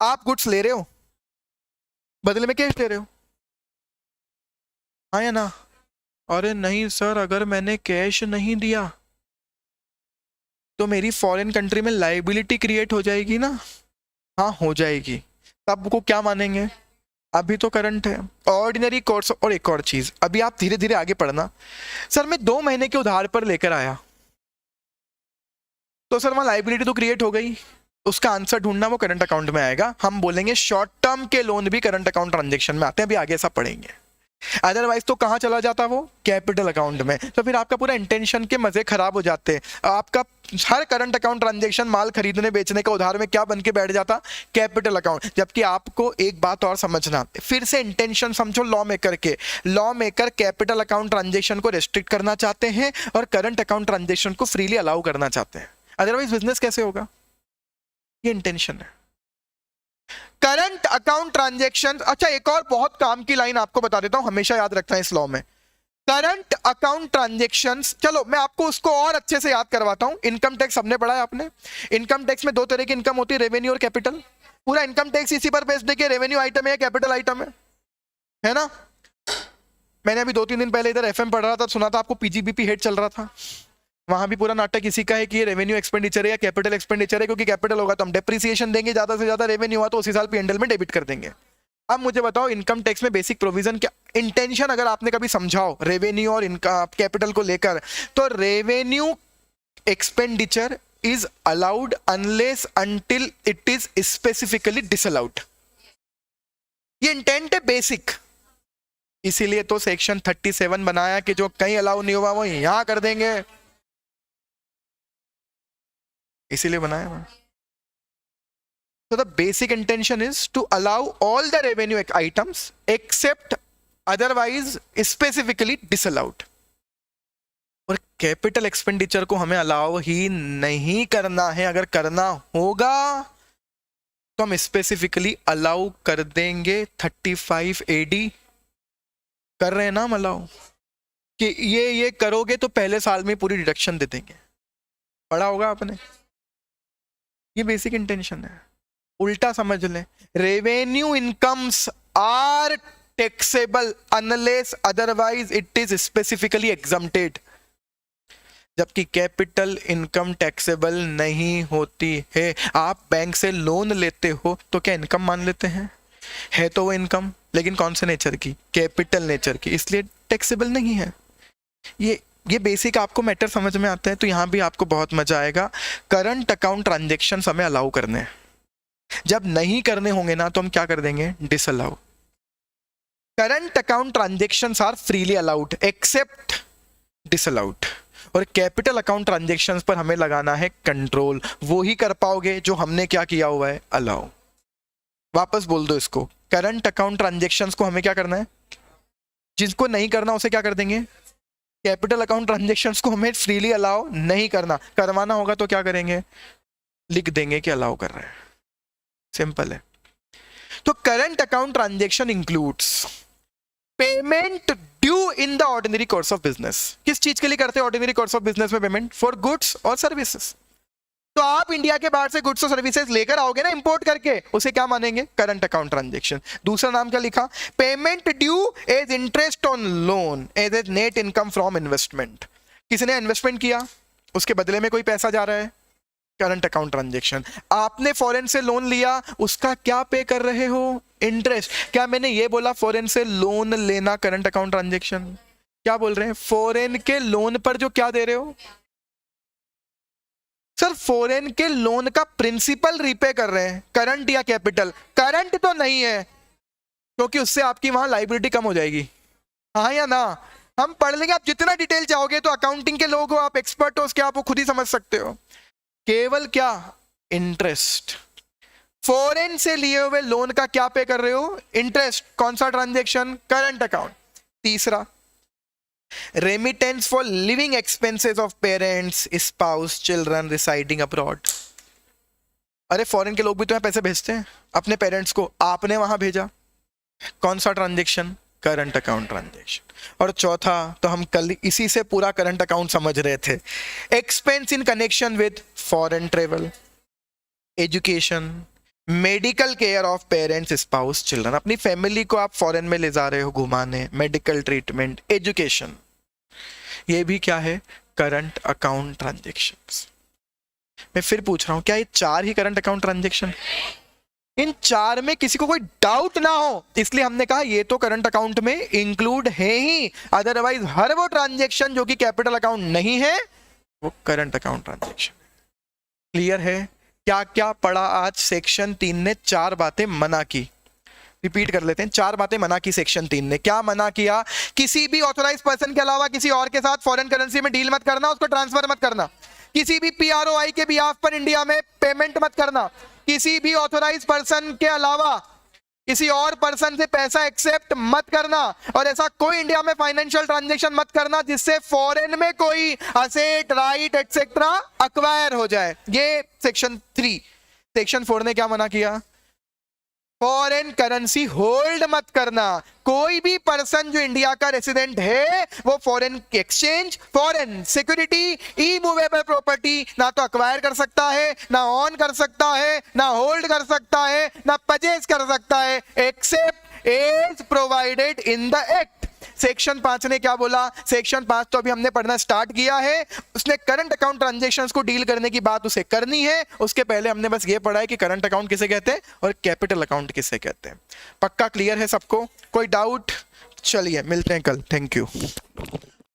आप गुड्स ले रहे हो, बदले में कैश ले रहे हो, हाँ या ना? अरे नहीं सर, अगर मैंने कैश नहीं दिया तो मेरी फॉरेन कंट्री में लायबिलिटी क्रिएट हो जाएगी ना? हाँ हो जाएगी, तब को क्या मानेंगे? अभी तो करंट है, ऑर्डिनरी कोर्स। और एक और चीज, अभी आप धीरे धीरे आगे पढ़ना। सर मैं 2 महीने के उधार पर लेकर आया, तो सर वहां लायबिलिटी तो क्रिएट हो गई, उसका आंसर ढूंढना, वो करंट अकाउंट में आएगा। हम बोलेंगे शॉर्ट टर्म के लोन भी करंट अकाउंट ट्रांजेक्शन में आते हैं, अभी आगे ऐसा पढ़ेंगे। अदरवाइज तो कहां चला जाता वो? कैपिटल अकाउंट में। तो फिर आपका पूरा इंटेंशन के मजे खराब हो जाते हैं। आपका हर करंट अकाउंट ट्रांजैक्शन माल खरीदने बेचने का उधार में क्या बन के बैठ जाता? Capital account. जबकि आपको एक बात और समझना, फिर से इंटेंशन समझो लॉ मेकर के, law maker capital account transaction को रेस्ट्रिक्ट करना चाहते हैं और करंट अकाउंट ट्रांजैक्शन को फ्रीली अलाउ करना चाहते हैं, अदरवाइज बिजनेस कैसे होगा? ये इंटेंशन है। Current account transaction. अच्छा एक और बहुत काम की लाइन आपको बता देता हूं, हमेशा याद रखना है इस लॉ में, करंट अकाउंट ट्रांजेक्शन्स, चलो मैं आपको उसको और अच्छे से याद करवाता हूं। इनकम टैक्स हमने पढ़ा है आपने। इनकम टैक्स में दो तरह की इनकम होती है, रेवेन्यू और कैपिटल। पूरा इनकम टैक्स इसी पर बेस्ड है कि रेवेन्यू आइटम है या कैपिटल आइटम है ना। मैंने अभी 2-3 दिन पहले इधर एफएम पढ़ रहा था, सुना था आपको, पीजीबीपी हेड चल रहा था, वहां भी पूरा नाटक इसी का है कि ये रेवेन्यू एक्सपेंडिचर है या कैपिटल एक्सपेंडिचर है, क्योंकि कैपिटल होगा तो हम डेप्रिसिएशन देंगे ज्यादा से ज्यादा, रेवेन्यू हुआ तो उसी साल पीएनएल में डेबिट कर देंगे। अब मुझे बताओ इनकम टैक्स में बेसिक प्रोविजन क्या, इंटेंशन अगर आपने कभी समझाओ रेवेन्यू और इनकम कैपिटल को लेकर, तो revenue expenditure is allowed unless until it is specifically disallowed. ये इंटेंट है बेसिक, इसीलिए तो सेक्शन 37 बनाया कि जो कहीं अलाउ नहीं हुआ वो यहां कर देंगे, इसीलिए बनाया। So the basic intention is to allow all the revenue items except otherwise specifically disallowed. और कैपिटल एक्सपेंडिचर को हमें अलाउ ही नहीं करना है। अगर करना होगा तो हम स्पेसिफिकली अलाउ कर देंगे। 35 AD कर रहे हैं ना हम अलाउ, कि ये करोगे तो पहले साल में पूरी डिडक्शन दे देंगे। पढ़ा होगा आपने, ये बेसिक इंटेंशन है। उल्टा समझ लें, revenue incomes are taxable unless otherwise it is specifically exempted, जबकि कैपिटल इनकम टैक्सेबल नहीं होती है। आप बैंक से लोन लेते हो तो क्या इनकम मान लेते हैं? है तो वो इनकम, लेकिन कौन से नेचर की? कैपिटल नेचर की, इसलिए टैक्सेबल नहीं है। ये बेसिक आपको मैटर समझ में आता है तो यहां भी आपको बहुत मजा आएगा। करंट अकाउंट ट्रांजेक्शन हमें अलाउ करने हैं, जब नहीं करने होंगे ना तो हम क्या कर देंगे? Disallow. Current account transactions are freely allowed except disallowed. और कैपिटल अकाउंट ट्रांजेक्शंस पर हमें लगाना है कंट्रोल। वो ही कर पाओगे जो हमने क्या किया हुआ है, अलाउ। वापस बोल दो इसको, करंट अकाउंट ट्रांजेक्शंस को हमें क्या करना है, जिसको नहीं करना उसे क्या कर देंगे? कैपिटल अकाउंट ट्रांजेक्शंस को हमें फ्रीली अलाउ नहीं करना, करवाना होगा तो क्या करेंगे? लिख देंगे कि अलाउ कर रहे हैं। सिंपल है। तो current account transaction includes payment due in the ordinary course of business. किस चीज के लिए करते हैं ऑर्डिनरी कोर्स ऑफ बिजनेस में पेमेंट? फॉर गुड्स और सर्विसेज। तो आप इंडिया के बाहर से गुड्स और सर्विसेज लेकर आओगे ना इंपोर्ट करके, उसे क्या मानेंगे? Current account transaction. दूसरा नाम क्या लिखा? Payment due as interest on loan as a net income from investment. किसने इन्वेस्टमेंट किया, उसके बदले में कोई पैसा जा रहा है, करंट अकाउंट ट्रांजेक्शन। आपने फॉरेन से लोन लिया, उसका क्या पे कर रहे हो? इंटरेस्ट। क्या मैंने ये बोला फॉरेन से लोन लेना करंट अकाउंट ट्रांजेक्शन? क्या बोल रहे हैं? फॉरेन के लोन पर जो क्या दे रहे हो सर, फॉरेन के लोन का प्रिंसिपल रीपे कर रहे हैं, करंट या कैपिटल? करंट तो नहीं है, क्योंकि उससे आपकी वहां लाइबिलिटी कम हो जाएगी। हाँ या ना? हम पढ़ लेंगे, आप जितना डिटेल चाहोगे, तो अकाउंटिंग के लोग हो, आप एक्सपर्ट हो उसके, आप वो खुद ही समझ सकते हो। केवल क्या? इंटरेस्ट। फॉरेन से लिए हुए लोन का क्या पे कर रहे हो? इंटरेस्ट। कौन सा ट्रांजेक्शन? Current account. तीसरा, remittance for living expenses of parents, spouse, children residing abroad. अरे फॉरेन के लोग भी तो यहाँ पैसे भेजते हैं अपने पेरेंट्स को, आपने वहां भेजा, कौन सा ट्रांजेक्शन? Current account transaction. और चौथा, तो हम कल इसी से पूरा करंट अकाउंट समझ रहे थे, expense in connection with foreign travel, education, medical care of parents, spouse, children. अपनी फैमिली को आप फॉरेन में ले जा रहे हो घुमाने, मेडिकल ट्रीटमेंट, एजुकेशन, ये भी क्या है? Current account transactions. मैं फिर पूछ रहा हूं, क्या ये 4 ही करंट अकाउंट ट्रांजेक्शन? इन 4 में किसी को कोई डाउट ना हो, इसलिए हमने कहा ये तो करंट अकाउंट में इंक्लूड है ही, अदरवाइज हर वो ट्रांजेक्शन जो कि कैपिटल अकाउंट नहीं है वो करंट अकाउंट ट्रांजेक्शन। क्लियर है? क्या क्या पढ़ा आज? सेक्शन 3 ने 4 बातें मना की। रिपीट कर लेते हैं, 4 बातें मना की सेक्शन 3 ने। क्या मना किया? किसी भी ऑथोराइज पर्सन के अलावा किसी और के साथ फॉरेन करेंसी में डील मत करना, उसको ट्रांसफर मत करना। किसी भी पीआरओआई के बिहाफ पर इंडिया में पेमेंट मत करना। किसी भी ऑथोराइज पर्सन के अलावा किसी और पर्सन से पैसा एक्सेप्ट मत करना। और ऐसा कोई इंडिया में फाइनेंशियल ट्रांजैक्शन मत करना जिससे फॉरेन में कोई असेट, राइट एटसेट्रा अक्वायर हो जाए। ये सेक्शन 3। सेक्शन 4 ने क्या मना किया? फॉरेन करेंसी होल्ड मत करना। कोई भी पर्सन जो इंडिया का रेसिडेंट है वो फॉरेन एक्सचेंज, फॉरेन सिक्योरिटी, ई मूवेबल प्रॉपर्टी ना तो अक्वायर कर सकता है, ना ऑन कर सकता है, ना होल्ड कर सकता है, ना परचेज कर सकता है, except as provided in the act. Section 5 ने क्या बोला? सेक्शन 5 तो अभी हमने पढ़ना स्टार्ट किया है। उसने करंट अकाउंट ट्रांजैक्शंस को डील करने की बात उसे करनी है। उसके पहले हमने बस ये पढ़ा है कि करंट अकाउंट किसे कहते हैं और कैपिटल अकाउंट किसे कहते हैं। पक्का क्लियर है सबको? कोई डाउट? चलिए मिलते हैं कल। Thank you.